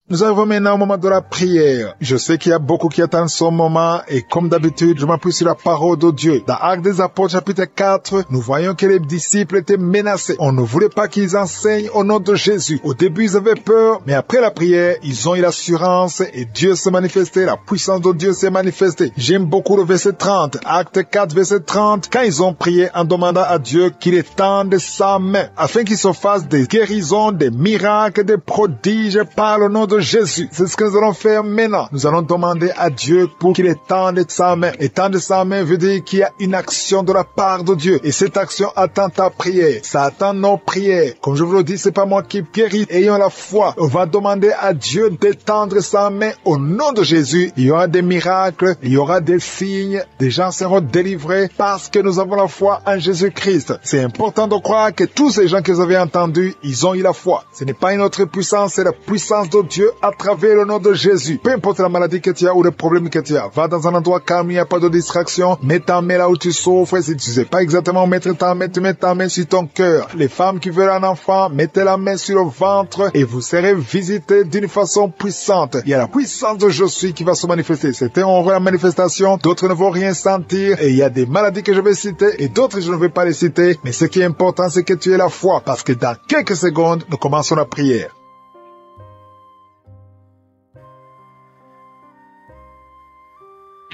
Nous arrivons maintenant au moment de la prière. Je sais qu'il y a beaucoup qui attendent ce moment et comme d'habitude, je m'appuie sur la parole de Dieu. Dans Actes des Apôtres chapitre 4, nous voyons que les disciples étaient menacés. On ne voulait pas qu'ils enseignent au nom de Jésus. Au début, ils avaient peur, mais après la prière, ils ont eu l'assurance et Dieu s'est manifesté. La puissance de Dieu s'est manifestée. J'aime beaucoup le verset 30. Actes 4, verset 30. Quand ils ont prié en demandant à Dieu qu'il étende sa main afin qu'il se fasse des guérisons, des miracles, des prodiges par le nom de Jésus. C'est ce que nous allons faire maintenant. Nous allons demander à Dieu pour qu'il étende sa main. Étendre sa main veut dire qu'il y a une action de la part de Dieu. Et cette action attend ta prière. Ça attend nos prières. Comme je vous le dis, c'est pas moi qui guéris. Ayons la foi. On va demander à Dieu d'étendre sa main au nom de Jésus. Il y aura des miracles. Il y aura des signes. Des gens seront délivrés parce que nous avons la foi en Jésus-Christ. C'est important de croire que tous ces gens que vous avez entendus, ils ont eu la foi. Ce n'est pas une autre puissance, c'est la puissance de Dieu à travers le nom de Jésus. Peu importe la maladie que tu as ou le problème que tu as, va dans un endroit calme, il n'y a pas de distraction, mets ta main là où tu souffres. Si tu ne sais pas exactement où mettre ta main, tu mets ta main sur ton cœur. Les femmes qui veulent un enfant, mettez la main sur le ventre et vous serez visités d'une façon puissante. Il y a la puissance de Je suis qui va se manifester. C'était en la manifestation, d'autres ne vont rien sentir et il y a des maladies que je vais citer et d'autres je ne vais pas les citer. Mais ce qui est important, c'est que tu aies la foi parce que dans quelques secondes, nous commençons la prière.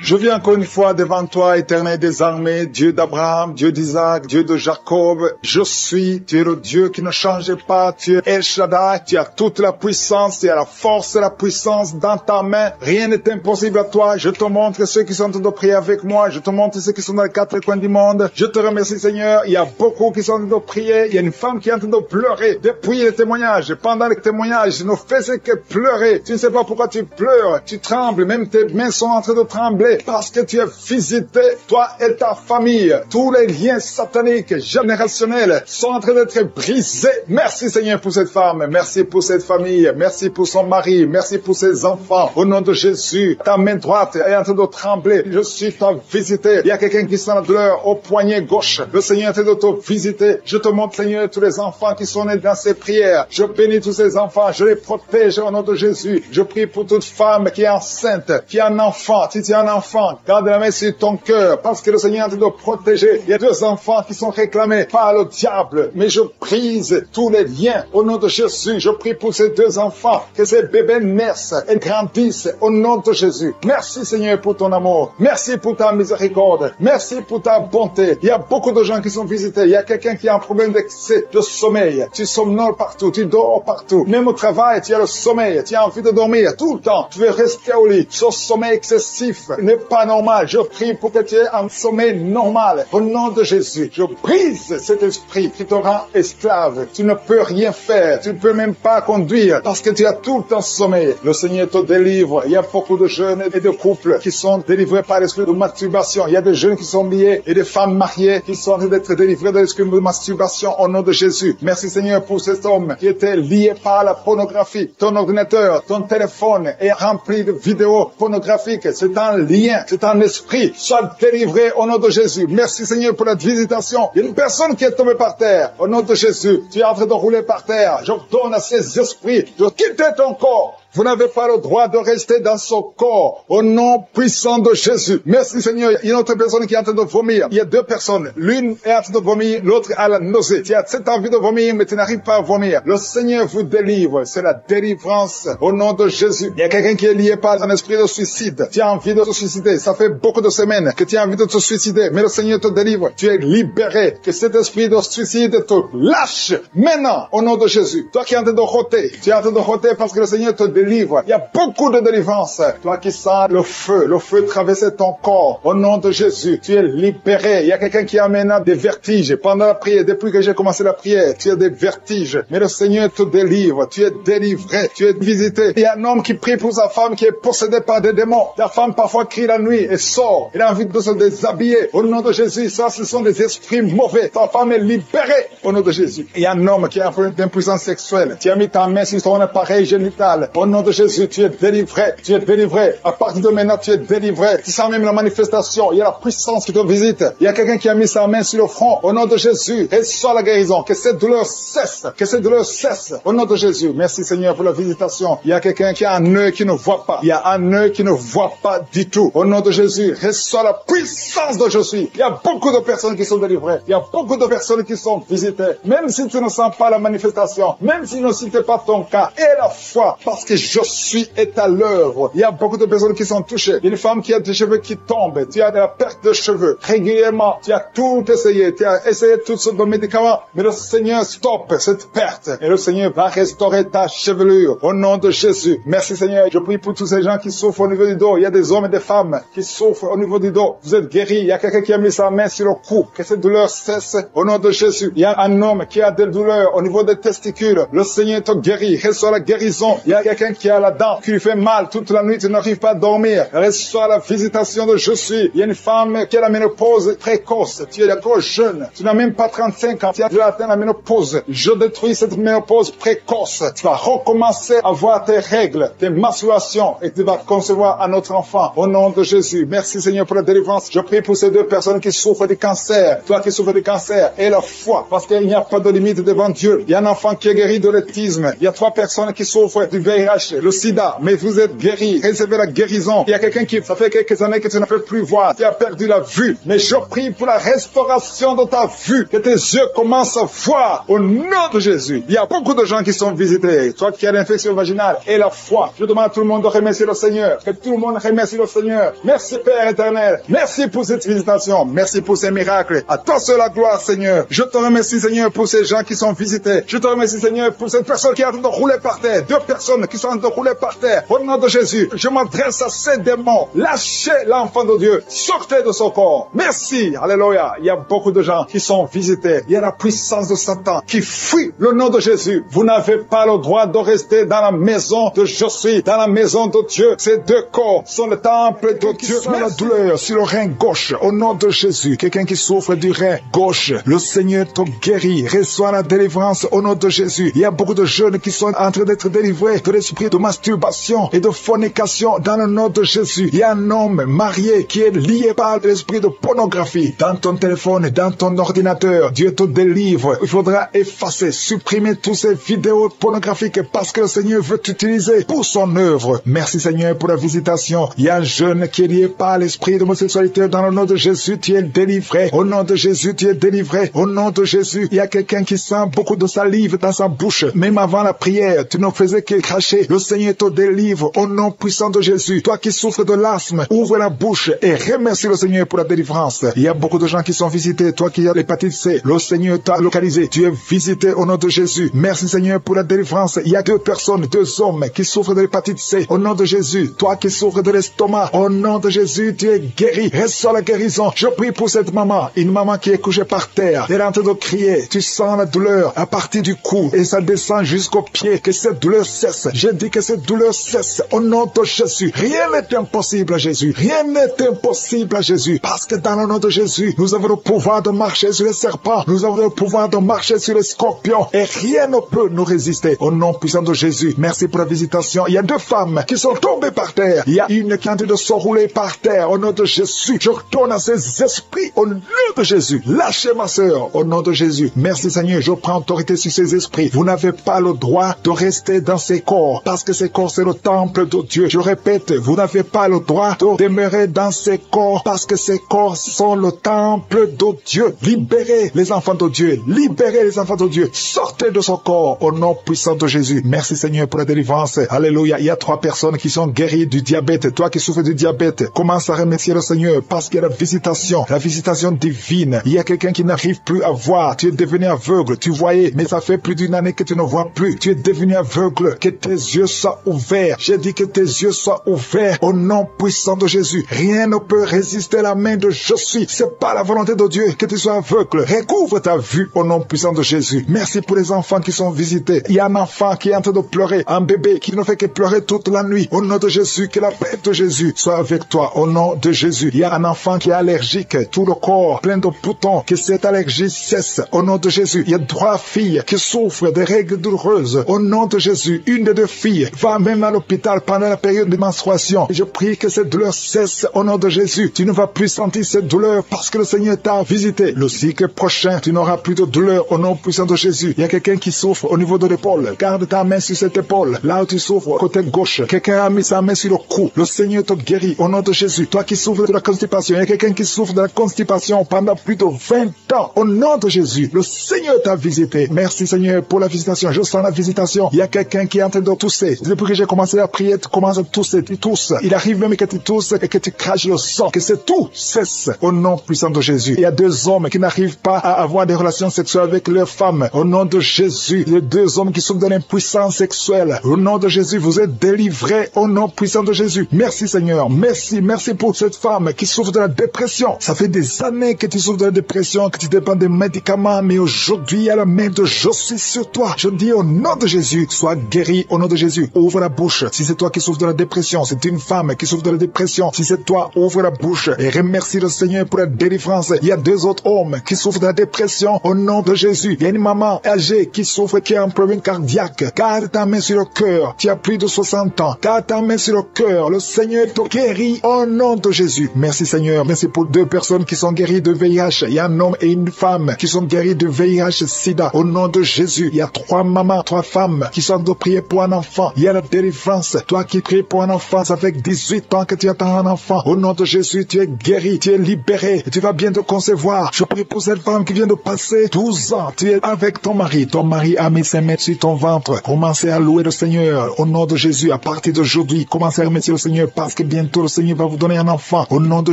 Je viens encore une fois devant toi, éternel des armées, Dieu d'Abraham, Dieu d'Isaac, Dieu de Jacob. Je suis, tu es le Dieu qui ne change pas, tu es El Shaddai, tu as toute la puissance, tu as la force et la puissance dans ta main. Rien n'est impossible à toi. Je te montre ceux qui sont en train de prier avec moi, je te montre ceux qui sont dans les quatre coins du monde. Je te remercie Seigneur, il y a beaucoup qui sont en train de prier, il y a une femme qui est en train de pleurer depuis les témoignages. Pendant les témoignages, je ne faisais que pleurer. Tu ne sais pas pourquoi tu pleures, tu trembles, même tes mains sont en train de trembler. Parce que tu es visité, toi et ta famille. Tous les liens sataniques, générationnels sont en train d'être brisés. Merci Seigneur pour cette femme. Merci pour cette famille. Merci pour son mari. Merci pour ses enfants. Au nom de Jésus, ta main droite est en train de trembler. Je suis ta visité. Il y a quelqu'un qui sent la douleur au poignet gauche. Le Seigneur est en train de te visiter. Je te montre Seigneur tous les enfants qui sont nés dans ces prières. Je bénis tous ces enfants. Je les protège au nom de Jésus. Je prie pour toute femme qui est enceinte, qui a un enfant. Si tu as un enfant, garde la main sur ton cœur, parce que le Seigneur est en train de protéger. Il y a 2 enfants qui sont réclamés par le diable, mais je brise tous les liens au nom de Jésus. Je prie pour ces 2 enfants, que ces bébés naissent et grandissent au nom de Jésus. Merci Seigneur pour ton amour. Merci pour ta miséricorde. Merci pour ta bonté. Il y a beaucoup de gens qui sont visités. Il y a quelqu'un qui a un problème d'excès de sommeil. Tu somnoles partout, tu dors partout. Même au travail, tu as le sommeil. Tu as envie de dormir tout le temps. Tu veux rester au lit. Ce sommeil excessif n'est pas normal. Je prie pour que tu aies un sommeil normal. Au nom de Jésus, je brise cet esprit qui te rend esclave. Tu ne peux rien faire. Tu ne peux même pas conduire parce que tu as tout le temps sommeil. Le Seigneur te délivre. Il y a beaucoup de jeunes et de couples qui sont délivrés par l'esprit de masturbation. Il y a des jeunes qui sont liés et des femmes mariées qui sont en train d'être délivrés de l'esprit de masturbation au nom de Jésus. Merci Seigneur pour cet homme qui était lié par la pornographie. Ton ordinateur, ton téléphone est rempli de vidéos pornographiques. C'est un lien, c'est un esprit. Sois délivré au nom de Jésus. Merci Seigneur pour la visitation. Il y a une personne qui est tombée par terre. Au nom de Jésus, tu es en train de rouler par terre. Je donne à ces esprits de quitter ton corps. Vous n'avez pas le droit de rester dans son corps. Au nom puissant de Jésus. Merci Seigneur. Il y a une autre personne qui est en train de vomir. Il y a 2 personnes. L'une est en train de vomir, l'autre a la nausée. Tu as cette envie de vomir, mais tu n'arrives pas à vomir. Le Seigneur vous délivre. C'est la délivrance au nom de Jésus. Il y a quelqu'un qui est lié par un esprit de suicide. Tu as envie de te suicider. Ça fait beaucoup de semaines que tu as envie de te suicider, mais le Seigneur te délivre. Tu es libéré. Que cet esprit de suicide te lâche maintenant au nom de Jésus. Toi qui es en train de roter, tu es en train de roter parce que le Seigneur te délivre. Il y a beaucoup de délivrance. Toi qui sens le feu traverser ton corps. Au nom de Jésus, tu es libéré. Il y a quelqu'un qui a maintenant des vertiges. Pendant la prière, depuis que j'ai commencé la prière, tu as des vertiges. Mais le Seigneur te délivre. Tu es délivré. Tu es visité. Il y a un homme qui prie pour sa femme qui est possédée par des démons. La femme parfois crie la nuit et sort. Il a envie de se déshabiller. Au nom de Jésus, ça, ce sont des esprits mauvais. Ta femme est libérée. Au nom de Jésus. Il y a un homme qui a un problème d'impuissance sexuelle. Tu as mis ta main sur son appareil génital. Au nom de Jésus, tu es délivré. Tu es délivré. À partir de maintenant, tu es délivré. Tu sens même la manifestation. Il y a la puissance qui te visite. Il y a quelqu'un qui a mis sa main sur le front. Au nom de Jésus, reçois la guérison. Que cette douleur cesse. Que cette douleur cesse. Au nom de Jésus. Merci Seigneur pour la visitation. Il y a quelqu'un qui a un œil qui ne voit pas. Il y a un œil qui ne voit pas du tout. Au nom de Jésus, reçois la puissance de je suis. Il y a beaucoup de personnes qui sont délivrées. Il y a beaucoup de personnes qui sont visitées. Même si tu ne sens pas la manifestation, même si tu ne cites pas ton cas, et la foi, parce que je suis est à l'œuvre. Il y a beaucoup de personnes qui sont touchées. Il y a une femme qui a des cheveux qui tombent. Tu as de la perte de cheveux. Régulièrement, tu as tout essayé. Tu as essayé toutes sortes de médicaments. Mais le Seigneur stoppe cette perte. Et le Seigneur va restaurer ta chevelure. Au nom de Jésus. Merci Seigneur. Je prie pour tous ces gens qui souffrent au niveau du dos. Il y a des hommes et des femmes qui souffrent au niveau du dos. Vous êtes guéris. Il y a quelqu'un qui a mis sa main sur le cou. Que cette douleur cesse. Au nom de Jésus. Il y a un homme qui a des douleurs au niveau des testicules. Le Seigneur te guérit. Reçois la guérison. Il y a quelqu'un qui a la dent qui lui fait mal toute la nuit. Tu n'arrives pas à dormir. Reçois la visitation de je suis. Il y a une femme qui a la ménopause précoce. Tu es encore jeune. Tu n'as même pas 35 ans. Tu as déjà atteint la ménopause. Je détruis cette ménopause précoce. Tu vas recommencer à voir tes règles, tes menstruations et tu vas concevoir un autre enfant. Au nom de Jésus. Merci Seigneur pour la délivrance. Je prie pour ces deux personnes qui souffrent du cancer. Toi qui souffres du cancer et la foi. Parce qu'il n'y a pas de limite devant Dieu. Il y a un enfant qui est guéri de l'autisme. Il y a 3 personnes qui souffrent du VIH, le sida. Mais vous êtes guéris. Recevez la guérison. Il y a quelqu'un qui, ça fait quelques années que tu ne peux plus voir. Tu as perdu la vue. Mais je prie pour la restauration de ta vue. Que tes yeux commencent à voir. Au nom de Jésus. Il y a beaucoup de gens qui sont visités. Toi qui as l'infection vaginale et la foi. Je demande à tout le monde de remercier le Seigneur. Que tout le monde remercie le Seigneur. Merci Père éternel. Merci pour cette visitation. Merci pour ces miracles. À toi seul la gloire Seigneur. Je te remercie Seigneur pour ces gens qui sont visités. Je te remercie Seigneur pour cette personne qui est en train de rouler par terre. 2 personnes qui sont en train de rouler par terre. Au nom de Jésus, je m'adresse à ces démons. Lâchez l'enfant de Dieu. Sortez de son corps. Merci. Alléluia. Il y a beaucoup de gens qui sont visités. Il y a la puissance de Satan qui fuit le nom de Jésus. Vous n'avez pas le droit de rester dans la maison de je suis, dans la maison de Dieu. Ces 2 corps sont le temple de Dieu. Sent la douleur sur le rein gauche. Au nom de Jésus, quelqu'un qui souffre du rein gauche, le Seigneur te guérit. Reçois la délivrance au nom de Jésus. Il y a beaucoup de jeunes qui sont en train d'être délivrés de l'esprit de masturbation et de fornication dans le nom de Jésus. Il y a un homme marié qui est lié par l'esprit de pornographie. Dans ton téléphone, dans ton ordinateur, Dieu te délivre. Il faudra effacer, supprimer toutes ces vidéos pornographiques parce que le Seigneur veut t'utiliser pour son œuvre. Merci Seigneur pour la visitation. Il y a un jeune qui est lié par l'esprit de homosexualité. Dans le nom de Jésus, tu es délivré. Au nom de Jésus, tu es délivré. Au nom de Jésus, il y a quelqu'un qui sent beaucoup de salive dans sa bouche. Même avant la prière, tu ne faisais que cracher. Le Seigneur te délivre au nom puissant de Jésus. Toi qui souffres de l'asthme, ouvre la bouche et remercie le Seigneur pour la délivrance. Il y a beaucoup de gens qui sont visités. Toi qui as l'hépatite C, le Seigneur t'a localisé. Tu es visité au nom de Jésus. Merci Seigneur pour la délivrance. Il y a 2 personnes, 2 hommes qui souffrent de l'hépatite C. Au nom de Jésus. Toi qui souffres de l'estomac, au nom de Jésus, tu es guéri. Reçois la guérison. Je prie pour cette maman. Une maman qui est couchée par terre. Elle est en train de crier. Tu sens la douleur à partir du cou et ça descend jusqu'au pied. Que cette douleur cesse. Je dis que cette douleur cesse. Au nom de Jésus. Rien n'est impossible à Jésus. Rien n'est impossible à Jésus. Parce que dans le nom de Jésus, nous avons le pouvoir de marcher sur les serpents. Nous avons le pouvoir de marcher sur les scorpions. Et rien ne peut nous résister. Au nom puissant de Jésus. Merci pour la visitation. Il y a 2 femmes qui sont tombées par terre. Il y a une qui est en train de se rouler par terre. Au nom de Jésus. Je retourne à ces esprits. Au nom de Jésus. Lâchez ma sœur. Au nom de Jésus. Merci Seigneur. Je prends autorité sur ces esprits. Vous n'avez pas le droit de rester dans ces corps. Parce que ces corps, c'est le temple de Dieu. Je répète, vous n'avez pas le droit de demeurer dans ces corps. Parce que ces corps sont le temple de Dieu. Libérez les enfants de Dieu. Libérez les enfants de Dieu. Sortez de ce corps. Au nom puissant de Jésus. Merci Seigneur pour la délivrance. Alléluia. Il y a 3 personnes qui sont guéries du diabète. Toi qui souffres du diabète, commence à remercier le Seigneur parce qu'il y a la visitation divine. Il y a quelqu'un qui n'arrive plus à voir. Tu es devenu aveugle. Tu voyais, mais ça fait plus d'1 année que tu ne vois plus. Tu es devenu aveugle. Que tes yeux soient ouverts. J'ai dit que tes yeux soient ouverts au nom puissant de Jésus. Rien ne peut résister à la main de je suis. C'est pas la volonté de Dieu que tu sois aveugle. Recouvre ta vue au nom puissant de Jésus. Merci pour les enfants qui sont visités. Il y a un enfant qui est en train de pleurer. Un bébé qui ne fait que pleurer toute la nuit. Au nom de Jésus, que la paix de Jésus soit avec toi. Au nom de Jésus. Il y a un enfant qui est allergique. Tout le corps plein de boutons. Que cette allergie cesse. Au nom de Jésus. Il y a 3 filles qui souffrent des règles douloureuses. Au nom de Jésus. Une des 2 fille va même à l'hôpital pendant la période de menstruation. Je prie que cette douleur cesse au nom de Jésus. Tu ne vas plus sentir cette douleur parce que le Seigneur t'a visité. Le cycle prochain, tu n'auras plus de douleur au nom puissant de Jésus. Il y a quelqu'un qui souffre au niveau de l'épaule. Garde ta main sur cette épaule. Là où tu souffres, côté gauche, quelqu'un a mis sa main sur le cou. Le Seigneur te guérit au nom de Jésus. Toi qui souffres de la constipation, il y a quelqu'un qui souffre de la constipation pendant plus de 20 ans. Au nom de Jésus, le Seigneur t'a visité. Merci Seigneur pour la visitation. Je sens la visitation. Il y a quelqu'un qui est en train de tousser. Depuis que j'ai commencé à prier, tu commences à tousser, tu tousses. Il arrive même que tu tousses et que tu craches le sang. Que c'est tout cesse au nom puissant de Jésus. Il y a 2 hommes qui n'arrivent pas à avoir des relations sexuelles avec leurs femmes. Au nom de Jésus, les 2 hommes qui souffrent de l'impuissance sexuelle. Au nom de Jésus, vous êtes délivrés au nom puissant de Jésus. Merci Seigneur. Merci pour cette femme qui souffre de la dépression. Ça fait des années que tu souffres de la dépression, que tu dépends des médicaments, mais aujourd'hui, il y a la main de je suis sur toi. Je dis au nom de Jésus, sois guéri au nom de Jésus. Ouvre la bouche. Si c'est toi qui souffres de la dépression, c'est une femme qui souffre de la dépression. Si c'est toi, ouvre la bouche et remercie le Seigneur pour la délivrance. Il y a 2 autres hommes qui souffrent de la dépression au nom de Jésus. Il y a une maman âgée qui souffre, qui a un problème cardiaque. Garde ta main sur le cœur. Tu as plus de 60 ans. Garde ta main sur le cœur. Le Seigneur te guérit au nom de Jésus. Merci Seigneur. Merci pour 2 personnes qui sont guéries de VIH. Il y a un homme et une femme qui sont guéris de VIH sida. Au nom de Jésus. Il y a 3 mamans, 3 femmes qui sont de prier pour un enfant. Il y a la délivrance. Toi qui pries pour un enfant, ça fait 18 ans que tu attends un enfant. Au nom de Jésus, tu es guéri, tu es libéré. Et tu vas bientôt concevoir. Je prie pour cette femme qui vient de passer 12 ans. Tu es avec ton mari. Ton mari a mis ses mains sur ton ventre. Commencez à louer le Seigneur. Au nom de Jésus, à partir d'aujourd'hui, commencez à remercier le Seigneur parce que bientôt le Seigneur va vous donner un enfant. Au nom de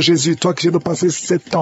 Jésus, toi qui viens de passer 7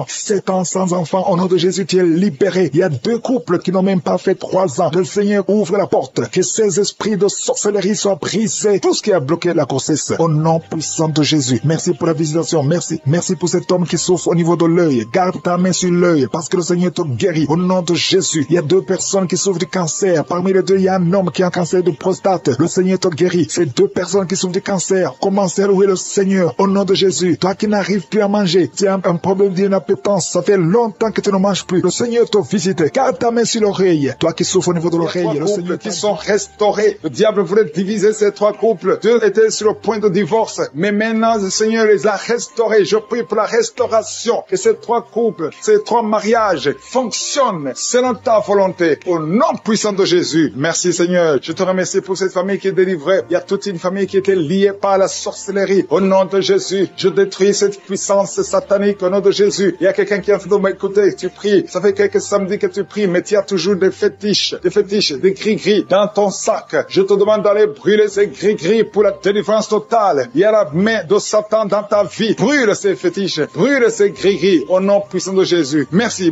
ans sans enfant, au nom de Jésus, tu es libéré. Il y a 2 couples qui n'ont même pas fait 3 ans. Le Seigneur ouvre la porte. Que ces esprits de sorcellerie soient brisés. Tout ce qui a bloqué la grossesse. Au nom puissant de Jésus. Merci pour la visitation. Merci pour cet homme qui souffre au niveau de l'œil. Garde ta main sur l'œil parce que le Seigneur te guérit. Au nom de Jésus. Il y a 2 personnes qui souffrent du cancer. Parmi les 2, il y a un homme qui a un cancer de prostate. Le Seigneur te guérit. Ces 2 personnes qui souffrent du cancer. Commencez à louer le Seigneur. Au nom de Jésus. Toi qui n'arrives plus à manger. Tu as un problème d'inappétence. Ça fait longtemps que tu ne manges plus. Le Seigneur te visite. Garde ta main sur l'oreille. Toi qui souffres au niveau de l'oreille. Le Seigneur qui sont restaurés. Le diable voulait diviser ces 3 couples. Dieu était sur le point de divorce. Mais maintenant, le Seigneur les a restaurés. Je prie pour la restauration. Que ces 3 couples, ces 3 mariages fonctionnent selon ta volonté. Au nom puissant de Jésus. Merci Seigneur. Je te remercie pour cette famille qui est délivrée. Il y a toute une famille qui était liée par la sorcellerie. Au nom de Jésus, je détruis cette puissance satanique. Au nom de Jésus. Il y a quelqu'un qui est en train de m'écouter. Tu pries. Ça fait quelques samedis que tu pries, mais tu as toujours des fétiches, des gris-gris dans ton sac. Je te demande d'aller brûler ces gris-gris pour la délivrance totale. Il y a la main de Satan dans ta vie. Brûle ces fétiches. Brûle ces gris-gris. Au nom puissant de Jésus. Merci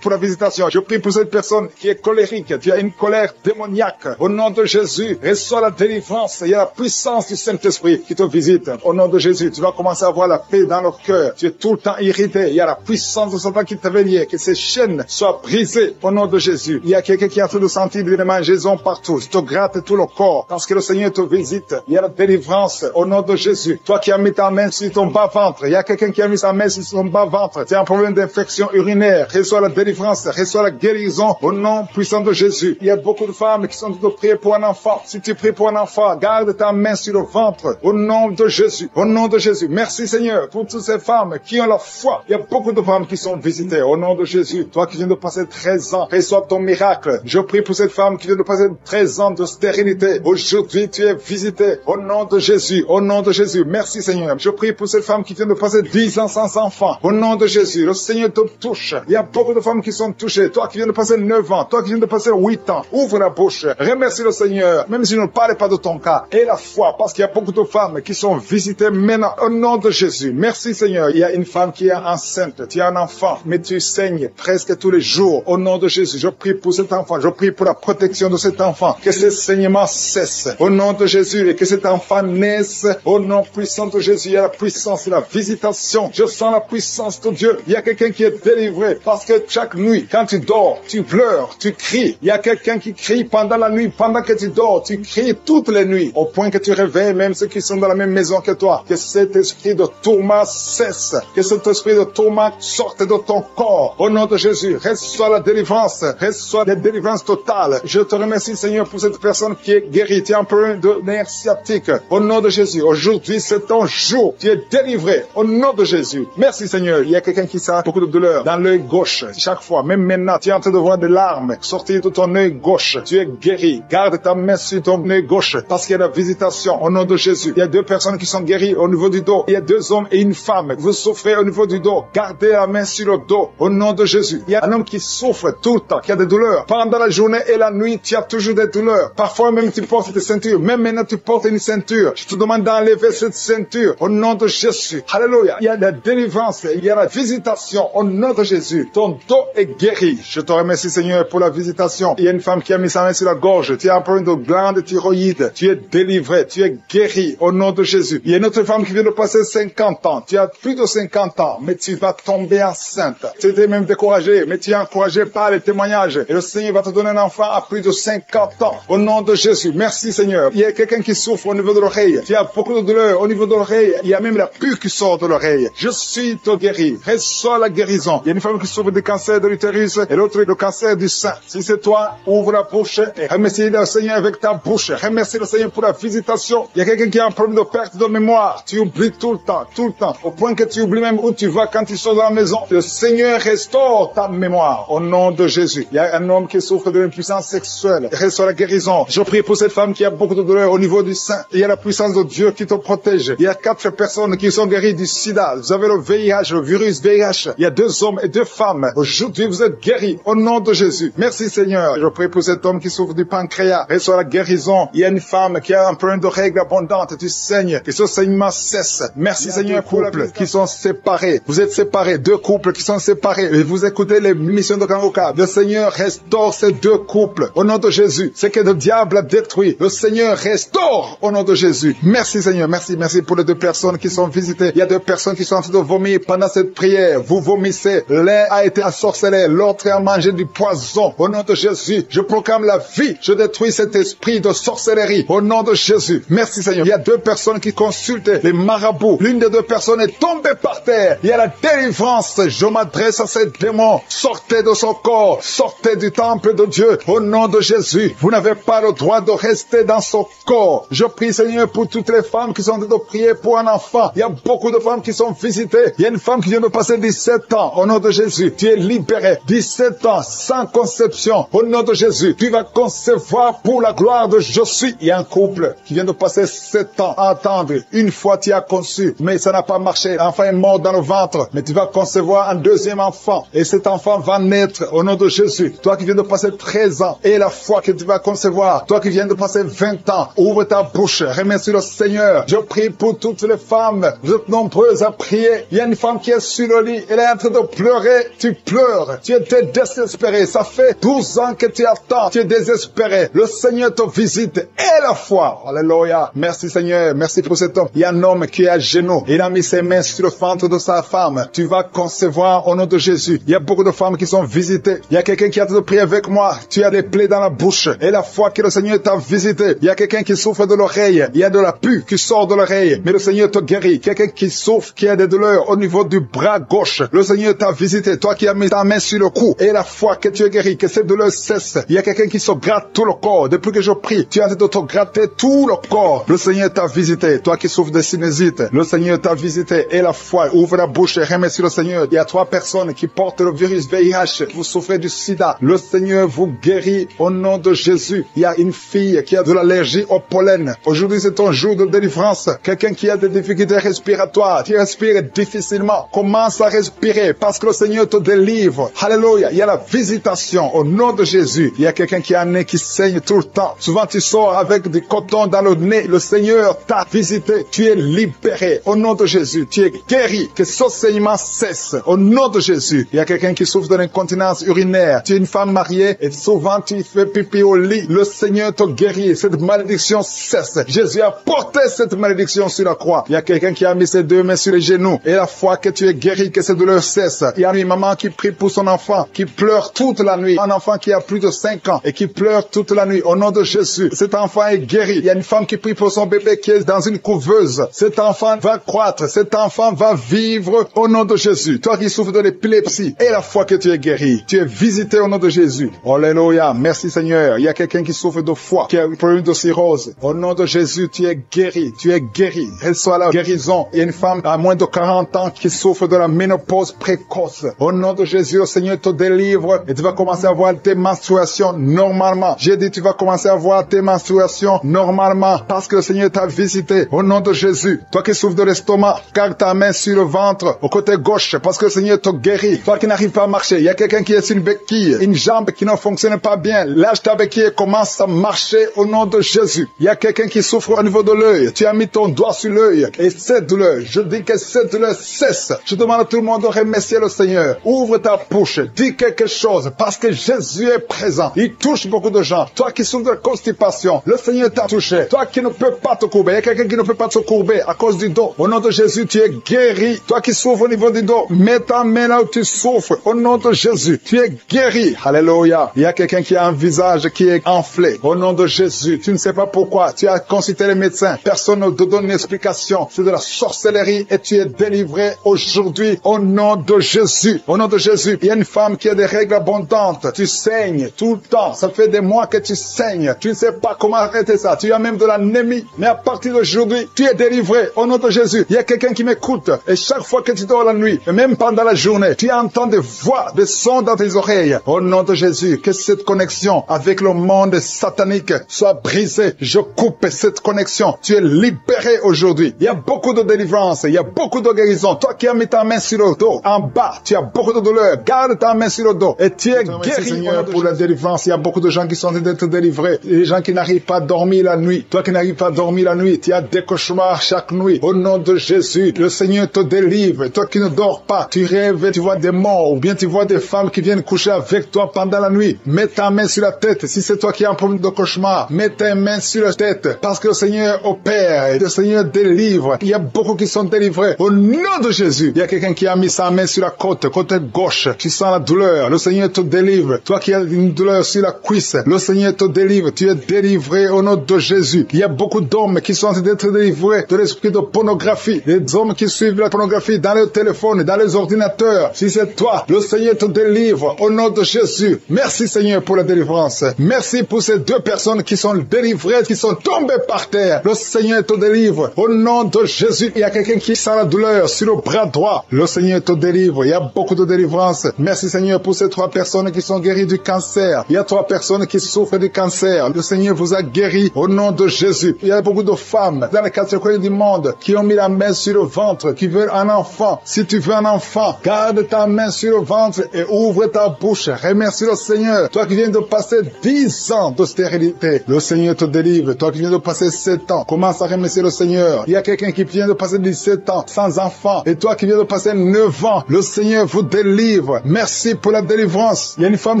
pour la visitation. Je prie pour cette personne qui est colérique. Tu as une colère démoniaque. Au nom de Jésus, reçois la délivrance. Il y a la puissance du Saint-Esprit qui te visite. Au nom de Jésus, tu vas commencer à avoir la paix dans le cœur. Tu es tout le temps irrité. Il y a la puissance de Satan qui te vient. Que ces chaînes soient brisées. Au nom de Jésus. Il y a quelqu'un qui est en train de sentir des mangeaisons partout. Tu te grattes tout le corps. Parce que le Seigneur te visite. Il y a la délivrance. Au nom de Jésus. Toi qui as mis ta main sur ton bas-ventre. Il y a quelqu'un qui a mis sa main sur son bas-ventre. Tu as un problème d'infection urinaire. Reçois la délivrance. Reçois la guérison. Au nom puissant de Jésus. Il y a beaucoup de femmes qui sont en train de prier pour un enfant. Si tu pries pour un enfant, garde ta main sur le ventre. Au nom de Jésus. Au nom de Jésus. Merci Seigneur pour toutes ces femmes qui ont la foi. Il y a beaucoup de femmes qui sont visitées. Au nom de Jésus. Toi qui viens de passer 13 ans. Reçois ton miracle. Je prie pour cette femme qui vient de passer 13 ans de stérilité. Aujourd'hui, tu es visité. Au nom de Jésus. Au nom de Jésus. Merci Seigneur. Je prie pour cette femme qui vient de passer 10 ans sans enfant. Au nom de Jésus. Le Seigneur te touche. Il y a beaucoup de femmes qui sont touchées. Toi qui viens de passer 9 ans. Toi qui viens de passer 8 ans. Ouvre la bouche. Remercie le Seigneur. Même si je ne parle pas de ton cas. Et la foi. Parce qu'il y a beaucoup de femmes qui sont visitées maintenant. Au nom de Jésus. Merci Seigneur. Il y a une femme qui est enceinte. Tu as un enfant. Mais tu saignes presque tous les jours. Au nom de Jésus. Je prie pour cet enfant. Je prie pour la protection de cet enfant. Que ce saignement cesse. Au nom de Jésus. Et que cet enfant naisse. Au nom puissant de Jésus. Il y a la puissance et la visitation. Je sens la puissance de Dieu. Il y a quelqu'un qui est délivré. Parce que chaque nuit, quand tu dors, tu pleures, tu cries. Il y a quelqu'un qui crie pendant la nuit. Pendant que tu dors, tu cries toutes les nuits. Au point que tu réveilles même ceux qui sont dans la même maison que toi. Que cet esprit de tourment cesse. Que cet esprit de tourment sorte de ton corps. Au nom de Jésus. Reçois la délivrance. Reçois la délivrance totale. Je te remercie Seigneur pour cette personne qui est guérie. guéri. Tu es un problème de nerf sciatique. Au nom de Jésus. Aujourd'hui, c'est ton jour. Tu es délivré. Au nom de Jésus. Merci Seigneur. Il y a quelqu'un qui a beaucoup de douleur dans l'œil gauche. Chaque fois, même maintenant, tu es en train de voir des larmes sortir de ton œil gauche. Tu es guéri. Garde ta main sur ton œil gauche parce qu'il y a la visitation au nom de Jésus. Il y a 2 personnes qui sont guéries au niveau du dos. Il y a 2 hommes et une femme. Vous souffrez au niveau du dos. Gardez la main sur le dos au nom de Jésus. Il y a un homme qui souffre tout le temps, qui a des douleurs. Pendant la journée et la nuit, tu as toujours des douleurs. Parfois même tu portes des ceintures. Même maintenant tu portes une ceinture. Je te demande d'enlever cette ceinture au nom de Jésus. Alléluia. Il y a la délivrance. Il y a la visitation au nom de Jésus. Ton dos est guéri. Je te remercie Seigneur pour la visitation. Il y a une femme qui a mis sa main sur la gorge. Tu as un problème de glande thyroïde. Tu es délivré. Tu es guéri au nom de Jésus. Il y a une autre femme qui vient de passer 50 ans. Tu as plus de 50 ans, mais tu vas tomber enceinte. Tu étais même découragé, mais tu es encouragé par les témoignages. Et le Seigneur va te donner un enfant à plus de 50 ans. Au nom de Jésus. Merci Seigneur. Il y a quelqu'un qui souffre au niveau de l'oreille. Tu as beaucoup de douleur au niveau de l'oreille. Il y a même la pus qui sort de l'oreille. Je suis te guéri. Reçois la guérison. Il y a une femme qui souffre du cancer de l'utérus et l'autre le cancer du sein. Si c'est toi, ouvre la bouche et remercie le Seigneur avec ta bouche. Remercie le Seigneur pour la visitation. Il y a quelqu'un qui a un problème de perte de mémoire. Tu oublies tout le temps, au point que tu oublies même où tu vas quand tu sors de la maison. Le Seigneur restaure ta mémoire au nom de Jésus. Il y a un homme qui souffre de l'impuissance sexuelle. Restaure la guérison. Je prie pour cette femme qui a beaucoup de douleur au niveau du sein. Il y a la puissance de Dieu qui te protège. Il y a 4 personnes qui sont guéries du sida. Vous avez le VIH, le virus VIH. Il y a 2 hommes et 2 femmes. Aujourd'hui, vous êtes guéris au nom de Jésus. Merci Seigneur. Je prie pour cet homme qui souffre du pancréas. Reçois la guérison. Il y a une femme qui a un problème de règles abondantes. Tu saignes. Que ce saignement cesse. Merci Seigneur. Couples qui sont séparés. Vous êtes séparés. 2 couples qui sont séparés. Et vous écoutez les missions de Kangoka. Le Seigneur restaure ces 2 couples. Au nom de Jésus. Ce que le diable a détruit. Le Seigneur restaure au nom de Jésus. Merci Seigneur. Merci pour les 2 personnes qui sont visitées. Il y a 2 personnes qui sont en train de vomir pendant cette prière. Vous vomissez. L'un a été ensorcelé. L'autre a mangé du poison. Au nom de Jésus. Je proclame la vie. Je détruis cet esprit de sorcellerie. Au nom de Jésus. Merci Seigneur. Il y a 2 personnes qui consultent les marabouts. L'une des 2 personnes est tombée par terre. Il y a la délivrance. Je m'adresse à ces démons. Sortez de son corps. Sortez du temple de Dieu. Au nom de Jésus. Vous n'avez pas le droit de rester dans son corps. Je prie Seigneur pour toutes les femmes qui sont en train de prier pour un enfant. Il y a beaucoup de femmes qui sont visitées. Il y a une femme qui vient de passer 17 ans. Au nom de Jésus. Tu es libéré. 17 ans sans conception. Au nom de Jésus. Tu vas concevoir pour la gloire de je suis. Il y a un couple qui vient de passer 7 ans à attendre. Une fois tu as conçu, mais ça n'a pas marché. L'enfant est mort dans le ventre. Mais tu vas concevoir un 2e enfant. Et cet enfant va naître au nom de Jésus. Toi qui viens de passer 13 ans. Et la foi que tu vas concevoir. Toi qui viens de passer 20 ans. Ouvre ta bouche. Remercie le Seigneur. Je prie pour toutes les femmes. Vous êtes nombreuses à prier. Il y a une femme qui est sur le lit. Elle est en train de pleurer. Tu pleures. Tu étais désespéré. Ça fait 12 ans que tu attends. Tu es désespéré. Le Seigneur te visite. Et la foi. Alléluia. Merci Seigneur. Merci pour cet homme. Il y a un homme qui est à genoux. Il a mis ses mains sur le ventre de sa femme. Tu vas concevoir au nom de Jésus. Il y a beaucoup de femmes qui sont visitées. Il y a quelqu'un qui a de prier avec moi. Tu as des plaies dans la bouche. Et la foi que le Seigneur t'a visité. Il y a quelqu'un qui souffre de l'oreille. Il y a de la pus qui sort de l'oreille. Mais le Seigneur te guérit. Quelqu'un qui souffre, qui a des douleurs au niveau du bras gauche. Le Seigneur t'a visité. Toi qui as mis ta main sur le cou. Et la foi que tu es guéri. Que cette douleur cesse. Il y a quelqu'un qui se gratte tout le corps. Depuis que je prie, tu es en train de te gratter tout le corps. Le Seigneur t'a visité. Toi qui souffres de sinusite. Le Seigneur t'a visité. Et la foi. Ouvre la bouche et remercie le Seigneur. Il y a 3 personnes qui portent le virus VIH. Vous souffrez du sida. Le Seigneur vous guérit au nom de Jésus. Il y a une fille qui a de l'allergie au pollen. Aujourd'hui, c'est ton jour de délivrance. Quelqu'un qui a des difficultés respiratoires, qui respire difficilement, commence à respirer parce que le Seigneur te délivre. Alléluia. Il y a la visitation au nom de Jésus. Il y a quelqu'un qui a un nez qui saigne tout le temps. Souvent, tu sors avec du coton dans le nez. Le Seigneur t'a visité. Tu es libéré au nom de Jésus. Tu es guéri. Que ce saignement cesse au nom de Jésus. Il y a quelqu'un qui souffre de l'incontinence urinaire. Tu es une femme mariée et souvent tu fais pipi au lit. Le Seigneur te guérit. Cette malédiction cesse. Jésus a porté cette malédiction sur la croix. Il y a quelqu'un qui a mis ses 2 mains sur les genoux. Et la foi que tu es guéri, que cette douleur cesse. Il y a une maman qui prie pour son enfant, qui pleure toute la nuit. Un enfant qui a plus de 5 ans et qui pleure toute la nuit. Au nom de Jésus, cet enfant est guéri. Il y a une femme qui prie pour son bébé qui est dans une couveuse. Cet enfant va croître. Cet enfant va vivre au nom de Jésus. Toi qui souffres de l'épilepsie, et la foi que tu es guéri. Tu es visité au nom de Jésus. Alléluia. Merci Seigneur. Il y a quelqu'un qui souffre de foie, qui a un problème de cirrhose. Au nom de Jésus, tu es guéri. Tu es guéri. Reçois la guérison. Il y a une femme à moins de 40 ans qui souffre de la ménopause précoce. Au nom de Jésus, le Seigneur te délivre et tu vas commencer à voir tes menstruations normalement. J'ai dit, tu vas commencer à voir tes menstruations normalement parce que le Seigneur t'a visité. Au nom de Jésus, toi qui souffres de l'estomac, garde ta main sur le ventre, au côté gauche, parce que le Seigneur te guérit. Toi qui n'arrives pas à marcher, il y a quelqu'un qui est sur une béquille, une jambe qui ne fonctionne pas bien. Lâche ta béquille et commence à marcher au nom de Jésus. Il y a quelqu'un qui souffre au niveau de l'œil. Tu as mis ton doigt sur l'œil et cette douleur, je dis que cette douleur cesse. Je demande à tout le monde de remercier le Seigneur. Ouvre ta bouche, dis quelque chose parce que Jésus est présent. Il touche beaucoup de gens. Toi qui souffres de constipation, le Seigneur t'a touché. Toi qui ne peux pas te courber, il y a quelqu'un qui ne peut pas te courber à cause du dos. Au nom de Jésus, tu es guéri. Toi qui souffres au niveau du dos, mets ta main là où tu souffres. Au nom de Jésus, tu es guéri. Alléluia. Il y a quelqu'un qui a un visage qui est enflé. Au nom de Jésus, tu ne sais pas pourquoi. Tu as consulté les médecins. Personne ne te donne une explication. C'est de la sorcellerie et tu es délivré aujourd'hui au nom de Jésus. Au nom de Jésus, il y a une femme qui a des règles abondantes. Tu saignes tout le temps. Ça fait des mois que tu saignes. Tu ne sais pas comment arrêter ça. Tu as même de l'anémie. Mais à partir d'aujourd'hui, tu es délivré au nom de Jésus. Il y a quelqu'un qui m'écoute. Et chaque fois que tu dors la nuit, et même pendant la journée, tu entends des voix, des sons dans tes oreilles. Au nom de Jésus, que cette connexion avec le monde satanique soit brisée. Je coupe cette connexion. Tu es libéré aujourd'hui. Il y a beaucoup de délivrance. Il y a beaucoup de guérison. Toi qui as mis ta main sur le dos, en bas, tu as beaucoup de douleur. Garde ta main sur le dos. Et tu es guéri, Seigneur, pour la délivrance. Il y a beaucoup de gens qui sont en train d'être délivrés. Les gens qui n'arrivent pas à dormir la nuit. Toi qui n'arrives pas à dormir la nuit, tu as des cauchemars chaque nuit. Au nom de Jésus, le Seigneur te délivre. Toi qui ne dors pas, tu rêves, tu vois des morts, ou bien tu vois des femmes qui viennent coucher avec toi pendant la nuit. Mets ta main sur la tête. Si c'est toi qui as un problème de cauchemar, mets ta main sur la tête. Parce que le Seigneur opère et le Seigneur délivre. Il y a beaucoup qui sont délivrés. Au nom de Jésus, il y a quelqu'un qui a mis sa main sur la côte gauche. Tu sens la douleur. Le Seigneur te délivre. Toi qui as une douleur sur la cuisse, le Seigneur te délivre. Tu es délivré au nom de Jésus. Il y a beaucoup d'hommes qui sont en train d'être délivrés de l'esprit de pornographie. Les hommes qui suivent la pornographie dans les téléphones, dans les ordinateurs. Si c'est toi, le Seigneur te délivre au nom de Jésus. Merci Seigneur pour la délivrance. Merci pour ces deux personnes qui sont délivrées, qui sont tombées par terre. Le Seigneur te délivre au nom de Jésus. Il y a quelqu'un qui sent la douleur sur le bras droit. Le Seigneur te délivre. Il y a beaucoup de délivrance. Merci Seigneur pour ces 3 personnes qui sont guéries du cancer. Il y a 3 personnes qui souffrent du cancer. Le Seigneur vous a guéri au nom de Jésus. Il y a beaucoup de femmes dans les 4 coins du monde qui ont mis la main sur le ventre, qui veulent un enfant. Si tu veux un enfant, garde ta main sur le ventre et ouvre ta bouche. Remercie le Seigneur. Toi qui viens de passer 10 ans de stérilité, le Seigneur te délivre. Toi qui viens de passer 7 ans, commence à remercier le Seigneur. Il y a quelqu'un qui vient de passer 17 ans sans enfant. Et toi qui viens de passer 9 ans, le Seigneur vous délivre. Merci pour la délivrance. Il y a une femme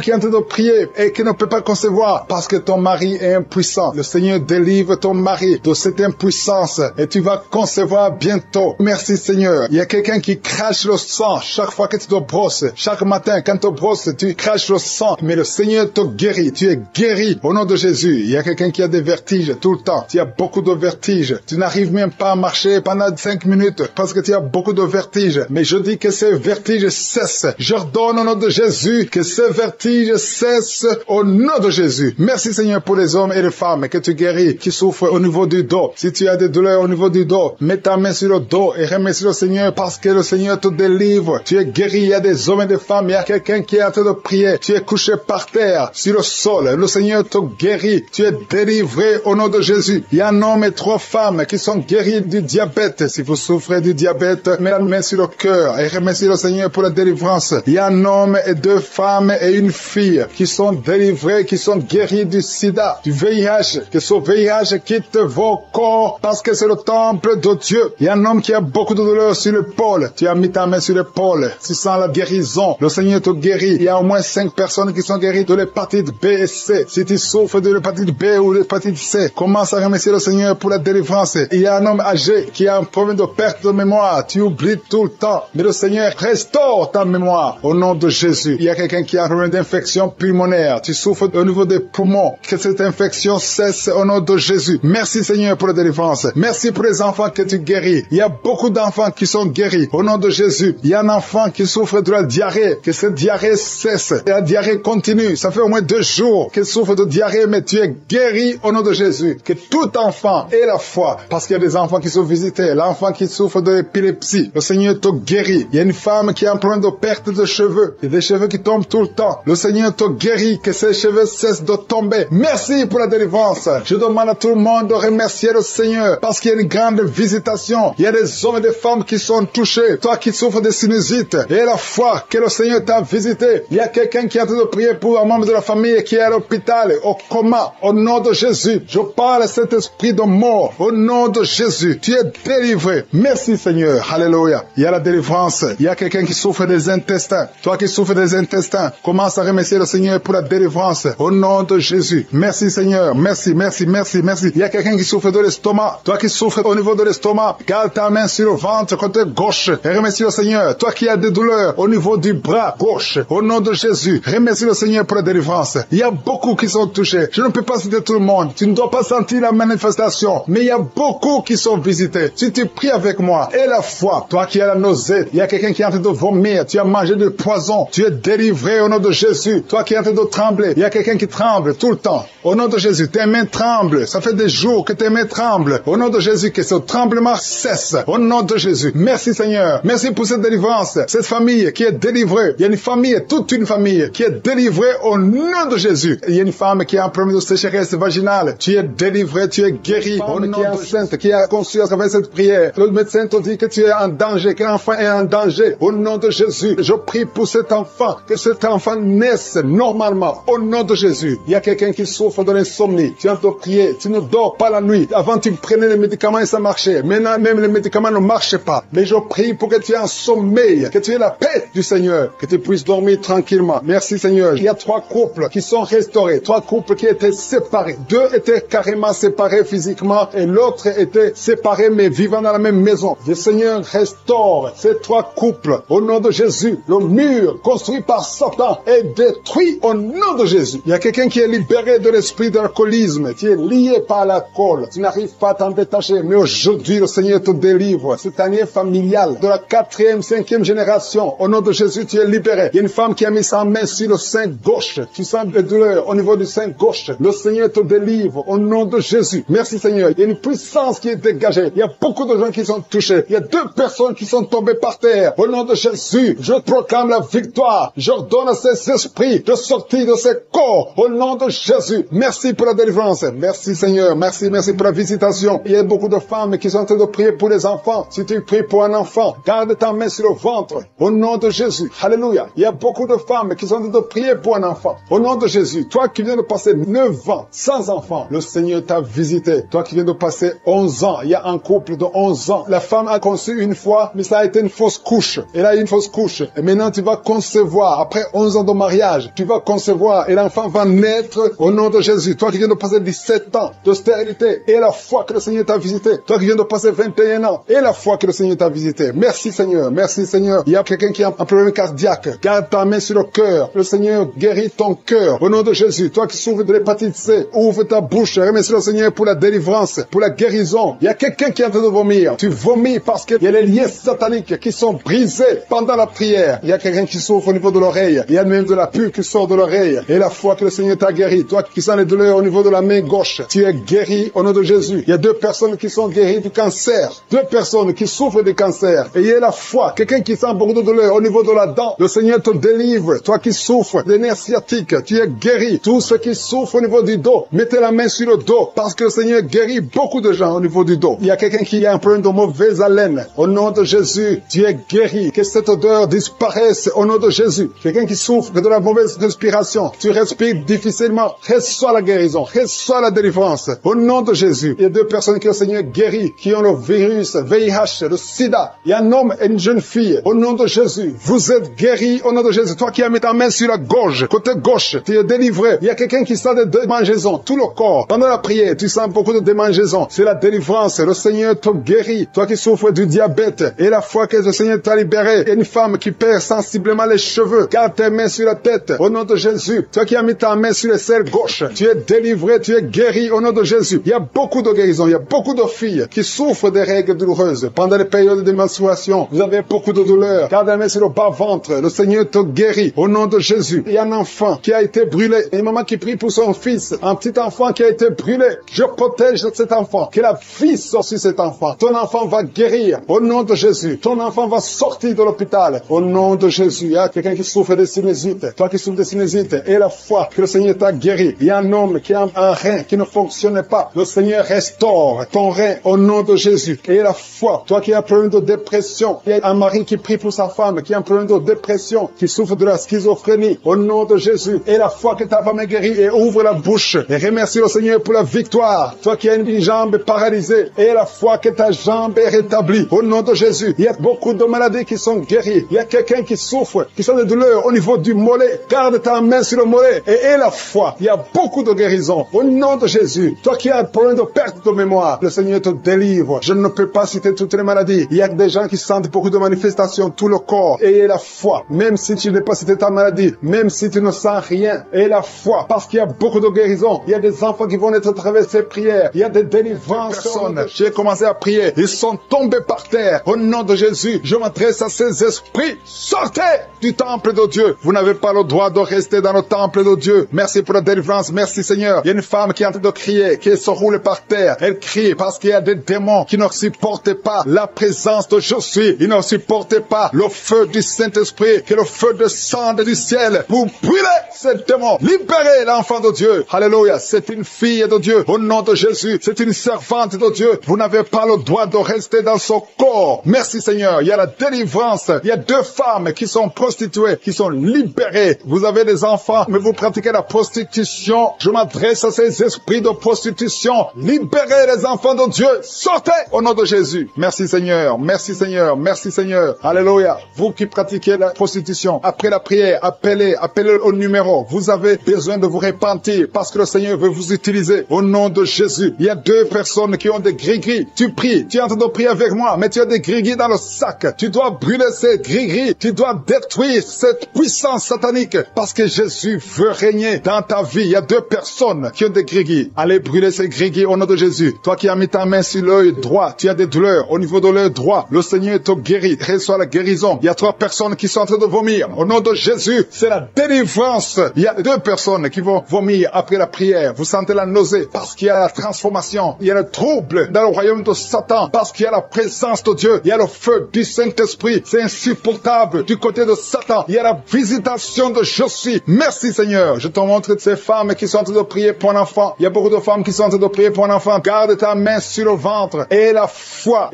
qui est en train de prier et qui ne peut pas concevoir parce que ton mari est impuissant. Le Seigneur délivre ton mari de cette impuissance et tu vas concevoir bientôt. Merci Seigneur. Il y a quelqu'un qui crache le sang chaque fois que tu te brosses. Chaque matin, quand tu te brosses, tu craches le sang. Mais le Seigneur te guérit. Tu es guéri au nom de Jésus. Il y a quelqu'un qui a des vertiges tout le temps. Tu as beaucoup de vertiges. Tu n'arrives même pas à marcher pendant 5 minutes parce que tu as beaucoup de vertiges. Mais je dis que ces vertiges cessent. J'ordonne au nom de Jésus que ces vertiges cessent au nom de Jésus. Merci Seigneur pour les hommes et les femmes que tu guéris, qui souffrent au niveau du dos. Si tu as des douleurs au niveau du dos, mets ta main sur le dos et remercie le Seigneur parce que le Seigneur te délivre. Tu es guéri. Il y a des hommes et des femmes. Il y a quelqu'un qui est en train de prier. Tu es couché par terre, sur le sol. Le Seigneur te guérit. Tu es délivré au nom de Jésus. Il y a un homme et 3 femmes qui sont guéris du diabète. Si vous souffrez du diabète, mets la main sur le cœur et remercie le Seigneur pour la délivrance. Il y a un homme et 2 femmes et une fille qui sont délivrés, qui sont guéris du sida, du VIH. Que ce VIH quitte vos corps parce que c'est le temple de Dieu. Il y a un homme qui a beaucoup de douleur sur l'épaule. Tu as mis ta main sur l'épaule. Tu sens la guérison. Le Seigneur te guérit. Il y a au moins 5 personnes qui sont guéries de l'hépatite B et C. Si tu souffres de l'hépatite B ou de l'hépatite C, commence à remercier le Seigneur pour la délivrance. Il y a un homme âgé qui a un problème de perte de mémoire. Tu oublies tout le temps. Mais le Seigneur restaure ta mémoire au nom de Jésus. Il y a quelqu'un qui a un problème d'infection pulmonaire. Tu souffres au niveau des poumons. Que cette infection cesse au nom de Jésus. Merci Seigneur pour la délivrance. Merci pour les enfants que tu guéris. Il y a beaucoup d'enfants qui sont guéris au nom de Jésus. Il y a un enfant qui souffre de la diarrhée. Que cette diarrhée cesse. Et la diarrhée continue. Ça fait au moins 2 jours qu'il souffre de diarrhée, mais tu es guéris au nom de Jésus. Que tout enfant ait la foi, parce qu'il y a des enfants qui sont visités, l'enfant qui souffre d'épilepsie, le Seigneur te guérit. Il y a une femme qui a un problème de perte de cheveux, il y a des cheveux qui tombent tout le temps. Le Seigneur te guérit, que ces cheveux cessent de tomber. Merci pour la délivrance. Je demande à tout le monde de remercier le Seigneur, parce qu'il y a une grande visitation. Il y a des hommes et des femmes qui sont touchés. Toi qui souffres de sinusite, et la foi que le Seigneur t'a visité. Il y a quelqu'un qui est en train de prier pour un membre de la famille qui est à l'hôpital, au coma. Au nom de Jésus, je parle à cet esprit de mort. Au nom de Jésus, tu es délivré. Merci Seigneur. Alléluia. Il y a la délivrance. Il y a quelqu'un qui souffre des intestins. Toi qui souffres des intestins, commence à remercier le Seigneur pour la délivrance. Au nom de Jésus. Merci Seigneur. Merci, merci, merci, merci. Il y a quelqu'un qui souffre de l'estomac. Toi qui souffres au niveau de l'estomac, garde ta main sur le ventre côté gauche et remercie le Seigneur. Toi qui as des douleurs au niveau du bras gauche, au nom de Jésus, remercie le Seigneur pour la délivrance. Il y a beaucoup qui sont touchés. Je ne peux pas citer tout le monde. Tu ne dois pas sentir la manifestation, mais il y a beaucoup qui sont visités. Si tu pries avec moi, et la foi, toi qui as la nausée, il y a quelqu'un qui est en train de vomir, tu as mangé du poison, tu es délivré au nom de Jésus. Toi qui es en train de trembler, il y a quelqu'un qui tremble tout le temps. Au nom de Jésus, tes mains tremblent. Ça fait des jours que tes mains tremblent. Au nom de Jésus, que ce tremblement cesse. Au nom de Jésus. Merci Seigneur. Merci pour cette délivrance. Cette famille qui est délivrée. Il y a une famille, toute une famille qui est délivrée au nom de Jésus. Il y a une femme qui a un problème de sécheresse vaginale. Tu es délivré, tu es guéri. Au nom qui est enceinte, qui a conçu à travers cette prière. Le médecin te dit que tu es en danger, que l'enfant est en danger. Au nom de Jésus, je prie pour cet enfant, que cet enfant naisse normalement. Au nom de Jésus. Il y a quelqu'un qui souffre de l'insomnie. Tu es en train de prier, tu ne dors pas la nuit. Avant, tu prenais les médicaments et ça marchait. Maintenant, même les médicaments ne marchent pas. Mais je prie pour que tu aies un sommeil, que tu aies la paix du Seigneur, que tu puisses dormir tranquillement. Merci Seigneur. Il y a 3 couples qui sont restaurés, 3 couples qui étaient séparés. 2 étaient carrément séparés physiquement et l'autre était séparé mais vivant dans la même maison. Le Seigneur restaure ces 3 couples. Au nom de Jésus, le mur construit par Satan est détruit au nom de Jésus. Il y a quelqu'un qui est libéré de l'esprit d'alcoolisme. Tu es lié par l'alcool. Tu n'arrives pas à t'en détacher. Mais aujourd'hui, le Seigneur te délivre. Cette année familiale de la 4e, 5e génération. Au nom de Jésus, tu es libéré. Il y a une femme qui a mis sa main sur le sein gauche. Tu sens des douleurs au niveau du sein gauche. Le Seigneur te délivre au nom de Jésus. Merci Seigneur. Il y a une puissance qui est dégagée. Il y a beaucoup de gens qui sont touchés. Il y a 2 personnes qui sont tombées par terre. Au nom de Jésus, je proclame la victoire. J'ordonne à ces esprits de sortir de ces corps. Au nom de Jésus. Merci pour la délivrance. Merci Seigneur. Merci, merci pour la visitation. Il y a beaucoup de femmes qui sont en train de prier pour les enfants. Si tu pries pour un enfant, garde ta main sur le ventre. Au nom de Jésus. Alléluia. Il y a beaucoup de femmes qui sont en train de prier pour un enfant. Au nom de Jésus. Toi qui viens de passer 9 ans sans enfant, le Seigneur t'a visité. Toi qui viens de passer 11 ans, il y a un couple de 11 ans. La femme a conçu une fois, mais ça a été une fausse couche. Elle a eu une fausse couche. Et maintenant tu vas concevoir. Après 11 ans de mariage, tu vas concevoir et l'enfant va naître au nom de Jésus. Toi qui viens de passer 17 ans de stérilité et la foi que le Seigneur t'a visité. Toi qui viens de passer 21 ans et la foi que le Seigneur t'a visité. Merci Seigneur. Merci Seigneur. Il y a quelqu'un qui a un problème cardiaque. Garde ta main sur le cœur. Le Seigneur guérit ton cœur. Au nom de Jésus. Toi qui souffres de l'hépatite C, ouvre ta bouche. Remercie le Seigneur pour la délivrance, pour la guérison. Il y a quelqu'un qui est en train de vomir. Tu vomis parce qu'il y a les liens sataniques qui sont brisés pendant la prière. Il y a quelqu'un qui souffre au niveau de l'oreille. Il y a même de la pus qui sort de l'oreille. Et la foi que le Seigneur t'a guéri. Toi qui sens les douleurs au niveau de la main gauche, tu es guéri au nom de Jésus. Il y a 2 personnes qui sont guéries du cancer. 2 personnes qui souffrent du cancer. Et il y a la foi. Quelqu'un qui sent beaucoup de douleur au niveau de la dent. Le Seigneur te délivre. Toi qui souffres des nerfs sciatiques, tu es guéri. Tous ceux qui souffrent au niveau du dos, mettez la main sur le dos parce que le Seigneur guérit beaucoup de gens au niveau du dos. Il y a quelqu'un qui a un problème de mauvaise haleine. Au nom de Jésus, tu es guéri. Que cette odeur disparaisse au nom de Jésus. Quelqu'un qui souffre de la mauvaise respiration, tu respires difficilement. Reçois la guérison. Reçois la délivrance. Au nom de Jésus. Il y a 2 personnes que le Seigneur guérit, qui ont le virus, VIH, le sida. Il y a un homme et une jeune fille. Au nom de Jésus. Vous êtes guéris au nom de Jésus. Toi qui as mis ta main sur la gorge, côté gauche, tu es délivré. Il y a quelqu'un qui sent des démangeaisons, tout le corps. Pendant la prière, tu sens beaucoup de démangeaisons. C'est la délivrance. Le Seigneur te guérit. Toi qui souffres du diabète, et la fois que le Seigneur t'a libéré. Il y a une femme qui perd sensiblement les cheveux. Garde tes mains sur la tête. Au nom de Jésus. Toi qui as mis ta main sur l'aisselle gauche, tu es délivré, tu es guéri au nom de Jésus. Il y a beaucoup de guérisons. Il y a beaucoup de filles qui souffrent des règles douloureuses. Pendant les périodes de menstruation, vous avez beaucoup de douleurs. Garde la main sur le bas-ventre. Le Seigneur te guérit au nom de Jésus. Il y a un enfant qui a été brûlé. Et une maman qui prie pour son fils. fils, un petit enfant qui a été brûlé. Je protège cet enfant. Que la vie sorte sur cet enfant. Ton enfant va guérir. Au nom de Jésus. Ton enfant va sortir de l'hôpital. Au nom de Jésus. Il y a quelqu'un qui souffre de sinusite. Toi qui souffres de sinusite. Et la foi que le Seigneur t'a guéri. Il y a un homme qui a un rein qui ne fonctionnait pas. Le Seigneur restaure ton rein au nom de Jésus. Et la foi. Toi qui as un problème de dépression. Il y a un mari qui prie pour sa femme qui a un problème de dépression, qui souffre de la schizophrénie. Au nom de Jésus. Et la foi que ta femme est guérie. Et ouvre la bouche. Et remercie le Seigneur pour la victoire. Toi qui as une jambe paralysée. Et la foi que ta jambe est rétablie. Au nom de Jésus. Il y a beaucoup de maladies qui sont guéries. Il y a quelqu'un qui souffre, qui sent des douleurs au niveau du mollet. Garde ta main sur le mollet et la foi. Il y a beaucoup de guérisons. Au nom de Jésus. Toi qui as un problème de perte de mémoire, le Seigneur te délivre. Je ne peux pas citer toutes les maladies. Il y a des gens qui sentent beaucoup de manifestations, tout le corps. Et la foi. Même si tu n'es pas cité ta maladie, même si tu ne sens rien. Et la foi. Parce qu'il y a beaucoup de guérisons. Il y a des enfants qui vont être à travers ces prières. Il y a des délivrances. J'ai commencé à prier. Ils sont tombés par terre. Au nom de Jésus, je m'adresse à ces esprits. Sortez du temple de Dieu. Vous n'avez pas le droit de rester dans le temple de Dieu. Merci pour la délivrance. Merci Seigneur. Il y a une femme qui est en train de crier, qui se roule par terre. Elle crie parce qu'il y a des démons qui ne supportent pas la présence de je suis. Ils ne supportent pas le feu du Saint-Esprit, qui est le feu de sang du ciel pour brûler ces démons. Libérez l'enfant de Dieu. Alléluia. C'est une fille de Dieu. Au nom de Jésus. C'est une servante de Dieu. Vous n'avez pas le droit de rester dans son corps. Merci Seigneur. Il y a la délivrance. Il y a 2 femmes qui sont prostituées, qui sont libérées. Vous avez des enfants, mais vous pratiquez la prostitution. Je m'adresse à ces esprits de prostitution. Libérez les enfants de Dieu. Sortez au nom de Jésus. Merci Seigneur. Merci Seigneur. Merci Seigneur. Alléluia. Vous qui pratiquez la prostitution, après la prière, appelez au numéro. Vous avez besoin de vous repentir parce que le Seigneur veut vous utiliser. Au nom de Jésus. Il y a 2 personnes qui ont des gris-gris. Tu pries. Tu es en train de prier avec moi, mais tu as des gris-gris dans le sac. Tu dois brûler ces gris-gris. Tu dois détruire cette puissance satanique parce que Jésus veut régner dans ta vie. Il y a 2 personnes qui ont des gris-gris. Allez brûler ces gris-gris au nom de Jésus. Toi qui as mis ta main sur l'œil droit, tu as des douleurs au niveau de l'œil droit. Le Seigneur te guérit. Reçois la guérison. Il y a 3 personnes qui sont en train de vomir. Au nom de Jésus, c'est la délivrance. Il y a 2 personnes qui vont vomir après la prière. Vous sentez la nausée parce qu'il y a la transformation. Il y a le trouble dans le royaume de Satan parce qu'il y a la présence de Dieu. Il y a le feu du Saint-Esprit. C'est insupportable du côté de Satan. Il y a la visitation de je suis. Merci Seigneur. Je te montre ces femmes qui sont en train de prier pour un enfant. Il y a beaucoup de femmes qui sont en train de prier pour un enfant. Garde ta main sur le ventre. Et la foi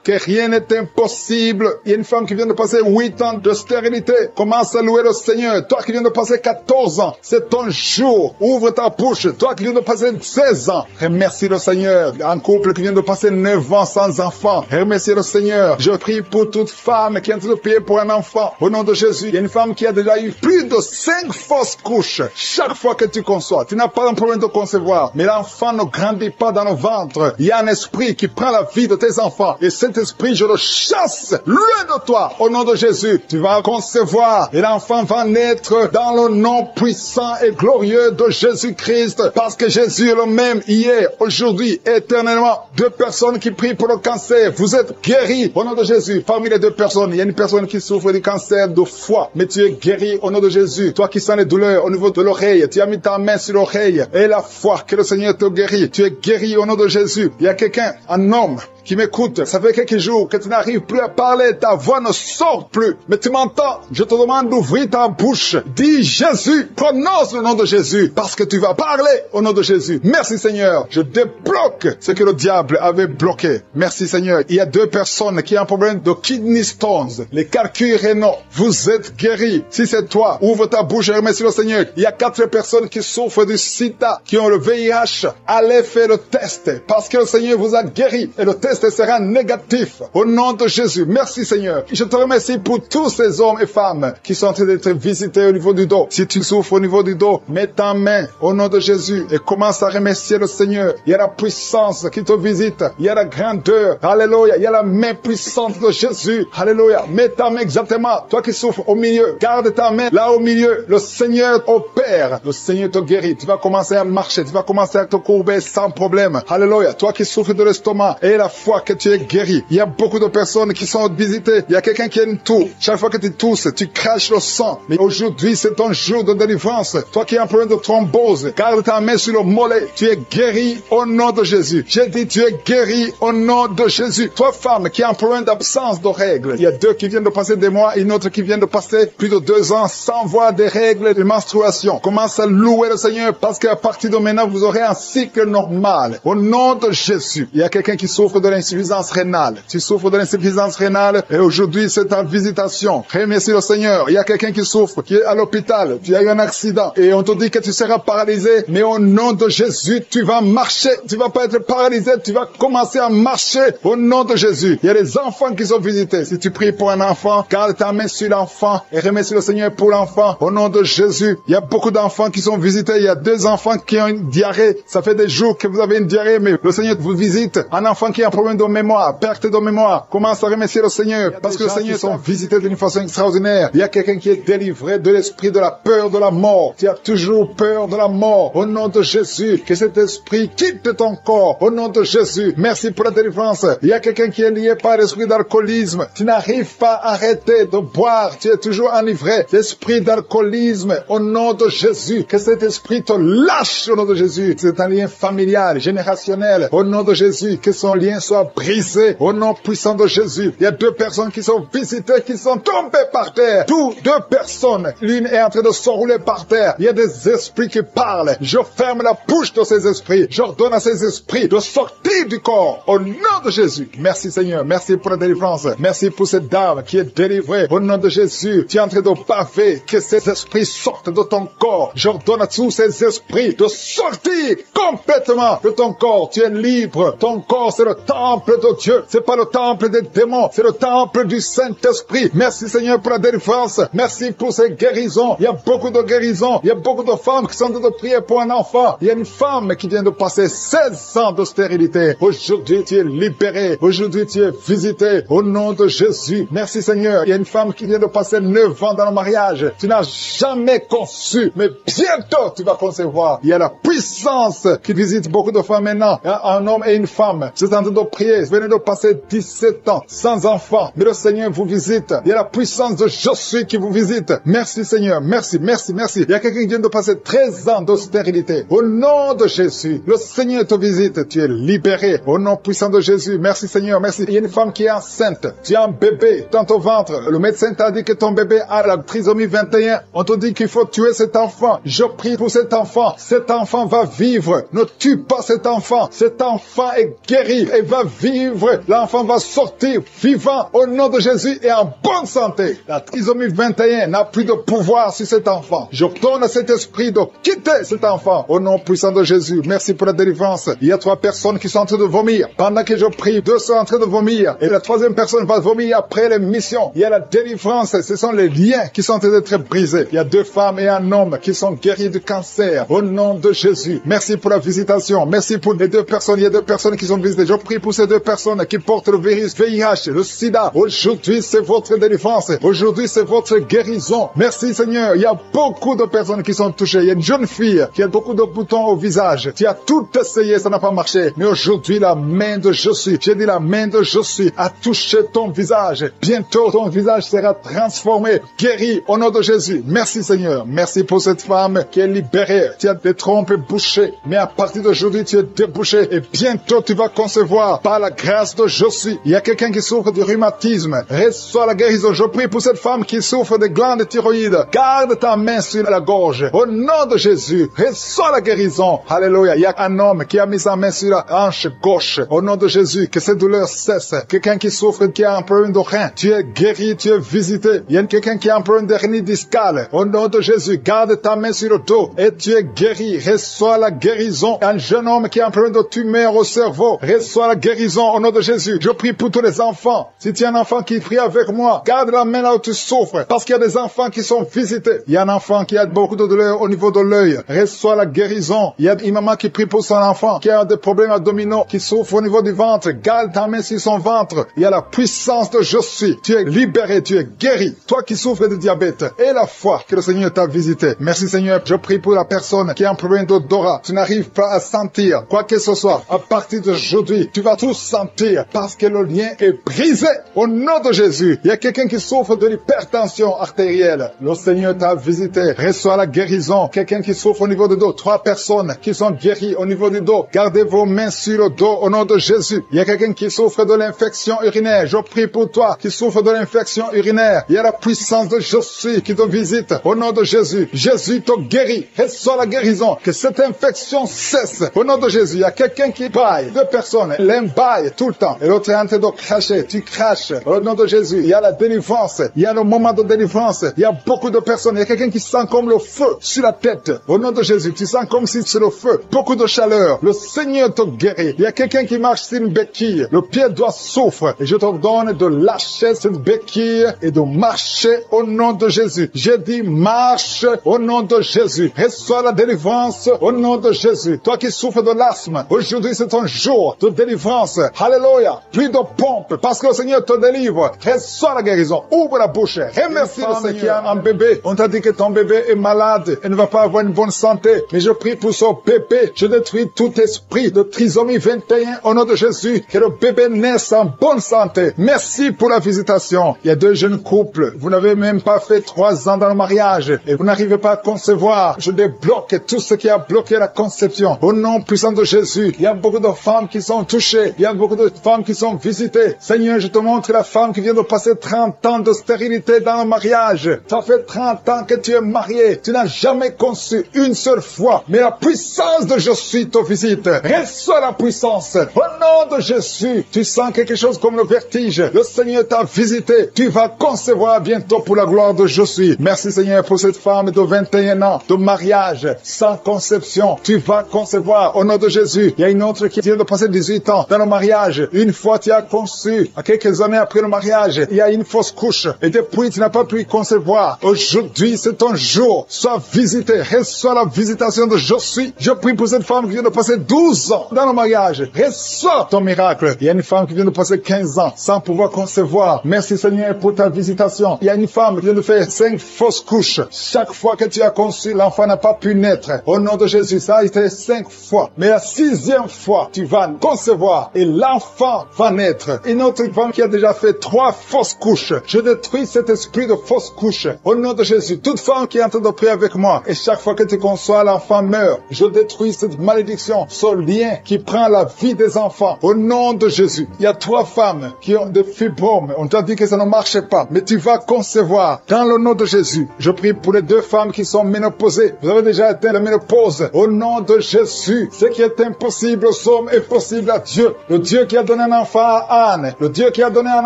que rien n'est impossible. Il y a une femme qui vient de passer 8 ans de stérilité. Commence à louer le Seigneur. Toi qui viens de passer 14 ans, c'est ton jour. Ouvre ta bouche. Toi qui viens de passer 16 ans, remercie le Seigneur. Un couple qui vient de passer 9 ans sans enfant, remercie le Seigneur. Je prie pour toute femme qui est en train de prier pour un enfant. Au nom de Jésus, il y a une femme qui a déjà eu plus de 5 fausses couches. Chaque fois que tu conçois, tu n'as pas un problème de concevoir, mais l'enfant ne grandit pas dans le ventre. Il y a un esprit qui prend la vie de tes enfants. Et cet esprit, je le chasse loin de toi. Au nom de Jésus, tu vas concevoir et l'enfant va naître dans le nom puissant et glorieux de Jésus-Christ. Parce que Jésus est le même hier, aujourd'hui, éternellement. 2 personnes qui prient pour le cancer. Vous êtes guéris au nom de Jésus. Parmi les 2 personnes, il y a une personne qui souffre du cancer de foie, mais tu es guéri au nom de Jésus. Toi qui sens les douleurs au niveau de l'oreille, tu as mis ta main sur l'oreille et la foi que le Seigneur te guérit. Tu es guéri au nom de Jésus. Il y a quelqu'un, un homme, qui m'écoute, ça fait quelques jours que tu n'arrives plus à parler, ta voix ne sort plus, mais tu m'entends, je te demande d'ouvrir ta bouche, dis Jésus, prononce le nom de Jésus, parce que tu vas parler au nom de Jésus. Merci Seigneur, je débloque ce que le diable avait bloqué. Merci Seigneur. Il y a 2 personnes qui ont un problème de kidney stones, les calculs rénaux, vous êtes guéris. Si c'est toi, ouvre ta bouche et remercie le Seigneur. Il y a 4 personnes qui souffrent du sida, qui ont le VIH, allez faire le test, parce que le Seigneur vous a guéri, et le test sera négatif. Au nom de Jésus. Merci Seigneur. Je te remercie pour tous ces hommes et femmes qui sont en train d'être visités au niveau du dos. Si tu souffres au niveau du dos, mets ta main au nom de Jésus et commence à remercier le Seigneur. Il y a la puissance qui te visite. Il y a la grandeur. Alléluia. Il y a la main puissante de Jésus. Alléluia. Mets ta main exactement. Toi qui souffres au milieu, garde ta main là au milieu. Le Seigneur opère. Le Seigneur te guérit. Tu vas commencer à marcher. Tu vas commencer à te courber sans problème. Alléluia. Toi qui souffres de l'estomac et la foi que tu es guéri. Il y a beaucoup de personnes qui sont visitées. Il y a quelqu'un qui a une toux. Chaque fois que tu tousses, tu craches le sang. Mais aujourd'hui, c'est ton jour de délivrance. Toi qui as un problème de thrombose, garde ta main sur le mollet. Tu es guéri au nom de Jésus. J'ai dit, tu es guéri au nom de Jésus. Toi, femme, qui a un problème d'absence de règles. Il y a 2 qui viennent de passer des mois, une autre qui vient de passer plus de 2 ans sans voir des règles de menstruation. Commence à louer le Seigneur parce qu'à partir de maintenant, vous aurez un cycle normal. Au nom de Jésus. Il y a quelqu'un qui souffre de l'insuffisance rénale. Tu souffres de l'insuffisance rénale et aujourd'hui, c'est ta visitation. Remercie le Seigneur. Il y a quelqu'un qui souffre, qui est à l'hôpital. Tu as eu un accident et on te dit que tu seras paralysé. Mais au nom de Jésus, tu vas marcher. Tu vas pas être paralysé. Tu vas commencer à marcher au nom de Jésus. Il y a des enfants qui sont visités. Si tu pries pour un enfant, garde ta main sur l'enfant et remercie le Seigneur pour l'enfant. Au nom de Jésus, il y a beaucoup d'enfants qui sont visités. Il y a 2 enfants qui ont une diarrhée. Ça fait des jours que vous avez une diarrhée, mais le Seigneur vous visite. Un enfant qui a un problème de mémoire, perte de mémoire, commence à remercier le Seigneur parce que le Seigneur sont visités d'une façon extraordinaire. Il y a quelqu'un qui est délivré de l'esprit de la peur de la mort. Tu as toujours peur de la mort. Au nom de Jésus, que cet esprit quitte ton corps. Au nom de Jésus, merci pour la délivrance. Il y a quelqu'un qui est lié par l'esprit d'alcoolisme. Tu n'arrives pas à arrêter de boire. Tu es toujours enivré. L'esprit d'alcoolisme, au nom de Jésus, que cet esprit te lâche au nom de Jésus. C'est un lien familial, générationnel. Au nom de Jésus, que son lien soit brisé. Au nom puissant de Jésus. Il y a 2 personnes qui sont visitées, qui sont tombées par terre. 2 personnes. L'une est en train de s'enrouler par terre. Il y a des esprits qui parlent. Je ferme la bouche de ces esprits. J'ordonne à ces esprits de sortir du corps. Au nom de Jésus. Merci Seigneur. Merci pour la délivrance. Merci pour cette dame qui est délivrée. Au nom de Jésus. Tu es en train de baver. Que ces esprits sortent de ton corps. J'ordonne à tous ces esprits de sortir complètement de ton corps. Tu es libre. Ton corps, c'est le temple de Dieu. C'est pas le temple des démons. C'est le temple du Saint-Esprit. Merci Seigneur pour la délivrance. Merci pour ces guérisons. Il y a beaucoup de guérisons. Il y a beaucoup de femmes qui sont en train de prier pour un enfant. Il y a une femme qui vient de passer 16 ans de stérilité. Aujourd'hui, tu es libéré. Aujourd'hui, tu es visité. Au nom de Jésus. Merci Seigneur. Il y a une femme qui vient de passer 9 ans dans le mariage. Tu n'as jamais conçu. Mais bientôt, tu vas concevoir. Il y a la puissance qui visite beaucoup de femmes maintenant. Un homme et une femme. C'est en train de prier. Vous venez de passer 17 ans sans enfant. Mais le Seigneur vous visite. Il y a la puissance de Je suis qui vous visite. Merci Seigneur. Merci, merci, merci. Il y a quelqu'un qui vient de passer 13 ans de stérilité. Au nom de Jésus, le Seigneur te visite. Tu es libéré. Au nom puissant de Jésus. Merci Seigneur. Merci. Il y a une femme qui est enceinte. Tu as un bébé dans ton ventre. Le médecin t'a dit que ton bébé a la trisomie 21. On te dit qu'il faut tuer cet enfant. Je prie pour cet enfant. Cet enfant va vivre. Ne tue pas cet enfant. Cet enfant est guéri et va vivre. L'enfant va sortir vivant au nom de Jésus et en bonne santé. La trisomie 21 n'a plus de pouvoir sur cet enfant. Je donne à cet esprit de quitter cet enfant au nom puissant de Jésus. Merci pour la délivrance. Il y a 3 personnes qui sont en train de vomir. Pendant que je prie, 2 sont en train de vomir. Et la 3e personne va vomir après l'émission. Il y a la délivrance. Ce sont les liens qui sont en train d'être brisés. Il y a 2 femmes et un homme qui sont guéris du cancer au nom de Jésus. Merci pour la visitation. Merci pour les 2 personnes. Il y a 2 personnes qui sont visitées. Je prie pour ces 2 personnes qui portent le virus VIH, le sida. Aujourd'hui, c'est votre délivrance. Aujourd'hui, c'est votre guérison. Merci Seigneur. Il y a beaucoup de personnes qui sont touchées. Il y a une jeune fille qui a beaucoup de boutons au visage. Tu as tout essayé, ça n'a pas marché. Mais aujourd'hui, la main de Je suis, j'ai dit la main de Je suis, a touché ton visage. Bientôt, ton visage sera transformé, guéri au nom de Jésus. Merci Seigneur. Merci pour cette femme qui est libérée. Tu as des trompes bouchées. Mais à partir d'aujourd'hui, tu es débouché. Et bientôt, tu vas concevoir par la grâce de Je suis. Il y a quelqu'un qui souffre du rhumatisme. Reçois la guérison. Je prie pour cette femme qui souffre de glandes thyroïdes. Garde ta main sur la gorge. Au nom de Jésus, reçois la guérison. Alléluia. Il y a un homme qui a mis sa main sur la hanche gauche. Au nom de Jésus, que cette douleur cesse. Quelqu'un qui souffre, qui a un problème de rein. Tu es guéri, tu es visité. Il y a quelqu'un qui a un problème d'hernie discale. Au nom de Jésus, garde ta main sur le dos et tu es guéri. Reçois la guérison. Un jeune homme qui a un problème de tumeur au cerveau. Reçois la guérison au nom de Jésus. Je prie pour tous les enfants. Si tu as un enfant qui prie avec moi, garde la main là où tu souffres. Parce qu'il y a des enfants qui sont visités. Il y a un enfant qui a beaucoup de douleur au niveau de l'œil. Reçois la guérison. Il y a une maman qui prie pour son enfant qui a des problèmes abdominaux, qui souffre au niveau du ventre. Garde ta main sur son ventre. Il y a la puissance de Je suis. Tu es libéré, tu es guéri. Toi qui souffres de diabète et la foi que le Seigneur t'a visité. Merci Seigneur. Je prie pour la personne qui a un problème d'odorat. Tu n'arrives pas à sentir quoi que ce soit. À partir d'aujourd'hui, tu vas vas tout sentir parce que le lien est brisé. Au nom de Jésus, il y a quelqu'un qui souffre de l'hypertension artérielle. Le Seigneur t'a visité. Reçois la guérison. Quelqu'un qui souffre au niveau du dos. 3 personnes qui sont guéries au niveau du dos. Gardez vos mains sur le dos au nom de Jésus. Il y a quelqu'un qui souffre de l'infection urinaire. Je prie pour toi qui souffre de l'infection urinaire. Il y a la puissance de Je suis qui te visite au nom de Jésus. Jésus te guérit. Reçois la guérison. Que cette infection cesse au nom de Jésus. Il y a quelqu'un qui baille. 2 personnes. L'un baille tout le temps. Et l'autre est en train de cracher. Tu craches au nom de Jésus. Il y a la délivrance. Il y a le moment de délivrance. Il y a beaucoup de personnes. Il y a quelqu'un qui sent comme le feu sur la tête. Au nom de Jésus. Tu sens comme si c'est le feu. Beaucoup de chaleur. Le Seigneur te guérit. Il y a quelqu'un qui marche sur une béquille. Le pied doit souffrir. Et je te donne de lâcher cette béquille et de marcher au nom de Jésus. J'ai dit marche au nom de Jésus. Reçois la délivrance au nom de Jésus. Toi qui souffres de l'asthme, aujourd'hui c'est ton jour de délivrance. Alléluia. Plus de pompe parce que le Seigneur te délivre. Reçois la guérison. Ouvre la bouche. Remercie le Seigneur qui a un bébé. On t'a dit que ton bébé est malade et ne va pas avoir une bonne santé. Mais je prie pour son bébé. Je détruis tout esprit de trisomie 21 au nom de Jésus. Que le bébé naisse en bonne santé. Merci pour la visitation. Il y a 2 jeunes couples. Vous n'avez même pas fait 3 ans dans le mariage et vous n'arrivez pas à concevoir. Je débloque tout ce qui a bloqué la conception. Au nom puissant de Jésus, il y a beaucoup de femmes qui sont touchées. Il y a beaucoup de femmes qui sont visitées. Seigneur, je te montre la femme qui vient de passer 30 ans de stérilité dans le mariage. Ça fait 30 ans que tu es marié. Tu n'as jamais conçu une seule fois. Mais la puissance de Je suis te visite. Reçois la puissance. Au nom de Jésus, tu sens quelque chose comme le vertige. Le Seigneur t'a visité. Tu vas concevoir bientôt pour la gloire de Je suis. Merci Seigneur pour cette femme de 21 ans de mariage sans conception. Tu vas concevoir au nom de Jésus. Il y a une autre qui vient de passer 18 ans dans le mariage. Une fois tu as conçu, à quelques années après le mariage, il y a une fausse couche. Et depuis tu n'as pas pu concevoir. Aujourd'hui c'est ton jour. Sois visité. Reçois la visitation de Je suis. Je prie pour cette femme qui vient de passer 12 ans dans le mariage. Reçois ton miracle. Il y a une femme qui vient de passer 15 ans sans pouvoir concevoir. Merci Seigneur pour ta visitation. Il y a une femme qui vient de faire 5 fausses couches. Chaque fois que tu as conçu, l'enfant n'a pas pu naître. Au nom de Jésus, ça a été 5 fois. Mais la 6e fois, tu vas concevoir et l'enfant va naître. Une autre femme qui a déjà fait 3 fausses couches. Je détruis cet esprit de fausses couches. Au nom de Jésus, toute femme qui est en train de prier avec moi, et chaque fois que tu conçois, l'enfant meurt. Je détruis cette malédiction, ce lien qui prend la vie des enfants. Au nom de Jésus, il y a 3 femmes qui ont des fibromes. On t'a dit que ça ne marchait pas, mais tu vas concevoir. Dans le nom de Jésus, je prie pour les 2 femmes qui sont ménopausées. Vous avez déjà atteint la ménopause. Au nom de Jésus, ce qui est impossible aux hommes est possible à Dieu. Le Dieu qui a donné un enfant à Anne, le Dieu qui a donné un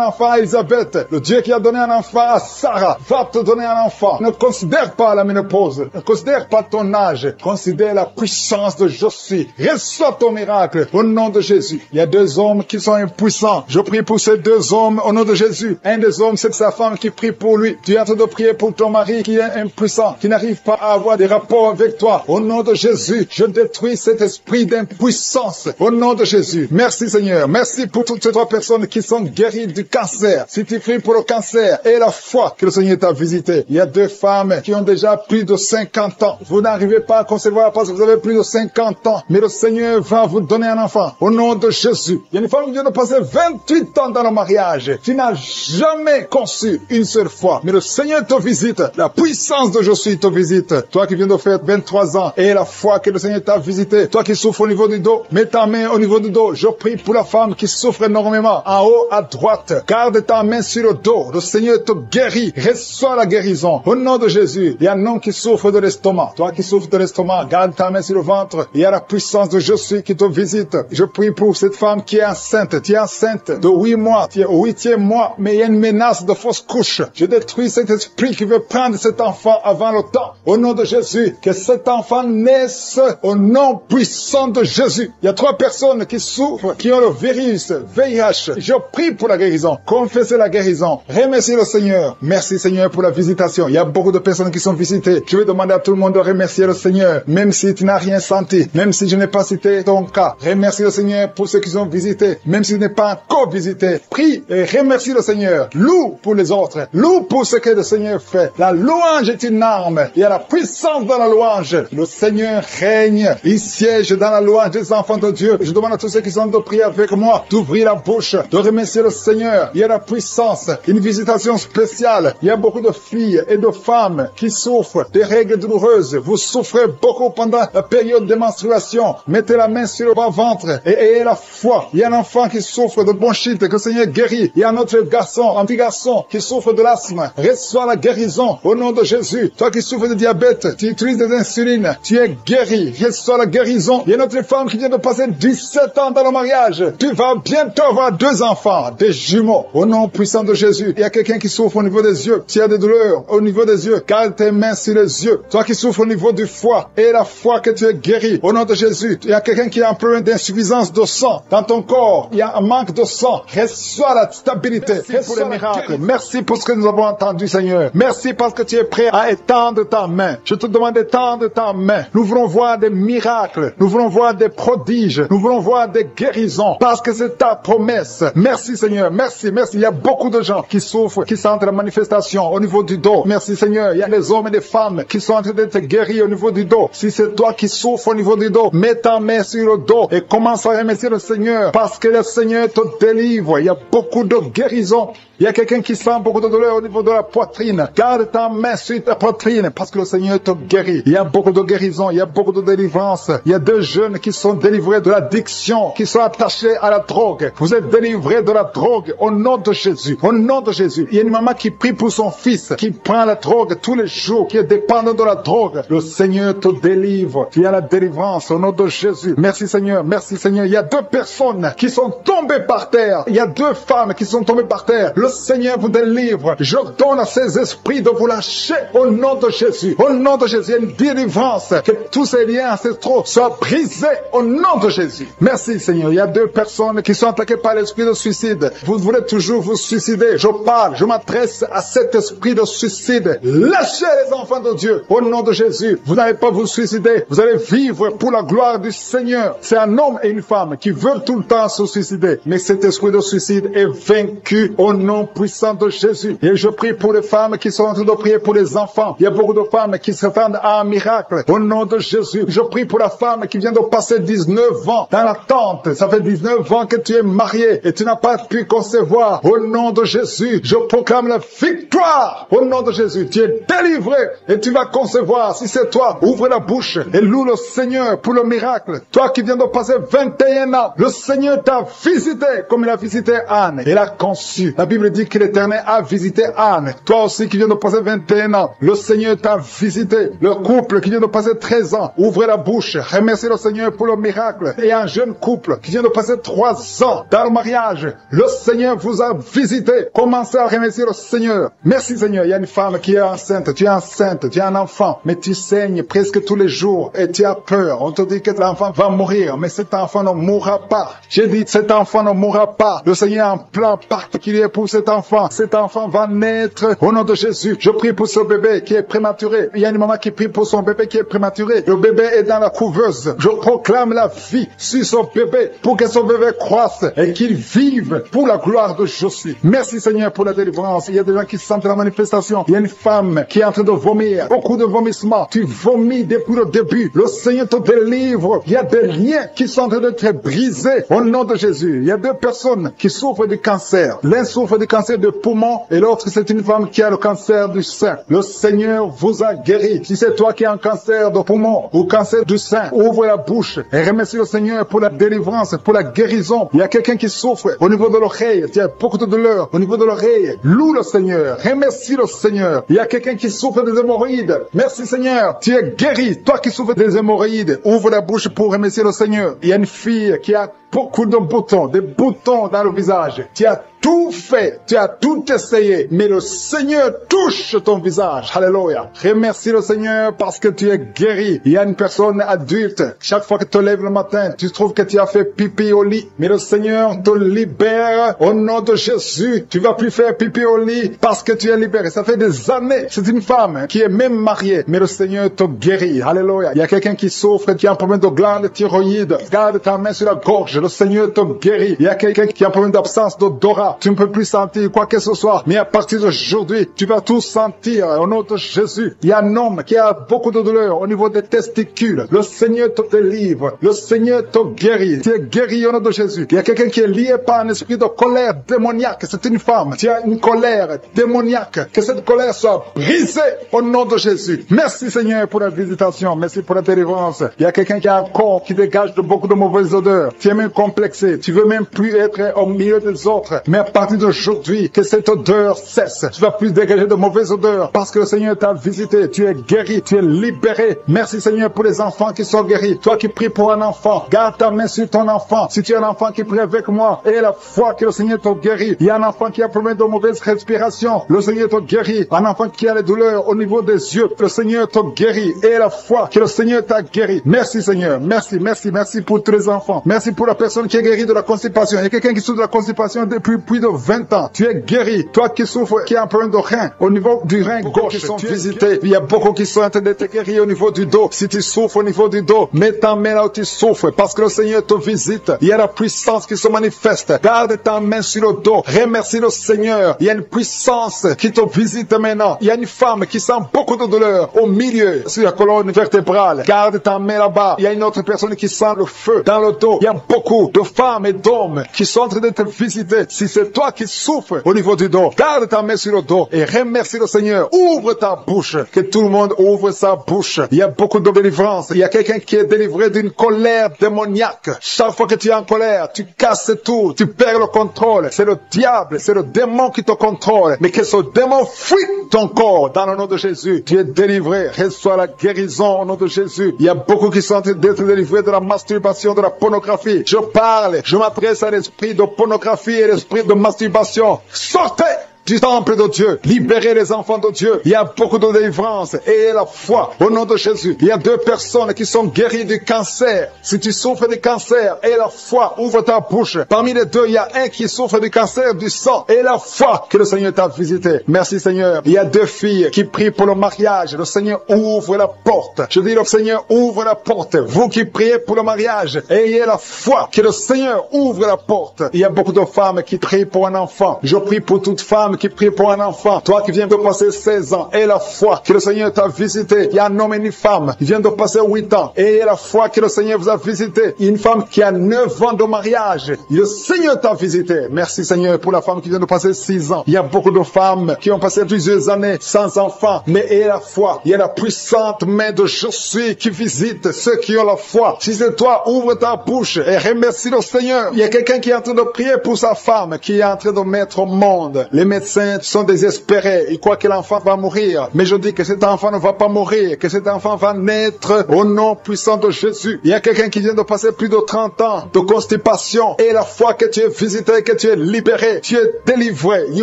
enfant à Elisabeth, le Dieu qui a donné un enfant à Sarah, va te donner un enfant. Ne considère pas la ménopause, ne considère pas ton âge, considère la puissance de Je suis. Reçois ton miracle au nom de Jésus. Il y a 2 hommes qui sont impuissants. Je prie pour ces 2 hommes au nom de Jésus. Un des hommes, c'est sa femme qui prie pour lui. Tu es en train de prier pour ton mari qui est impuissant, qui n'arrive pas à avoir des rapports avec toi. Au nom de Jésus, je détruis cet esprit d'impuissance. Au nom de Jésus. Merci Seigneur. Merci pour toutes ces 3 personnes qui sont guéries du cancer. Si tu pries pour le cancer et la foi que le Seigneur t'a visité. Il y a 2 femmes qui ont déjà plus de 50 ans. Vous n'arrivez pas à concevoir parce que vous avez plus de 50 ans. Mais le Seigneur va vous donner un enfant. Au nom de Jésus. Il y a une femme qui vient de passer 28 ans dans le mariage. Tu n'as jamais conçu une seule fois. Mais le Seigneur te visite. La puissance de Je suis te visite. Toi qui viens de faire 23 ans et la foi que le Seigneur t'a visité. Toi qui souffres au niveau du dos, mets ta main au niveau du dos. Je prie pour la femme qui souffre énormément. En haut à droite, garde ta main sur le dos. Le Seigneur te guérit. Reçois la guérison. Au nom de Jésus, il y a un homme qui souffre de l'estomac. Toi qui souffres de l'estomac, garde ta main sur le ventre. Il y a la puissance de Je suis qui te visite. Je prie pour cette femme qui est enceinte. Tu es enceinte de 8 mois. Tu es au 8e mois, mais il y a une menace de fausse couche. Je détruis cet esprit qui veut prendre cet enfant avant le temps. Au nom de Jésus, que cet enfant naisse au nom puissant de Jésus. Il y a 3 personnes qui souffrent, qui ont le virus, VIH. Je prie pour la guérison. Confessez la guérison. Remerciez le Seigneur. Merci Seigneur pour la visitation. Il y a beaucoup de personnes qui sont visitées. Je vais demander à tout le monde de remercier le Seigneur, même si tu n'as rien senti, même si je n'ai pas cité ton cas. Remercie le Seigneur pour ceux qui sont visités, même si tu n'es pas encore visité. Prie et remercie le Seigneur. Loue pour les autres. Loue pour ce que le Seigneur fait. La louange est une arme. Il y a la puissance dans la louange. Le Seigneur règne. Il siège dans la louange des enfants de Dieu. Je demande à tous ceux qui sont de prier avec moi, d'ouvrir la bouche, de remercier le Seigneur. Il y a la puissance, une visitation spéciale. Il y a beaucoup de filles et de femmes qui souffrent des règles douloureuses. Vous souffrez beaucoup pendant la période de menstruation. Mettez la main sur le bas-ventre et ayez la foi. Il y a un enfant qui souffre de bronchite, que le Seigneur guérit. Il y a un autre garçon, un petit garçon qui souffre de l'asthme. Reçois la guérison au nom de Jésus. Toi qui souffres de diabète, tu utilises des insulines, tu es guéri. Reçois la guérison. Il y a une autre femme qui vient de passer 17 ans dans le mariage. Tu vas bientôt avoir 2 enfants, des jumeaux. Au nom puissant de Jésus. Il y a quelqu'un qui souffre au niveau des yeux. Tu as des douleurs au niveau des yeux. Garde tes mains sur les yeux. Toi qui souffres au niveau du foie, et la foi que tu es guéri. Au nom de Jésus. Il y a quelqu'un qui a un problème d'insuffisance de sang dans ton corps. Il y a un manque de sang. Reçois la stabilité. Merci pour les miracles. Merci pour ce que nous avons entendu, Seigneur. Merci parce que tu es prêt à étendre ta main. Je te demande d'étendre ta main. Nous voulons voir des miracles. Nous voulons voir des prodiges. Nous voulons voir des guérisons. Parce que c'est ta promesse. Merci, Seigneur. Merci, merci. Il y a beaucoup de gens qui souffrent, qui sentent la manifestation au niveau du dos. Merci, Seigneur. Il y a des hommes et des femmes qui sont en train d'être guéris au niveau du dos. Si c'est toi qui souffres au niveau du dos, mets ta main sur le dos et commence à remercier le Seigneur parce que le Seigneur te délivre. Il y a beaucoup de guérisons. Il y a quelqu'un qui sent beaucoup de douleur au niveau de la poitrine. Garde ta main sur ta poitrine parce que le Seigneur te guérit. Il y a beaucoup de guérisons, il y a beaucoup de délivrance. Il y a 2 jeunes qui sont délivrés de l'addiction, qui sont attachés à la drogue. Vous êtes délivrés de la drogue au nom de Jésus. Au nom de Jésus. Il y a une maman qui prie pour son fils, qui prend la drogue tous les jours, qui est dépendant de la drogue. Le Seigneur te délivre. Il y a la délivrance au nom de Jésus. Merci Seigneur, merci Seigneur. Il y a 2 personnes qui sont tombées par terre. Il y a 2 femmes qui sont tombées par terre. Le Seigneur vous délivre. Je donne à ces esprits de vous lâcher au nom de Jésus. Au nom de Jésus, il y a une délivrance. Que tous ces liens ancestraux soient brisés au nom de Jésus. Merci Seigneur. Il y a 2 personnes qui sont attaquées par l'esprit de suicide. Vous voulez toujours vous suicider. Je m'adresse à cet esprit de suicide. Lâchez les enfants de Dieu au nom de Jésus. Vous n'allez pas vous suicider. Vous allez vivre pour la gloire du Seigneur. C'est un homme et une femme qui veulent tout le temps se suicider. Mais cet esprit de suicide est vaincu au nom puissant de Jésus. Et je prie pour les femmes qui sont en train de prier pour les enfants. Il y a beaucoup de femmes qui s'attendent à un miracle. Au nom de Jésus. Je prie pour la femme qui vient de passer 19 ans dans l'attente. Ça fait 19 ans que tu es marié et tu n'as pas pu concevoir. Au nom de Jésus, je proclame la victoire. Au nom de Jésus, tu es délivré et tu vas concevoir. Si c'est toi, ouvre la bouche et loue le Seigneur pour le miracle. Toi qui viens de passer 21 ans, le Seigneur t'a visité comme il a visité Anne. Il a conçu. La Bible dit que l'Éternel a visité Anne. Toi aussi qui viens de passer 21 ans, le Seigneur t'a visité. Le couple qui vient de passer 13 ans, ouvrez la bouche, remerciez le Seigneur pour le miracle. Et un jeune couple qui vient de passer 3 ans dans le mariage, le Seigneur vous a visité. Commencez à remercier le Seigneur. Merci Seigneur. Il y a une femme qui est enceinte, tu as un enfant, mais tu saignes presque tous les jours et tu as peur. On te dit que l'enfant va mourir, mais cet enfant ne mourra pas. J'ai dit, cet enfant ne mourra pas. Le Seigneur a un plan particulier pour cet enfant. Cet enfant va naître au nom de Jésus. Je prie pour ce bébé qui est prématuré. Il y a une maman qui prie pour son bébé qui est prématuré. Le bébé est dans la couveuse. Je proclame la vie sur son bébé pour que son bébé croisse et qu'il vive pour la gloire de Jésus. Merci Seigneur pour la délivrance. Il y a des gens qui sentent la manifestation. Il y a une femme qui est en train de vomir. Beaucoup de vomissements. Tu vomis depuis le début. Le Seigneur te délivre. Il y a des liens qui sont en train d'être brisés au nom de Jésus. Il y a 2 personnes qui souffrent du cancer. L'un souffre du cancer de poumon et l'autre c'est une femme qui a le cancer du sein. Le Seigneur vous a guéri. Si c'est toi qui as un cancer de poumon ou cancer du sein, ouvre la bouche et remercie le Seigneur pour la délivrance, pour la guérison. Il y a quelqu'un qui souffre au niveau de l'oreille. Il y a beaucoup de douleur au niveau de l'oreille. Loue le Seigneur. Remercie le Seigneur. Il y a quelqu'un qui souffre des hémorroïdes. Merci Seigneur. Tu es guéri. Toi qui souffres des hémorroïdes, ouvre la bouche pour remercier le Seigneur. Il y a une fille qui a beaucoup de boutons, des boutons dans le visage. Tu as tout fait, tu as tout essayé, mais le Seigneur touche ton visage. Alléluia. Remercie le Seigneur parce que tu es guéri. Il y a une personne adulte, chaque fois que tu te lèves le matin, tu trouves que tu as fait pipi au lit, mais le Seigneur te libère au nom de Jésus. Tu vas plus faire pipi au lit parce que tu es libéré. Ça fait des années. C'est une femme qui est même mariée, mais le Seigneur te guérit. Alléluia. Il y a quelqu'un qui souffre, qui a un problème de glande thyroïde. Garde ta main sur la gorge. Le Seigneur te guérit. Il y a quelqu'un qui a un problème d'absence d'odorat. pas, tu ne peux plus sentir quoi que ce soit, mais à partir d'aujourd'hui, tu vas tout sentir au nom de Jésus. Il y a un homme qui a beaucoup de douleur au niveau des testicules. Le Seigneur te délivre. Le Seigneur te guérit. Tu es guéri au nom de Jésus. Il y a quelqu'un qui est lié par un esprit de colère démoniaque. C'est une femme. Tu as une colère démoniaque. Que cette colère soit brisée au nom de Jésus. Merci Seigneur pour la visitation. Merci pour la délivrance. Il y a quelqu'un qui a un corps qui dégage de beaucoup de mauvaises odeurs. Tu es même complexé. Tu veux même plus être au milieu des autres. Mais à partir d'aujourd'hui, que cette odeur cesse. Tu vas plus dégager de mauvaises odeurs parce que le Seigneur t'a visité. Tu es guéri. Tu es libéré. Merci Seigneur pour les enfants qui sont guéris. Toi qui pries pour un enfant, garde ta main sur ton enfant. Si tu as un enfant qui prie avec moi, et la foi que le Seigneur t'a guéri. Il y a un enfant qui a problème de mauvaise respiration. Le Seigneur t'a guéri. Un enfant qui a les douleurs au niveau des yeux. Le Seigneur t'a guéri. Et la foi que le Seigneur t'a guéri. Merci Seigneur. Merci, merci, merci pour tous les enfants. Merci pour la personne qui est guérie de la constipation. Il y a quelqu'un qui souffre de la constipation depuis plus de 20 ans. Tu es guéri. Toi qui souffres, qui a un problème de rein, au niveau du rein gauche, qui sont visités. Il y a beaucoup qui sont en train d'être guéris au niveau du dos. Si tu souffres au niveau du dos, mets ta main là où tu souffres parce que le Seigneur te visite. Il y a la puissance qui se manifeste. Garde ta main sur le dos. Remercie le Seigneur. Il y a une puissance qui te visite maintenant. Il y a une femme qui sent beaucoup de douleur au milieu, sur la colonne vertébrale. Garde ta main là-bas. Il y a une autre personne qui sent le feu dans le dos. Il y a beaucoup de femmes et d'hommes qui sont en train de te visiter. Si c'est toi qui souffres au niveau du dos, garde ta main sur le dos et remercie le Seigneur. Ouvre ta bouche. Que tout le monde ouvre sa bouche. Il y a beaucoup de délivrance. Il y a quelqu'un qui est délivré d'une colère démoniaque. Chaque fois que tu es en colère, tu casses tout. Tu perds le contrôle. C'est le diable, c'est le démon qui te contrôle. Mais que ce démon fuit ton corps dans le nom de Jésus. Tu es délivré. Reçois la guérison au nom de Jésus. Il y a beaucoup qui sont en train d'être délivrés de la masturbation, de la pornographie. Je parle, je m'adresse à l'esprit de pornographie et l'esprit de masturbation. Sortez du temple de Dieu, libérez les enfants de Dieu. Il y a beaucoup de délivrance et la foi au nom de Jésus. Il y a 2 personnes qui sont guéries du cancer. Si tu souffres du cancer et la foi, ouvre ta bouche. Parmi les 2, il y a un qui souffre du cancer du sang et la foi que le Seigneur t'a visité. Merci Seigneur. Il y a 2 filles qui prient pour le mariage. Le Seigneur ouvre la porte. Je dis le Seigneur ouvre la porte. Vous qui priez pour le mariage, ayez la foi que le Seigneur ouvre la porte. Il y a beaucoup de femmes qui prient pour un enfant. Je prie pour toute femme qui prie pour un enfant. Toi qui viens de passer 16 ans, et la foi que le Seigneur t'a visité. Il y a un homme et une femme qui viennent de passer 8 ans. Et la foi que le Seigneur vous a visité. Il y a une femme qui a 9 ans de mariage. Le Seigneur t'a visité. Merci Seigneur pour la femme qui vient de passer 6 ans. Il y a beaucoup de femmes qui ont passé plusieurs années sans enfants. Mais et la foi, il y a la puissante main de Je suis qui visite ceux qui ont la foi. Si c'est toi, ouvre ta bouche et remercie le Seigneur. Il y a quelqu'un qui est en train de prier pour sa femme, qui est en train de mettre au monde. Les médecins sont désespérés. Ils croient que l'enfant va mourir. Mais je dis que cet enfant ne va pas mourir, que cet enfant va naître au nom puissant de Jésus. Il y a quelqu'un qui vient de passer plus de 30 ans de constipation. Et la fois que tu es visité, que tu es libéré, tu es délivré. Il n'y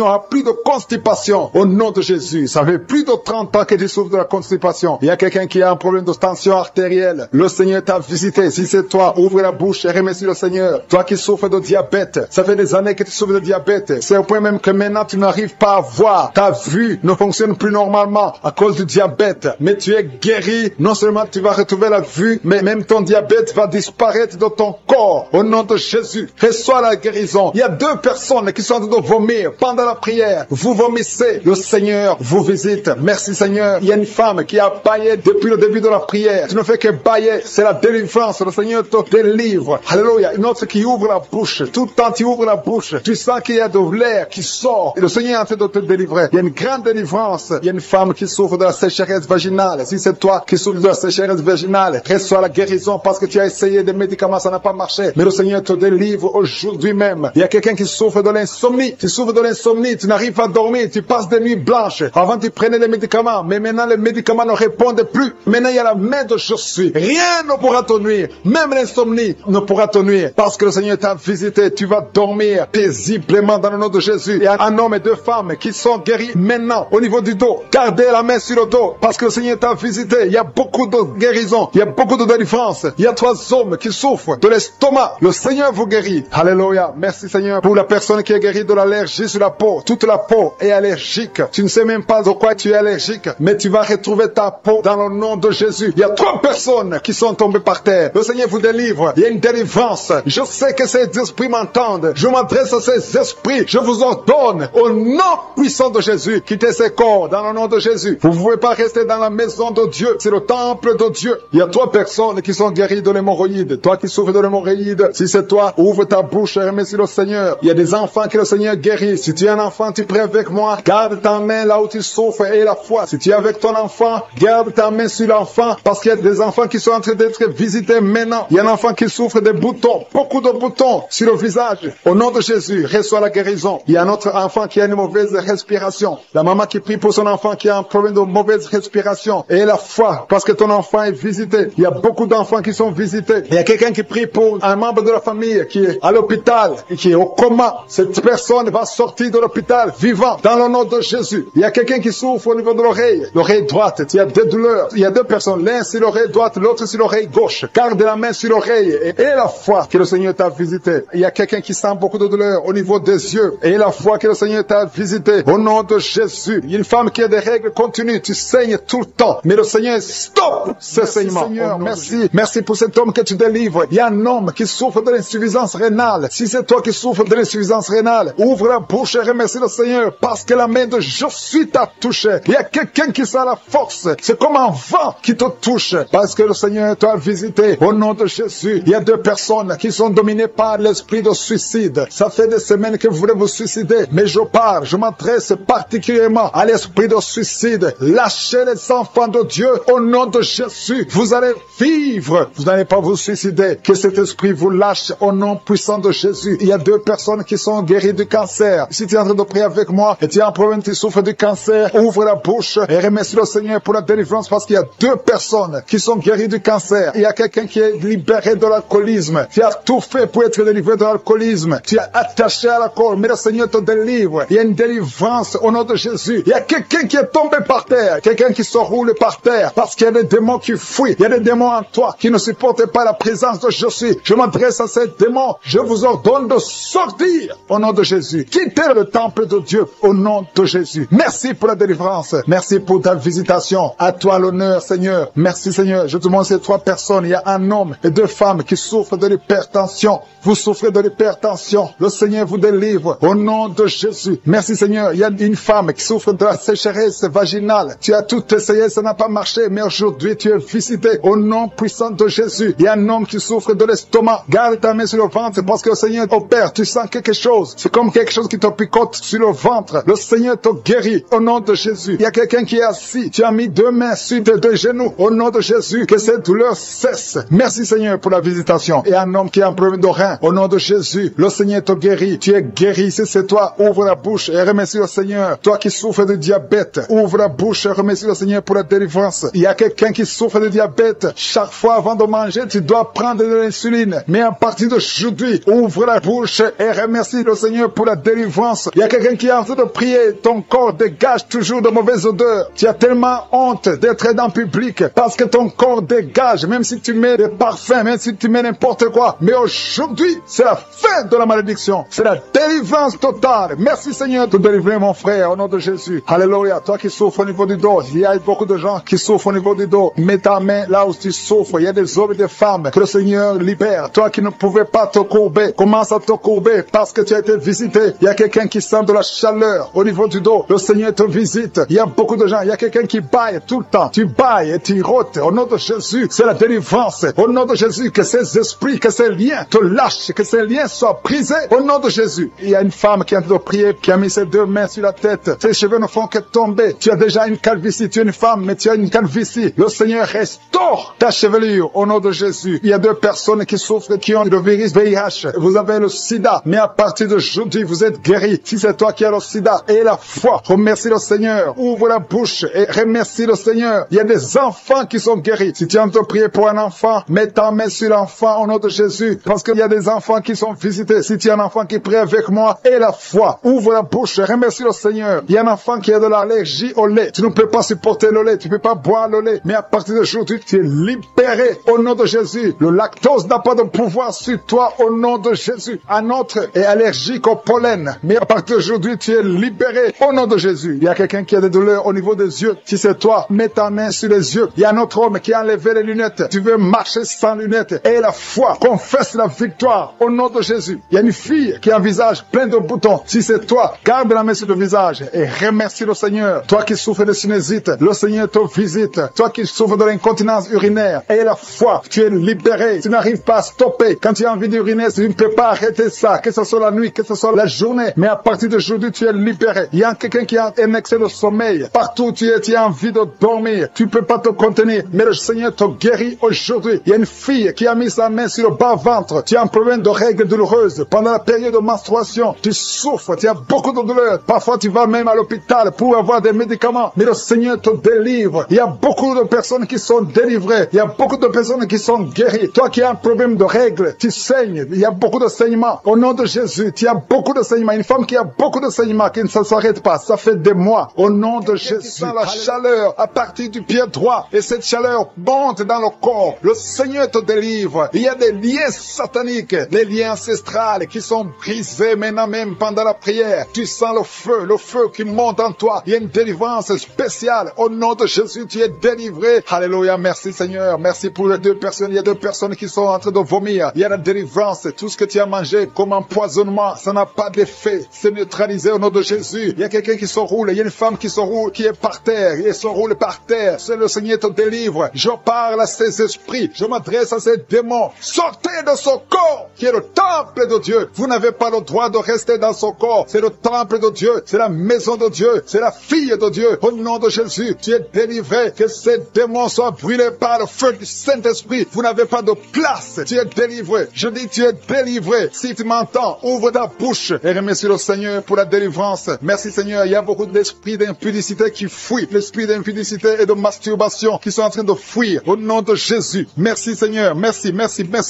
aura plus de constipation au nom de Jésus. Ça fait plus de 30 ans que tu souffres de la constipation. Il y a quelqu'un qui a un problème de tension artérielle. Le Seigneur t'a visité. Si c'est toi, ouvre la bouche et remercie le Seigneur. Toi qui souffres de diabète, ça fait des années que tu souffres de diabète. C'est au point même que maintenant tu n'arrives pas à voir. Ta vue ne fonctionne plus normalement à cause du diabète. Mais tu es guéri. Non seulement tu vas retrouver la vue, mais même ton diabète va disparaître de ton corps. Au nom de Jésus, reçois la guérison. Il y a 2 personnes qui sont en train de vomir pendant la prière. Vous vomissez. Le Seigneur vous visite. Merci Seigneur. Il y a une femme qui a baillé depuis le début de la prière. Tu ne fais que bailler. C'est la délivrance. Le Seigneur te délivre. Alléluia. Une autre qui ouvre la bouche. Tout le temps tu ouvres la bouche. Tu sens qu'il y a de l'air qui sort. Et le Seigneur est en train de te délivrer. Il y a une grande délivrance. Il y a une femme qui souffre de la sécheresse vaginale. Si c'est toi qui souffres de la sécheresse vaginale, reçois la guérison parce que tu as essayé des médicaments, ça n'a pas marché. Mais le Seigneur te délivre aujourd'hui même. Il y a quelqu'un qui souffre de l'insomnie. Tu souffres de l'insomnie, tu n'arrives pas à dormir, tu passes des nuits blanches. Avant tu prenais des médicaments, mais maintenant les médicaments ne répondent plus. Maintenant il y a la main de Je suis. Rien ne pourra te nuire. Même l'insomnie ne pourra te nuire. Parce que le Seigneur t'a visité, tu vas dormir paisiblement dans le nom de Jésus. Il y a un homme et 2 deux femmes qui sont guéries maintenant au niveau du dos. Gardez la main sur le dos parce que le Seigneur t'a visité. Il y a beaucoup de guérisons, il y a beaucoup de délivrance. Il y a 3 hommes qui souffrent de l'estomac. Le Seigneur vous guérit. Alléluia. Merci Seigneur pour la personne qui est guérie de l'allergie sur la peau. Toute la peau est allergique. Tu ne sais même pas de quoi tu es allergique, mais tu vas retrouver ta peau dans le nom de Jésus. Il y a 3 personnes qui sont tombées par terre. Le Seigneur vous délivre. Il y a une délivrance. Je sais que ces esprits m'entendent. Je m'adresse à ces esprits. Je vous ordonne au nom puissant de Jésus, quittez ces corps dans le nom de Jésus. Vous ne pouvez pas rester dans la maison de Dieu. C'est le temple de Dieu. Il y a 3 personnes qui sont guéries de l'hémorroïde. Toi qui souffres de l'hémorroïde, si c'est toi, ouvre ta bouche et remercie le Seigneur. Il y a des enfants que le Seigneur guérit. Si tu es un enfant, tu pries avec moi. Garde ta main là où tu souffres et la foi. Si tu es avec ton enfant, garde ta main sur l'enfant parce qu'il y a des enfants qui sont en train d'être visités maintenant. Il y a un enfant qui souffre des boutons, beaucoup de boutons sur le visage. Au nom de Jésus, reçois la guérison. Il y a un autre enfant qui a une mauvaise respiration. La maman qui prie pour son enfant qui a un problème de mauvaise respiration. Et la foi, parce que ton enfant est visité. Il y a beaucoup d'enfants qui sont visités. Il y a quelqu'un qui prie pour un membre de la famille qui est à l'hôpital et qui est au coma. Cette personne va sortir de l'hôpital vivant dans le nom de Jésus. Il y a quelqu'un qui souffre au niveau de l'oreille droite. Il y a des douleurs. Il y a 2 personnes. L'un sur l'oreille droite, l'autre sur l'oreille gauche. Garde la main sur l'oreille et la foi que le Seigneur t'a visité. Il y a quelqu'un qui sent beaucoup de douleur au niveau des yeux et la foi que le Seigneur t'a visité. Au nom de Jésus. Il y a une femme qui a des règles continues. Tu saignes tout le temps. Mais le Seigneur, stop ce saignement. Seigneur, merci. Merci pour cet homme que tu délivres. Il y a un homme qui souffre de l'insuffisance rénale. Si c'est toi qui souffres de l'insuffisance rénale, ouvre la bouche et remercie le Seigneur parce que la main de Jésus t'a touché. Il y a quelqu'un qui sent la force. C'est comme un vent qui te touche parce que le Seigneur t'a visité. Au nom de Jésus, il y a 2 personnes qui sont dominées par l'esprit de suicide. Ça fait des semaines que vous voulez vous suicider, mais je m'adresse particulièrement à l'esprit de suicide. Lâchez les enfants de Dieu au nom de Jésus. Vous allez vivre. Vous n'allez pas vous suicider. Que cet esprit vous lâche au nom puissant de Jésus. Il y a 2 personnes qui sont guéries du cancer. Si tu es en train de prier avec moi et tu as un problème, tu souffres du cancer, ouvre la bouche et remercie le Seigneur pour la délivrance parce qu'il y a 2 personnes qui sont guéries du cancer. Il y a quelqu'un qui est libéré de l'alcoolisme. Tu as tout fait pour être délivré de l'alcoolisme. Tu es attaché à l'alcool, mais le Seigneur te délivre. Il y a une délivrance au nom de Jésus. Il y a quelqu'un qui est tombé par terre, quelqu'un qui se roule par terre parce qu'il y a des démons qui fuient. Il y a des démons en toi qui ne supportent pas la présence de Jésus. Je m'adresse à ces démons. Je vous ordonne de sortir au nom de Jésus. Quittez le temple de Dieu au nom de Jésus. Merci pour la délivrance. Merci pour ta visitation. À toi l'honneur, Seigneur. Merci, Seigneur. Je te demande ces 3 personnes. Il y a un homme et 2 femmes qui souffrent de l'hypertension. Vous souffrez de l'hypertension. Le Seigneur vous délivre au nom de Jésus. Merci, Seigneur. Il y a une femme qui souffre de la sécheresse vaginale. Tu as tout essayé, ça n'a pas marché, mais aujourd'hui tu es visité au nom puissant de Jésus. Il y a un homme qui souffre de l'estomac. Garde ta main sur le ventre parce que le Seigneur opère. Tu sens quelque chose. C'est comme quelque chose qui te picote sur le ventre. Le Seigneur te guérit au nom de Jésus. Il y a quelqu'un qui est assis. Tu as mis 2 mains sur tes 2 genoux au nom de Jésus. Que cette douleur cesse. Merci, Seigneur, pour la visitation. Et un homme qui a un problème de rein au nom de Jésus. Le Seigneur te guérit. Tu es guéri. Si c'est toi, ouvre la bouche et remercie le Seigneur. Toi qui souffres de diabète, ouvre la bouche et remercie le Seigneur pour la délivrance. Il y a quelqu'un qui souffre de diabète. Chaque fois avant de manger, tu dois prendre de l'insuline. Mais à partir d'aujourd'hui, ouvre la bouche et remercie le Seigneur pour la délivrance. Il y a quelqu'un qui est en train de prier. Ton corps dégage toujours de mauvaises odeurs. Tu as tellement honte d'être dans le public parce que ton corps dégage, même si tu mets des parfums, même si tu mets n'importe quoi. Mais aujourd'hui, c'est la fin de la malédiction. C'est la délivrance totale. Merci, Seigneur, de délivrer mon frère au nom de Jésus. Alléluia. Toi qui souffres au niveau du dos, il y a beaucoup de gens qui souffrent au niveau du dos. Mets ta main là où tu souffres. Il y a des hommes et des femmes que le Seigneur libère. Toi qui ne pouvais pas te courber, commence à te courber parce que tu as été visité. Il y a quelqu'un qui sent de la chaleur au niveau du dos. Le Seigneur te visite. Il y a beaucoup de gens. Il y a quelqu'un qui baille tout le temps. Tu bailles et tu rôtes. Au nom de Jésus, c'est la délivrance. Au nom de Jésus, que ces esprits, que ces liens te lâchent, que ces liens soient brisés. Au nom de Jésus. Il y a une femme qui est en train de prier, qui a mis ses 2 mains sur la tête. Ses cheveux ne font que tomber. Tu as déjà une calvitie. Tu es une femme, mais tu as une calvitie. Le Seigneur restaure ta chevelure au nom de Jésus. Il y a 2 personnes qui souffrent, qui ont le virus VIH. Vous avez le sida, mais à partir d'aujourd'hui, vous êtes guéri. Si c'est toi qui as le sida et la foi, remercie le Seigneur. Ouvre la bouche et remercie le Seigneur. Il y a des enfants qui sont guéris. Si tu es en train de prier pour un enfant, mets ta main sur l'enfant au nom de Jésus. Parce qu'il y a des enfants qui sont visités. Si tu es un enfant qui prie avec moi et la foi, ouvre la bouche. Remercie le Seigneur. Il y a un enfant qui a de l'allergie au lait. Tu ne peux pas supporter le lait. Tu ne peux pas boire le lait. Mais à partir d'aujourd'hui, tu es libéré au nom de Jésus. Le lactose n'a pas de pouvoir sur toi au nom de Jésus. Un autre est allergique au pollen. Mais à partir d'aujourd'hui, tu es libéré au nom de Jésus. Il y a quelqu'un qui a des douleurs au niveau des yeux. Si c'est toi, mets ta main sur les yeux. Il y a un autre homme qui a enlevé les lunettes. Tu veux marcher sans lunettes. Et la foi, confesse la victoire au nom de Jésus. Il y a une fille qui a un visage plein de boutons. Si c'est toi, garde la main sur le visage et remercie le Seigneur. Toi qui souffres de sinusite, le Seigneur te visite. Toi qui souffres de l'incontinence urinaire, et la foi, tu es libéré. Tu n'arrives pas à stopper. Quand tu as envie d'uriner, tu ne peux pas arrêter ça, que ce soit la nuit, que ce soit la journée. Mais à partir d'aujourd'hui, tu es libéré. Il y a quelqu'un qui a un excès de sommeil. Partout tu as envie de dormir. Tu ne peux pas te contenir. Mais le Seigneur te guérit aujourd'hui. Il y a une fille qui a mis sa main sur le bas-ventre. Tu as un problème de règles douloureuses. Pendant la période de menstruation, tu souffres. Tu as beaucoup de douleurs. Parfois, tu vas même à l'hôpital pour avoir des médicaments. Mais le Seigneur te délivre. Il y a beaucoup de personnes qui sont délivrées. Il y a beaucoup de personnes qui sont guéries. Toi qui as un problème de règles, tu saignes. Il y a beaucoup de saignements. Au nom de Jésus, tu as beaucoup de saignements. Une femme qui a beaucoup de saignements, qui ne s'arrête pas. Ça fait des mois. Au nom de Jésus, la chaleur à partir du pied droit. Et cette chaleur monte dans le corps. Le Seigneur te délivre. Il y a des liens sataniques, des liens ancestrales qui sont brisés maintenant même pendant la prière. Tu sens le feu qui monte en toi. Il y a une délivrance spéciale. Au nom de Jésus, tu es délivré. Alléluia, merci Seigneur. Merci pour les deux personnes. Il y a deux personnes qui sont en train de vomir. Il y a la délivrance. Tout ce que tu as mangé comme empoisonnement, ça n'a pas d'effet. C'est neutralisé au nom de Jésus. Il y a quelqu'un qui se roule. Il y a une femme qui se roule, qui est par terre. Et se roule par terre. C'est le Seigneur te délivre. Je parle à ces esprits. Je m'adresse à ces démons. Sortez de ce corps qui est le temple de Dieu. Vous n'avez pas le droit de rester dans ce corps. C'est le temple de Dieu. C'est la maison de Dieu. C'est la fille de Dieu. Au nom de Jésus, tu es délivré. Que ces démons soient brûlés par le feu du Saint-Esprit. Vous n'avez pas de place. Tu es délivré. Je dis tu es délivré. Si tu m'entends, ouvre ta bouche et remercie le Seigneur pour la délivrance. Merci Seigneur. Il y a beaucoup d'esprits d'impudicité qui fuient. L'esprit d'impudicité et de masturbation qui sont en train de fuir. Au nom de Jésus. Merci Seigneur. Merci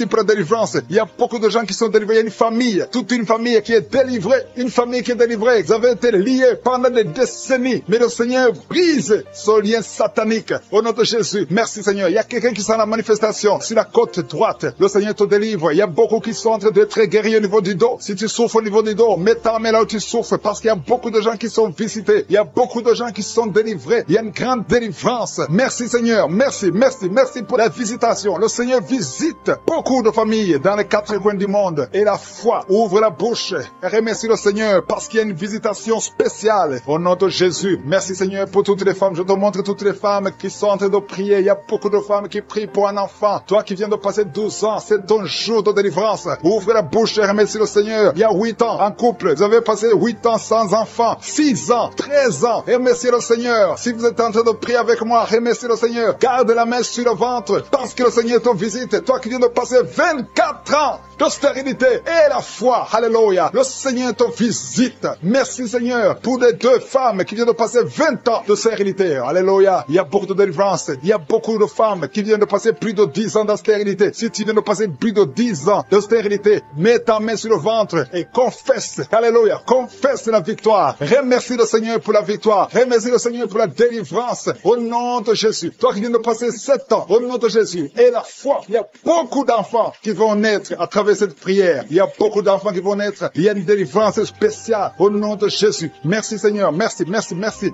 pour la délivrance. Il y a beaucoup de gens qui sont délivrés. Il y a une famille, toute une famille qui est délivrée. Une famille qui est délivrée. Vous avez été liés pendant des décennies. Mais le Seigneur brise ce lien satanique. Au nom de Jésus. Merci Seigneur. Il y a quelqu'un qui sent la manifestation sur la côte droite. Le Seigneur te délivre. Il y a beaucoup qui sont en train d'être guéris au niveau du dos. Si tu souffres au niveau du dos, mets ta main là où tu souffres parce qu'il y a beaucoup de gens qui sont visités. Il y a beaucoup de gens qui sont délivrés. Il y a une grande délivrance. Merci Seigneur. Merci pour la visitation. Le Seigneur visite beaucoup de familles dans les quatre coins du monde. Et la foi ouvre la bouche et remercie le Seigneur parce qu'il y a une visitation spéciale au nom de Jésus. Merci Seigneur pour toutes les femmes. Je te montre toutes les femmes qui sont en train de prier. Il y a beaucoup de femmes qui prient pour un enfant. Toi qui viens de passer 12 ans, c'est ton jour de délivrance. Ouvre la bouche et remercie le Seigneur. Il y a 8 ans en couple. Vous avez passé 8 ans sans enfant. 6 ans, 13 ans. Remerciez le Seigneur. Si vous êtes en train de prier avec moi, remerciez le Seigneur. Garde la main sur le ventre parce que le Seigneur te visite. Toi qui viens de passer 24 ans de stérilité et la foi. Alléluia. Le Seigneur te visite. Merci Seigneur pour les deux femmes qui viennent de passer 20 ans de stérilité. Alléluia. Il y a beaucoup de délivrance. Il y a beaucoup de femmes qui viennent de passer plus de 10 ans de stérilité. Si tu viens de passer plus de 10 ans de stérilité, mets ta main sur le ventre et confesse. Alléluia. Confesse la victoire. Remercie le Seigneur pour la victoire. Remercie le Seigneur pour la délivrance. Au nom de Jésus. Toi qui viens de passer 7 ans, au nom de Jésus. Et la foi. Il y a beaucoup d'enfants qui vont naître à travers cette prière. Il y a beaucoup d'enfants qui vont naître. Il y a une délivrance spéciale au nom de Jésus. Merci Seigneur. Merci.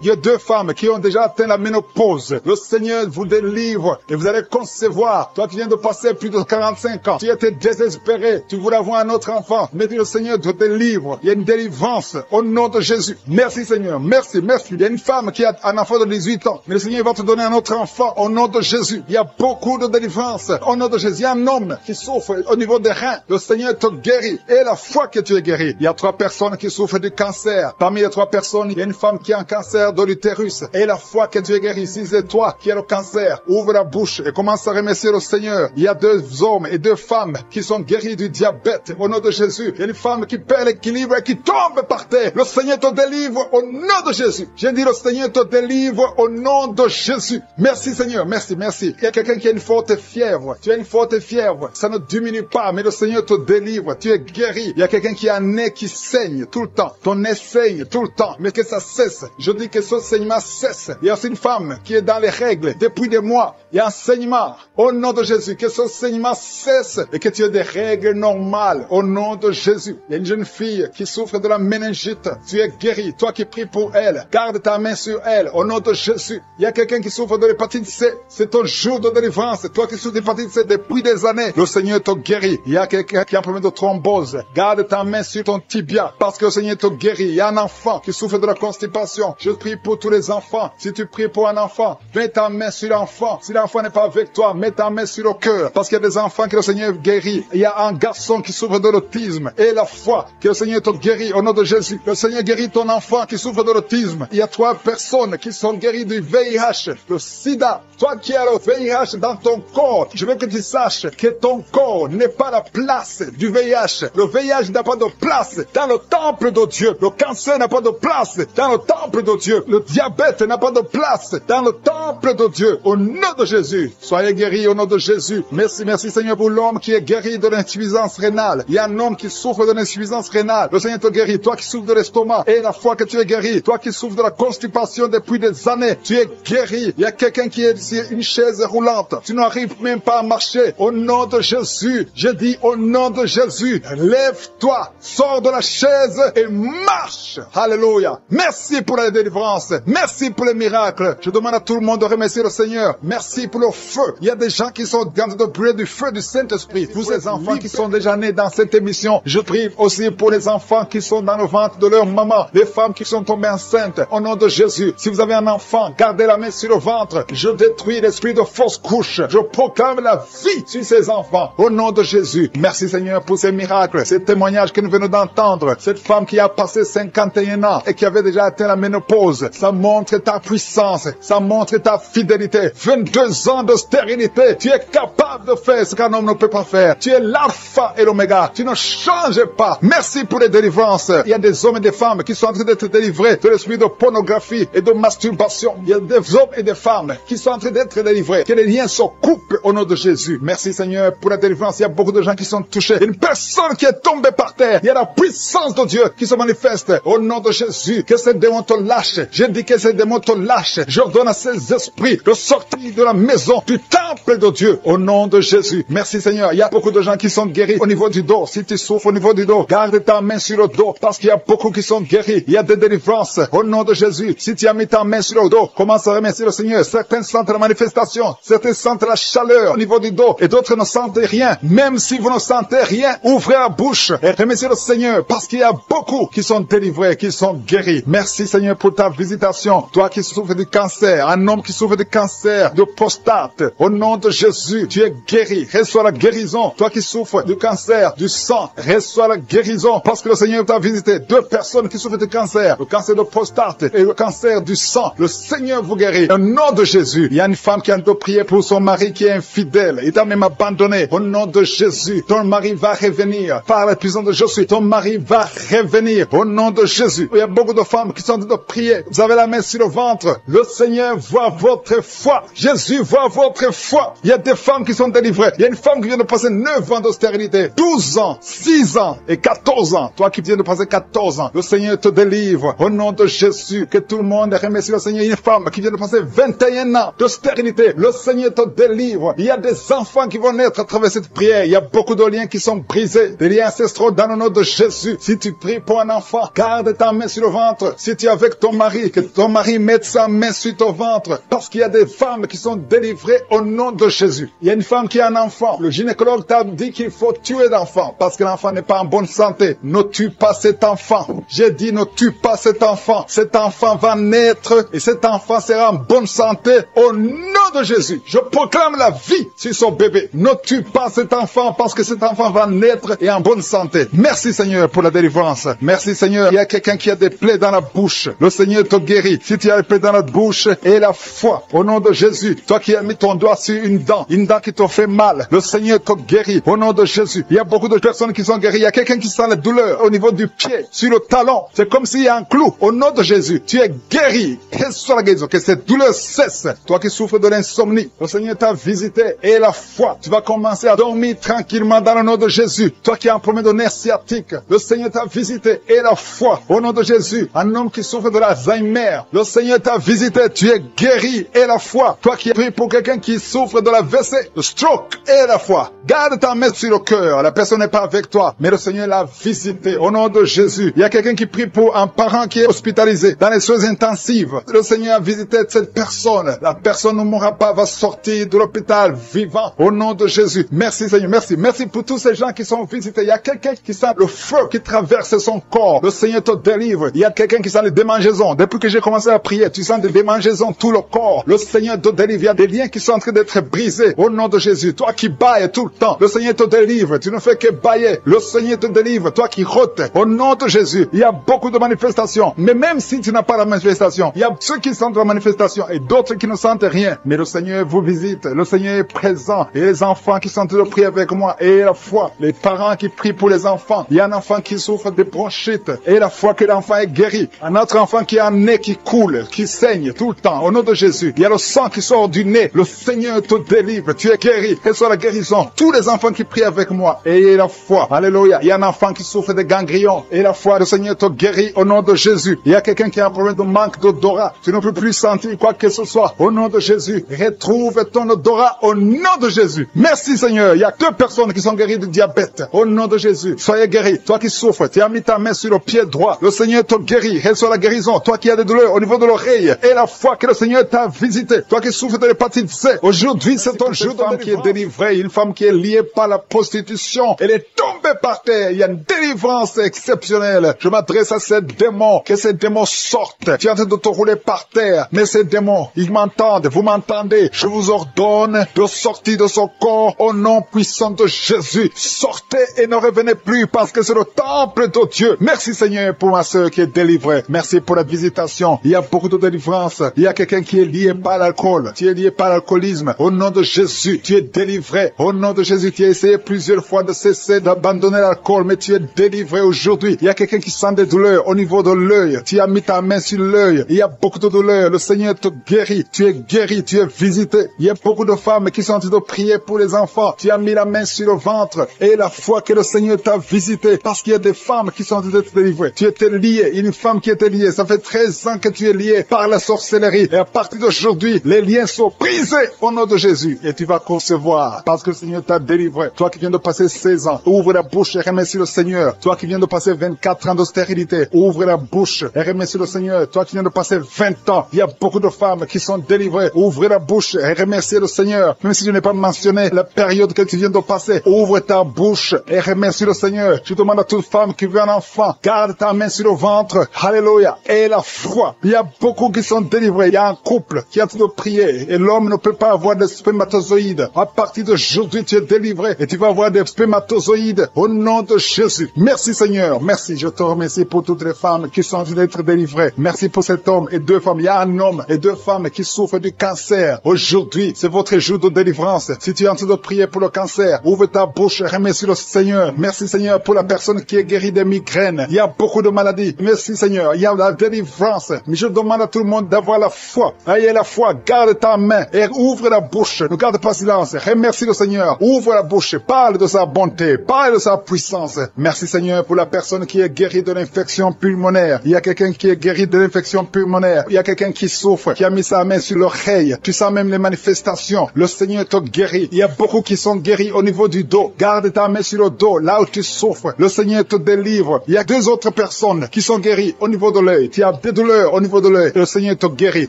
Il y a 2 femmes qui ont déjà atteint la ménopause. Le Seigneur vous délivre et vous allez concevoir. Toi qui viens de passer plus de 45 ans, tu étais désespéré. Tu voulais avoir un autre enfant. Mais le Seigneur te délivre. Il y a une délivrance au nom de Jésus. Merci Seigneur. Merci. Il y a une femme qui a un enfant de 18 ans. Mais le Seigneur va te donner un autre enfant au nom de Jésus. Il y a beaucoup de délivrance au nom de Jésus. Il y a un homme qui souffre au niveau des reins. Le Seigneur te guérit. Et la foi que tu es guéri. Il y a 3 personnes qui souffrent du cancer. Parmi les 3 personnes, il y a une femme qui a un cancer de l'utérus. Et la foi que tu es guéri. Si c'est toi qui as le cancer, ouvre la bouche et commence à remercier le Seigneur. Il y a 2 hommes et 2 femmes qui sont guéris du diabète au nom de Jésus. Il y a une femme qui perd l'équilibre et qui tombe par terre. Le Seigneur te délivre au nom de Jésus. J'ai dit le Seigneur te délivre au nom de Jésus. Merci Seigneur. Merci. Il y a quelqu'un qui a une forte fièvre. Tu as une forte fièvre. Ça ne diminue pas, mais le Seigneur te délivre. Tu es guéri. Il y a quelqu'un qui a un nez qui saigne tout le temps. Ton essaye tout le temps, mais que ça cesse. Je dis que ce saignement cesse. Il y a aussi une femme qui est dans les règles depuis des mois. Il y a un saignement. Au nom de Jésus, que ce saignement cesse et que tu aies des règles normales. Au nom de Jésus. Il y a une jeune fille qui souffre de la méningite. Tu es guéri. Toi qui pries pour elle, garde ta main sur elle. Au nom de Jésus. Il y a quelqu'un qui souffre de l'hépatite C. C'est ton jour de délivrance. Toi qui souffres de l'hépatite C depuis des années, le Seigneur te guérit. Il y a quelqu'un qui a un problème de thrombose. Garde ta main sur ton tibia parce que le Seigneur te guérit. Il y a un enfant qui souffre de la constipation. Je prie pour tous les enfants. Si tu pries pour un enfant, mets ta main sur l'enfant. Si l'enfant n'est pas avec toi, mets ta main sur le cœur. Parce qu'il y a des enfants que le Seigneur guérit. Il y a un garçon qui souffre de l'autisme. Et la foi que le Seigneur te guérit au nom de Jésus. Le Seigneur guérit ton enfant qui souffre de l'autisme. Il y a 3 personnes qui sont guéries du VIH, le sida. Toi qui as le VIH dans ton corps, je veux que tu saches que ton corps n'est pas la place du VIH. Le VIH n'a pas de place dans le temple de Dieu. Le cancer n'a pas de place dans le temple de Dieu. Le diabète n'a pas de place dans le temple de Dieu. Au nom de Jésus, soyez guéris au nom de Jésus. Merci, merci Seigneur pour l'homme qui est guéri de l'insuffisance rénale. Il y a un homme qui souffre de l'insuffisance rénale. Le Seigneur te guérit. Toi qui souffres de l'estomac, et la foi que tu es guéri. Toi qui souffres de la constipation depuis des années, tu es guéri. Il y a quelqu'un qui est sur une chaise roulante. Tu n'arrives même pas à marcher. Au nom de Jésus, je dis au nom de Jésus, lève-toi, sors de la chaise et marche. Alléluia. Merci pour la délivrance. Merci pour les miracles. Je demande à tout le monde de remercier le Seigneur. Merci pour le feu. Il y a des gens qui sont en train de brûler du feu du Saint-Esprit. Tous ces enfants qui sont déjà nés dans cette émission, je prie aussi pour les enfants qui sont dans le ventre de leur maman, les femmes qui sont tombées enceintes. Au nom de Jésus, si vous avez un enfant, gardez la main sur le ventre. Je détruis l'esprit de fausse couche. Je proclame la vie sur ces enfants. Au nom de Jésus. Merci Seigneur pour ces miracles, ces témoignages que nous venons d'entendre. Cette femme qui a passé 51 ans et qui avait déjà atteint la ménopause. Ça montre ta puissance. Ça montre ta fidélité. 22 ans de stérilité. Tu es capable de faire ce qu'un homme ne peut pas faire. Tu es l'alpha et l'oméga. Tu ne changes pas. Merci pour les délivrances. Il y a des hommes et des femmes qui sont en train d'être délivrés de l'esprit de pornographie et de masturbation. Il y a des hommes et des femmes qui sont en train d'être délivrés. Que les liens se coupent au nom de Jésus. Merci Seigneur pour la délivrance. Il y a beaucoup de gens qui sont touchés. Une personne qui est tombée par terre. Il y a la puissance de Dieu qui se manifeste au nom de Jésus. Que ces démons te lâchent. Je dis que ces démons te lâchent. J'ordonne à ces esprits de sortir de la maison du temple de Dieu au nom de Jésus. Merci Seigneur. Il y a beaucoup de gens qui sont guéris au niveau du dos. Si tu souffres au niveau du dos, garde ta main sur le dos parce qu'il y a beaucoup qui sont guéris. Il y a des délivrances au nom de Jésus. Si tu as mis ta main sur le dos, commence à remercier le Seigneur. Certains sentent la manifestation, certains sentent la chaleur au niveau du dos et d'autres ne sentent rien. Même si vous ne sentez rien, ouvrez la bouche et remerciez le Seigneur parce qu'il y a beaucoup qui sont délivrés, qui sont guéris. Merci Seigneur pour ta visitation. Toi qui souffres du cancer, un homme qui souffre du cancer, de prostate, au nom de Jésus, tu es guéri. Reçois la guérison. Toi qui souffres du cancer, du sang, reçois la guérison parce que le Seigneur t'a visité. 2 personnes qui souffrent du cancer, le cancer de prostate et le cancer du sang. Le Seigneur vous guérit. Au nom de Jésus, il y a une femme qui a de prier pour son mari qui est infidèle. Il t'a même abandonné. Au nom de Jésus, ton mari va revenir. Par la puissance de Jésus, ton mari va revenir. Au nom de Jésus. Il y a beaucoup de femmes qui sont en train de prier. Vous avez la main sur le ventre. Le Seigneur voit votre foi. Jésus voit votre foi. Il y a des femmes qui sont délivrées. Il y a une femme qui vient de passer 9 ans de stérilité, 12 ans, 6 ans et 14 ans. Toi qui viens de passer 14 ans, le Seigneur te délivre. Au nom de Jésus, que tout le monde remercie le Seigneur. Une femme qui vient de passer 21 ans de stérilité, le Seigneur te délivre. Il y a des enfants qui vont naître à travers cette prière. Il y a beaucoup de liens qui sont brisés, des liens ancestraux dans le nom de Jésus. Si tu pries pour un enfant, garde ta main sur le ventre. Si tu es avec ton mari, que ton mari mette sa main sur ton ventre. Parce qu'il y a des femmes qui sont délivrées au nom de Jésus. Il y a une femme qui a un enfant. Le gynécologue t'a dit qu'il faut tuer l'enfant parce que l'enfant n'est pas en bonne santé. Ne tue pas cet enfant. J'ai dit ne tue pas cet enfant. Cet enfant va naître et cet enfant sera en bonne santé au nom de Jésus. Je proclame la vie sur son bébé. Ne tue pas cet enfant parce que cet enfant va naître et en bonne santé. Merci Seigneur pour la délivrance. Merci Seigneur. Il y a quelqu'un qui a des plaies dans la bouche. Le Seigneur te guérit. Si tu as des plaies dans la bouche et la foi au nom de Jésus. Toi qui as mis ton doigt sur une dent qui te fait mal. Le Seigneur te guérit au nom de Jésus. Il y a beaucoup de personnes qui sont guéries. Il y a quelqu'un qui sent la douleur au niveau du pied, sur le talon. C'est comme s'il y a un clou. Au nom de Jésus, tu es guéri. Reçois la guérison. Que cette douleur cesse. Toi qui souffres de l'insomnie, le Seigneur t'a visité et la foi. Tu vas commencer à dormir tranquillement dans le nom de Jésus. Toi qui as un problème de nerf sciatique, le Seigneur t'a visité visité et la foi. Au nom de Jésus, un homme qui souffre de l'Alzheimer, le Seigneur t'a visité, tu es guéri et la foi. Toi qui pries pour quelqu'un qui souffre de la WC, le stroke et la foi. Garde ta main sur le cœur. La personne n'est pas avec toi, mais le Seigneur l'a visité. Au nom de Jésus, il y a quelqu'un qui prie pour un parent qui est hospitalisé dans les soins intensifs. Le Seigneur a visité cette personne. La personne ne mourra pas, va sortir de l'hôpital vivant. Au nom de Jésus. Merci Seigneur, merci. Merci pour tous ces gens qui sont visités. Il y a quelqu'un qui sent le feu qui traverse son corps. Le Seigneur te délivre. Il y a quelqu'un qui sent les démangeaisons. Depuis que j'ai commencé à prier, tu sens des démangeaisons tout le corps. Le Seigneur te délivre. Il y a des liens qui sont en train d'être brisés. Au nom de Jésus. Toi qui bailles tout le temps, le Seigneur te délivre. Tu ne fais que bailler. Le Seigneur te délivre. Toi qui rotes. Au nom de Jésus. Il y a beaucoup de manifestations. Mais même si tu n'as pas la manifestation, il y a ceux qui sentent la manifestation et d'autres qui ne sentent rien. Mais le Seigneur vous visite. Le Seigneur est présent. Et les enfants qui sont en train de prier avec moi. Et la foi. Les parents qui prient pour les enfants. Il y a un enfant qui souffre de bronchite. Et la foi que l'enfant est guéri. Un autre enfant qui a un nez qui coule, qui saigne tout le temps. Au nom de Jésus. Il y a le sang qui sort du nez. Le Seigneur te délivre. Tu es guéri. Quelle soit la guérison. Tous les enfants qui prient avec moi. Et la foi. Alléluia. Il y a un enfant qui souffre de ganglions. Et la foi, le Seigneur te guérit au nom de Jésus. Il y a quelqu'un qui a un problème de manque d'odorat. Tu ne peux plus sentir quoi que ce soit. Au nom de Jésus. Retrouve ton odorat au nom de Jésus. Merci Seigneur. Il y a 2 personnes qui sont guéries de diabète. Au nom de Jésus. Soyez guéris. Toi qui souffres, tu as mis ta main sur le pied droit. Le Seigneur te guérit. Reçois la guérison. Toi qui as des douleurs au niveau de l'oreille. Et la foi que le Seigneur t'a visité. Toi qui souffres de l'hépatite C. Aujourd'hui, c'est ton jour de femme qui est délivrée. Une femme qui est liée par la prostitution. Elle est tombée par terre. Il y a une délivrance exceptionnelle. Je m'adresse à ces démons. Que ces démons sortent. Tu es en train de te rouler par terre. Mais ces démons, ils m'entendent. Vous m'entendez. Je vous ordonne de sortir de son corps au nom puissant de Jésus. Sortez et ne revenez plus parce que c'est le temple de Dieu. Merci Seigneur pour ma sœur qui est délivrée. Merci pour la visitation. Il y a beaucoup de délivrance. Il y a quelqu'un qui est lié par l'alcool. Tu es lié par l'alcoolisme. Au nom de Jésus, tu es délivré. Au nom de Jésus, tu as essayé plusieurs fois de cesser d'abandonner l'alcool, mais tu es délivré aujourd'hui. Il y a quelqu'un qui sent des douleurs au niveau de l'œil. Tu as mis ta main sur l'œil. Il y a beaucoup de douleurs. Le Seigneur te guérit. Tu es guéri. Tu es visité. Il y a beaucoup de femmes qui sont en train de prier pour les enfants. Tu as mis la main sur le ventre et la foi que le Seigneur t'a visité parce qu'il y a des femmes qui sont en train d'être délivrées. Tu étais lié. Une femme qui était liée. Ça fait 13 ans que tu es lié par la sorcellerie. Et à partir d'aujourd'hui, les liens sont brisés au nom de Jésus. Et tu vas concevoir parce que le Seigneur t'a délivré. Toi qui viens de passer 16 ans, ouvre la bouche et remercie le Seigneur. Toi qui viens de passer 24 ans de stérilité, ouvre la bouche et remercie le Seigneur. Toi qui viens de passer 20 ans, il y a beaucoup de femmes qui sont délivrées. Ouvre la bouche et remercie le Seigneur. Même si je n'ai pas mentionné la période que tu viens de passer, ouvre ta bouche et remercie le Seigneur. Je demande à toute femme qui veut un enfant, garde ta main sur le ventre. Alléluia. Et la foi. Il y a beaucoup qui sont délivrés. Il y a un couple qui est en train de prier et l'homme ne peut pas avoir de spermatozoïdes. À partir d'aujourd'hui, tu es délivré et tu vas avoir des spermatozoïdes au nom de Jésus. Merci Seigneur. Merci. Je te remercie pour toutes les femmes qui sont en train d'être délivrées. Merci pour cet homme et 2 femmes. Il y a un homme et 2 femmes qui souffrent du cancer. Aujourd'hui, c'est votre jour de délivrance. Si tu es en train de prier pour le cancer, ouvre ta bouche et remercie le Seigneur. Merci Seigneur pour la personne qui est guérie des migraines. Il y a beaucoup de maladies. Merci Seigneur. Il y a la délivrance. Mais je demande à tout le monde d'avoir la foi. Ayez la foi. Garde ta main et ouvre la bouche. Ne garde pas silence. Remercie le Seigneur. Ouvre la bouche. Parle de sa bonté. Parle de sa puissance. Merci Seigneur pour la personne qui est guérie de l'infection pulmonaire. Il y a quelqu'un qui est guéri de l'infection pulmonaire. Il y a quelqu'un qui souffre, qui a mis sa main sur l'oreille. Tu sens même les manifestations. Le Seigneur te guérit. Il y a beaucoup qui sont guéris au niveau du dos. Garde ta main sur le dos, là où tu souffres. Le Seigneur te délivre. Il y a 2 autres personnes qui sont guéries au niveau de l'œil. Tu as des douleurs au niveau de l'œil. Le Seigneur te guérit.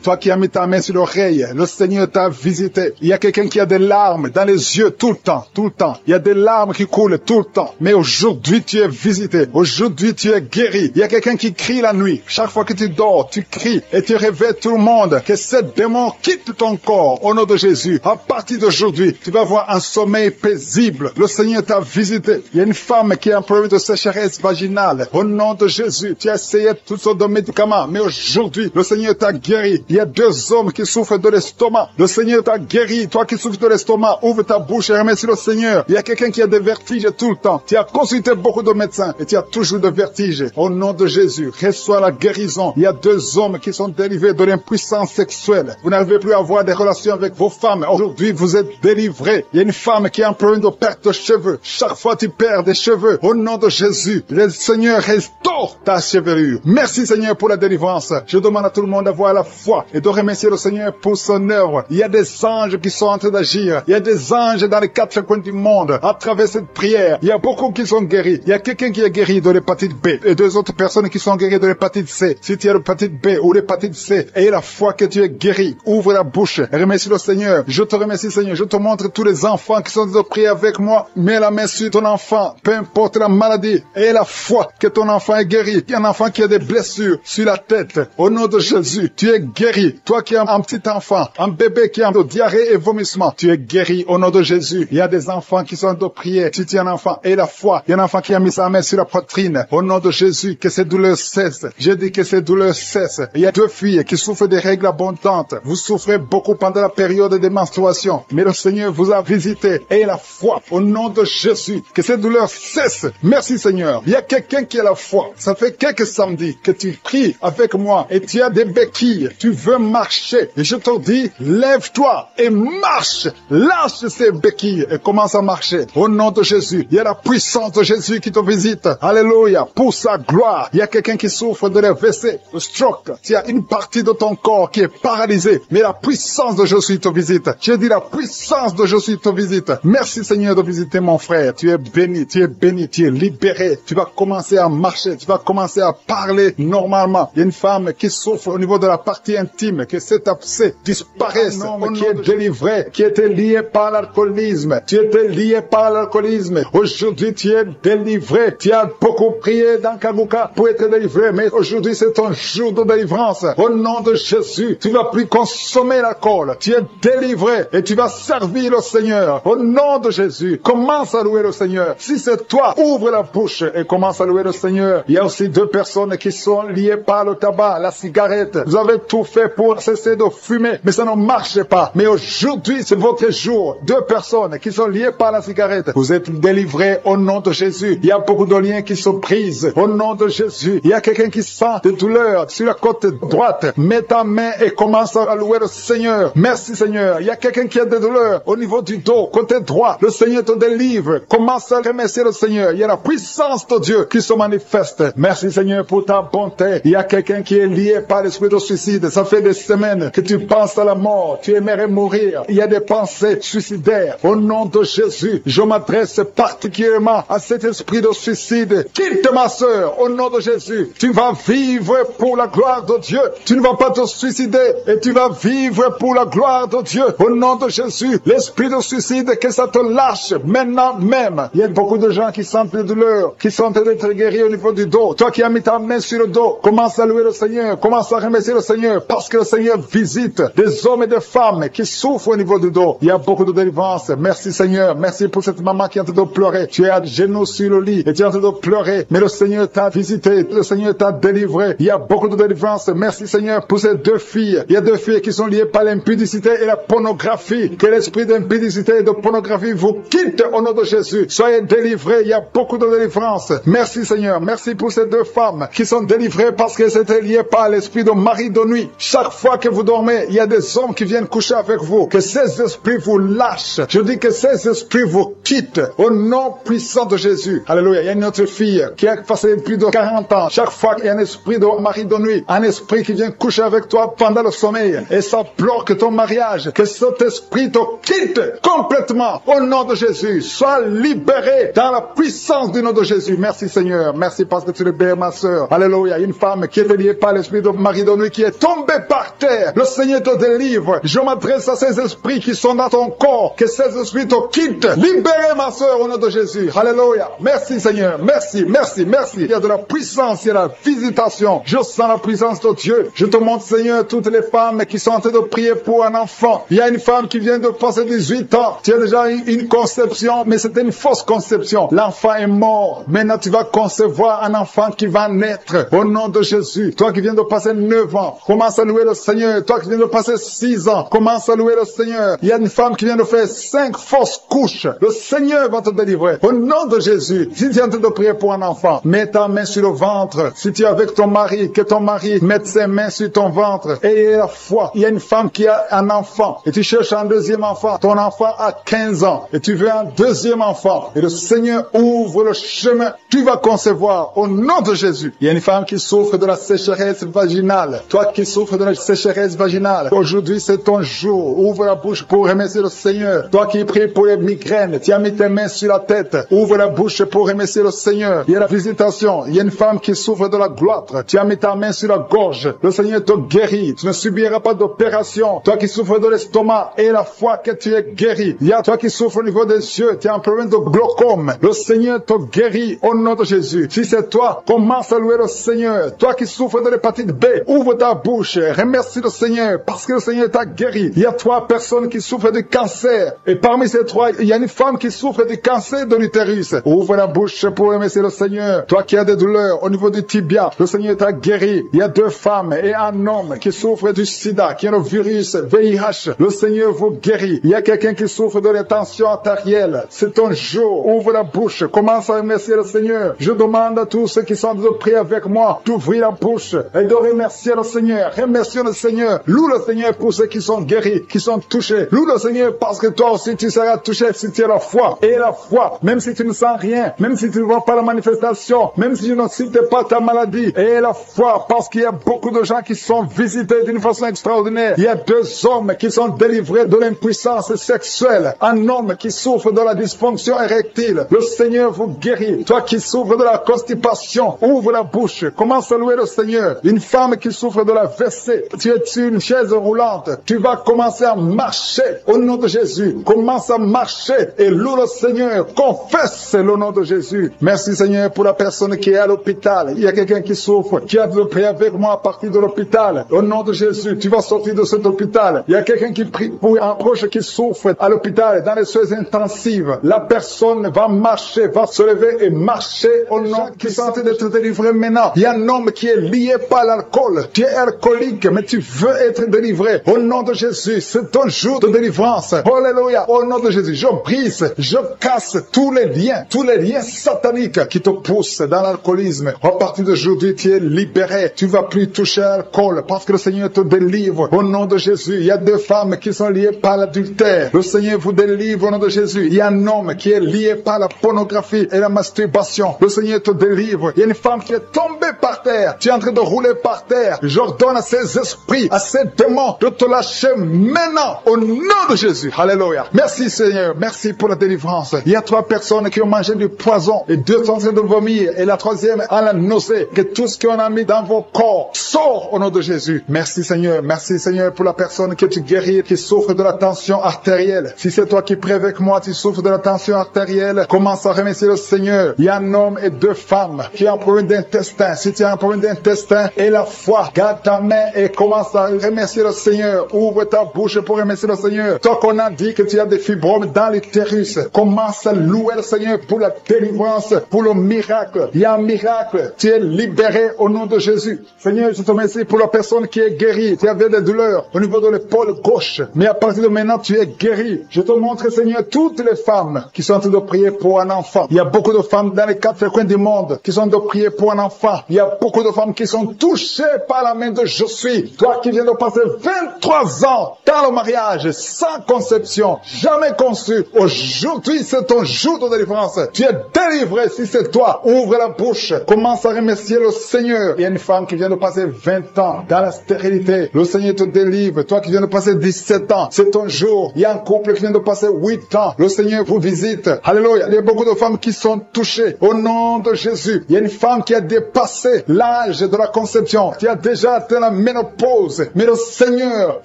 Toi qui as mis ta main sur l'oreille, le Seigneur t'a visité. Il y a quelqu'un qui a des larmes dans les yeux tout le temps, tout le temps. Il y a des larmes qui coulent tout le temps. Mais aujourd'hui, tu es visité. Aujourd'hui, tu es guéri. Il y a quelqu'un qui crie la nuit. Chaque fois que tu dors, tu cries et tu réveilles tout le monde. Que ce démon quitte ton corps au nom de Jésus. À partir d'aujourd'hui, tu vas avoir un sommeil paisible. Le Seigneur t'a visité. Il y a une femme qui a un problème de sécheresse vaginale. Au nom de Jésus, tu as essayé toutes sortes de médicaments. Mais aujourd'hui, le Seigneur t'a guéri. Il y a 2 hommes qui souffrent de l'estomac. Le Seigneur t'a guéri. Toi qui souffres de l'estomac, ouvre ta bouche et remercie le Seigneur. Il y a quelqu'un qui a des vertiges tout le temps. Tu as consulté beaucoup de médecins et tu as toujours des vertiges. Au nom de Jésus, reçois la guérison. Il y a 2 hommes qui sont délivrés de l'impuissance sexuelle. Vous n'arrivez plus à avoir des relations avec vos femmes. Aujourd'hui, vous êtes délivrés. Il y a une femme qui a un problème de perte de cheveux. Chaque fois, tu perds des cheveux. Au nom de Jésus, les Seigneur restaure ta chevelure. Merci Seigneur pour la délivrance. Je demande à tout le monde d'avoir la foi et de remercier le Seigneur pour son œuvre. Il y a des anges qui sont en train d'agir. Il y a des anges dans les quatre coins du monde. À travers cette prière, il y a beaucoup qui sont guéris. Il y a quelqu'un qui est guéri de l'hépatite B et deux autres personnes qui sont guéries de l'hépatite C. Si tu as l'hépatite B ou l'hépatite C, aie la foi que tu es guéri. Ouvre la bouche et remercie le Seigneur. Je te remercie Seigneur. Je te montre tous les enfants qui sont de prier avec moi. Mets la main sur ton enfant, peu importe la maladie. Aie la foi que ton enfant est guéri. Il y a un enfant qui a des blessures sur la tête. Au nom de Jésus, tu es guéri. Toi qui as un petit enfant, un bébé qui a de diarrhée et vomissement, tu es guéri au nom de Jésus. Il y a des enfants qui sont de prier. Si tu es un enfant, aie la foi. Il y a un enfant qui a mis sa main sur la poitrine. Au nom de Jésus, que ces douleurs cessent. Je dis que ces douleurs cessent. Il y a deux filles qui souffrent des règles abondantes. Vous souffrez beaucoup pendant la période des menstruations. Mais le Seigneur vous a visité. Aie la foi au nom de Jésus. Que ces douleurs cessent. Merci Seigneur. Il y a quelqu'un qui a la foi. Ça fait quelques samedis que tu pries avec moi et tu as des béquilles. Tu veux marcher. Et je te dis, lève-toi et marche. Lâche ces béquilles et commence à marcher. Au nom de Jésus. Il y a la puissance de Jésus qui te visite. Alléluia. Pour sa gloire. Il y a quelqu'un qui souffre de l'AVC, de stroke. Tu as une partie de ton corps qui est paralysée. Mais la puissance de Jésus te visite. Je dis la puissance de Jésus te visite. Merci Seigneur de visiter mon frère. Tu es béni, tu es béni, tu es libéré. Tu vas commencer à marcher, tu vas commencer à parler normalement. Il y a une femme qui souffre au niveau de la partie intime, que cet abcès disparaisse. Un homme qui est délivré, qui était lié par l'alcoolisme. Tu étais lié par l'alcoolisme. Aujourd'hui, tu es délivré. Tu as beaucoup prié dans Kaguka pour être délivré, mais aujourd'hui, c'est ton jour de délivrance. Au nom de Jésus, tu vas plus consommer l'alcool. Tu es délivré et tu vas servir le Seigneur. Au nom de Jésus, commence à louer le Seigneur. Si c'est toi, ouvre la bouche et commence à louer le Seigneur. Il y a aussi deux personnes qui sont liées par le tabac, la cigarette. Vous avez tout fait pour cesser de fumer, mais ça ne marche pas. Mais aujourd'hui, c'est votre jour. Deux personnes qui sont liées par la cigarette. Vous êtes délivrés au nom de Jésus. Il y a beaucoup de liens qui se brisent au nom de Jésus. Il y a quelqu'un qui sent des douleurs sur la côte droite. Mets ta main et commence à louer le Seigneur. Merci Seigneur. Il y a quelqu'un qui a des douleurs au niveau du dos, côté droit. Le Seigneur te délivre. Commence à remercier le Seigneur. Il y a la puissance de Dieu qui se manifeste. Merci Seigneur pour ta bonté. Il y a quelqu'un qui est lié par l'esprit de suicide. Ça fait des semaines que tu penses à la mort. Tu aimerais mourir. Il y a des pensées suicidaires. Au nom de Jésus, je m'adresse particulièrement à cet esprit de suicide. Quitte ma sœur. Au nom de Jésus, tu vas vivre pour la gloire de Dieu. Tu ne vas pas te suicider et tu vas vivre pour la gloire de Dieu. Au nom de Jésus, l'esprit de suicide, que ça te lâche maintenant même. Il y a beaucoup de gens qui sentent des douleurs, qui sont d'être guéris au niveau du dos. Toi qui as mis ta main sur le dos, commence à louer le Seigneur, commence à remercier le Seigneur, parce que le Seigneur visite des hommes et des femmes qui souffrent au niveau du dos. Il y a beaucoup de délivrance. Merci Seigneur, merci pour cette maman qui est en train de pleurer. Tu es à genoux sur le lit et tu es en train de pleurer, mais le Seigneur t'a visité, le Seigneur t'a délivré. Il y a beaucoup de délivrance. Merci Seigneur pour ces deux filles. Il y a deux filles qui sont liées par l'impudicité et la pornographie. Que l'esprit d'impudicité et de pornographie vous quitte au nom de Jésus. Soyez délivrés. Il y a beaucoup de délivrance. Merci Seigneur. Merci pour ces deux femmes qui sont délivrées parce qu'elles étaient liées par l'esprit de mari de nuit. Chaque fois que vous dormez, il y a des hommes qui viennent coucher avec vous. Que ces esprits vous lâchent. Je dis que ces esprits vous quittent au nom puissant de Jésus. Alléluia. Il y a une autre fille qui a passé plus de 40 ans. Chaque fois qu'il y a un esprit de mari de nuit, un esprit qui vient coucher avec toi pendant le sommeil et ça bloque ton mariage, que cet esprit te quitte complètement au nom de Jésus. Sois libéré dans la puissance du nom de Jésus. Merci Seigneur. Merci parce que tu libères ma sœur. Alléluia. Une femme qui est liée par l'esprit de mari de nuit qui est tombée par terre. Le Seigneur te délivre. Je m'adresse à ces esprits qui sont dans ton corps. Que ces esprits te quittent. Libérez ma sœur au nom de Jésus. Alléluia. Merci Seigneur. Merci, merci, merci. Il y a de la puissance, il y a la visitation. Je sens la puissance de Dieu. Je te montre Seigneur toutes les femmes qui sont en train de prier pour un enfant. Il y a une femme qui vient de passer 18 ans. Tu as déjà une conception, mais c'était une fausse conception. L'enfant est mort. Maintenant tu vas concevoir un enfant qui va naître. Au nom de Jésus. Toi qui viens de passer 9 ans, commence à louer le Seigneur. Toi qui viens de passer 6 ans, commence à louer le Seigneur. Il y a une femme qui vient de faire 5 fausses couches. Le Seigneur va te délivrer. Au nom de Jésus. Si tu es en train de prier pour un enfant, mets ta main sur le ventre. Si tu es avec ton mari, que ton mari mette ses mains sur ton ventre. Et la foi. Il y a une femme qui a un enfant. Et tu cherches un deuxième enfant. Ton enfant a 15 ans. Et tu veux un deuxième enfant. Et le Seigneur ouvre le chemin. Tu vas concevoir au nom de Jésus. Il y a une femme qui souffre de la sécheresse vaginale. Toi qui souffres de la sécheresse vaginale, aujourd'hui c'est ton jour. Ouvre la bouche pour remercier le Seigneur. Toi qui pries pour les migraines, tu as mis tes mains sur la tête. Ouvre la bouche pour remercier le Seigneur. Il y a la visitation. Il y a une femme qui souffre de la gloître. Tu as mis ta main sur la gorge. Le Seigneur te guérit. Tu ne subiras pas d'opération. Toi qui souffres de l'estomac et la foi que tu es guéri. Il y a toi qui souffres au niveau des yeux. Tu as un problème de glaucome. Le Seigneur te guérit au nom de Jésus. Si c'est toi, commence à louer le Seigneur. Toi qui souffres de l'hépatite B, ouvre ta bouche. Remercie le Seigneur parce que le Seigneur t'a guéri. Il y a 3 personnes qui souffrent de cancer. Et parmi ces 3, il y a une femme qui souffre du cancer de l'utérus. Ouvre la bouche pour remercier le Seigneur. Toi qui as des douleurs au niveau du tibia, le Seigneur t'a guéri. Il y a 2 femmes et un homme qui souffrent du sida, qui a le virus VIH. Le Seigneur vous guérit. Il y a quelqu'un qui souffre de la tension artérielle. C'est ton jour. Ouvre la bouche. Commence à remercier le Seigneur. Je demande à tous ceux qui sont de prier avec moi d'ouvrir la bouche et de remercier le Seigneur. Remercie le Seigneur. Loue le Seigneur pour ceux qui sont guéris, qui sont touchés. Loue le Seigneur parce que toi aussi tu seras touché si tu as la foi. Et la foi, même si tu ne sens rien, même si tu ne vois pas la manifestation, même si tu ne cites pas ta maladie. Et la foi, parce qu'il y a beaucoup de gens qui sont visités d'une façon extraordinaire. Il y a 2 hommes qui sont délivrés de l'impuissance sexuelle. Un homme qui souffre de la dysfonction érectile. Le Seigneur vous guérit. Toi qui souffres de la constipation, ouvre la bouche. Commence à louer le Seigneur. Une femme qui souffre de la WC, tu es sur une chaise roulante. Tu vas commencer à marcher au nom de Jésus. Commence à marcher et loue le Seigneur. Confesse le nom de Jésus. Merci Seigneur pour la personne qui est à l'hôpital. Il y a quelqu'un qui souffre, qui a de prier avec moi à partir de l'hôpital. Au nom de Jésus, tu vas sortir de cet hôpital. Il y a quelqu'un qui prie pour un proche qui souffre à l'hôpital, dans les soins intensives. La personne va marcher, va se lever et marcher au nom qui sont en train d'être délivrés maintenant. Il y a un homme qui est lié par l'alcool. Tu es alcoolique, mais tu veux être délivré. Au nom de Jésus, c'est ton jour de délivrance. Alléluia. Au nom de Jésus, je brise, je casse tous les liens sataniques qui te poussent dans l'alcoolisme. À partir d'aujourd'hui, tu es libéré. Tu vas plus toucher à l'alcool parce que le Seigneur te délivre. Au nom de Jésus, il y a 2 femmes qui sont liées par l'adultère. Le Seigneur vous délivre au nom de Jésus. Il y a un homme qui est lié par la pornographie et la masturbation. Le Seigneur te délivre. Il y a une femme qui est tombée par terre. Tu es en train de rouler par terre. J'ordonne à ces esprits, à ces démons de te lâcher maintenant au nom de Jésus. Alléluia. Merci Seigneur. Merci pour la délivrance. Il y a 3 personnes qui ont mangé du poison et 2 sont en train de vomir et la 3e a la nausée. Que tout ce qu'on a mis dans vos corps sort au nom de Jésus. Merci Seigneur. Merci Seigneur pour la personne que tu guéris, qui souffre de la tension artérielle. Si c'est toi qui pries avec moi, tu souffres de la tension artérielle, commence à remercier le Seigneur. Il y a un homme et 2 femmes qui ont un problème d'intestin. Si tu as un problème d'intestin et la foi, garde ta main et commence à remercier le Seigneur. Ouvre ta bouche pour remercier le Seigneur. Toi qu'on a dit que tu as des fibromes dans l'utérus, commence à louer le Seigneur pour la délivrance, pour le miracle. Il y a un miracle. Tu es libéré au nom de Jésus. Seigneur, je te remercie pour la personne qui est guérie. Tu avais des douleurs au niveau de l'épaule gauche, mais à partir de maintenant, tu es guéri. Je te montre, Seigneur, toutes les femmes qui sont en train de prier pour un enfant. Il y a beaucoup de femmes dans les 4 coins du monde qui sont en train de prier pour un enfant. Il y a beaucoup de femmes qui sont touchées par la main de Je suis. Toi qui viens de passer 23 ans dans le mariage, sans conception, jamais conçu. Aujourd'hui, c'est ton jour de délivrance. Tu es délivré si c'est toi. Ouvre la bouche. Commence à remercier le Seigneur. Il y a une femme qui vient de passer 20 ans dans la stérilité. Le Seigneur te délivre. Toi qui viens de passer 17 ans, c'est ton jour. Il y a un couple qui vient de passer 8 ans. Le Seigneur vous visite. Alléluia. Il y a beaucoup de femmes qui sont touchées. Au nom de Jésus. Il y a une femme qui a dépassé l'âge de la conception. Tu as déjà atteint la ménopause. Mais le Seigneur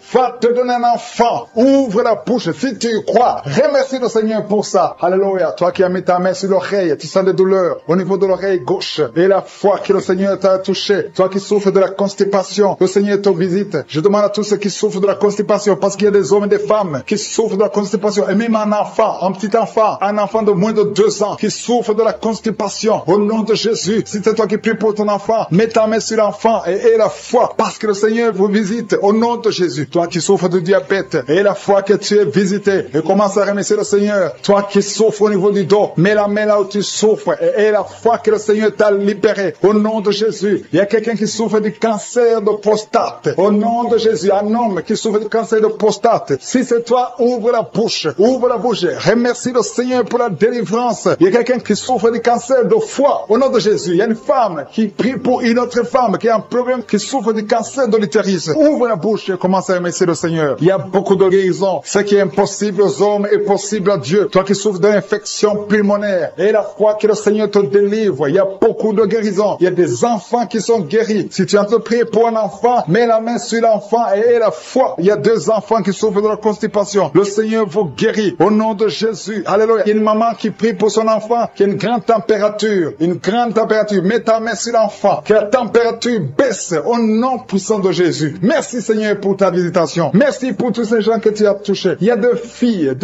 va te donner un enfant. Ouvre la bouche si tu y crois. Remercie le Seigneur pour ça. Alléluia. Toi qui as mis ta main sur l'oreille, tu sens des douleurs au niveau de l'oreille gauche. Et la foi que le Seigneur t'a touché. Toi qui souffres de la constipation, le Seigneur te visite. Je demande à tous ceux qui souffrent de la constipation, parce qu'il y a des hommes et des femmes qui souffrent de la constipation. Et même un enfant, un petit enfant, un enfant de moins de 2 ans qui souffre de la constipation. Au nom de Jésus, si c'est toi qui pries pour ton enfant, mets ta main sur l'enfant et aie la foi, parce que le Seigneur vous visite. Au nom de Jésus. Toi qui souffres de diabète, aie la foi que tu es visité. Et commence à remercier le Seigneur. Toi qui souffres au niveau du dos, mets la main là où tu souffres et aie la foi que le Seigneur t'a libéré. Au nom de Jésus. Il y a quelqu'un qui souffre du cancer de prostate. Au nom de Jésus. Un homme qui souffre du cancer de prostate. Si c'est toi, ouvre la bouche. Ouvre la bouche. Remercie le Seigneur pour la délivrance. Il y a quelqu'un qui souffre du cancer cancer de foie. Au nom de Jésus, il y a une femme qui prie pour une autre femme qui a un problème, qui souffre du cancer de l'utérus. Ouvre la bouche et commence à remercier le Seigneur. Il y a beaucoup de guérisons. Ce qui est impossible aux hommes est possible à Dieu. Toi qui souffres d'une infection pulmonaire, et la foi que le Seigneur te délivre. Il y a beaucoup de guérisons. Il y a des enfants qui sont guéris. Si tu es en train de prier pour un enfant, mets la main sur l'enfant et la foi. Il y a 2 enfants qui souffrent de la constipation. Le Seigneur vous guérit au nom de Jésus. Alléluia. Il y a une maman qui prie pour son enfant qui a une grande température. Une grande température. Mets ta main sur l'enfant. Que la température baisse au nom puissant de Jésus. Merci Seigneur pour ta visitation. Merci pour tous ces gens que tu as touchés. Il y a 2 filles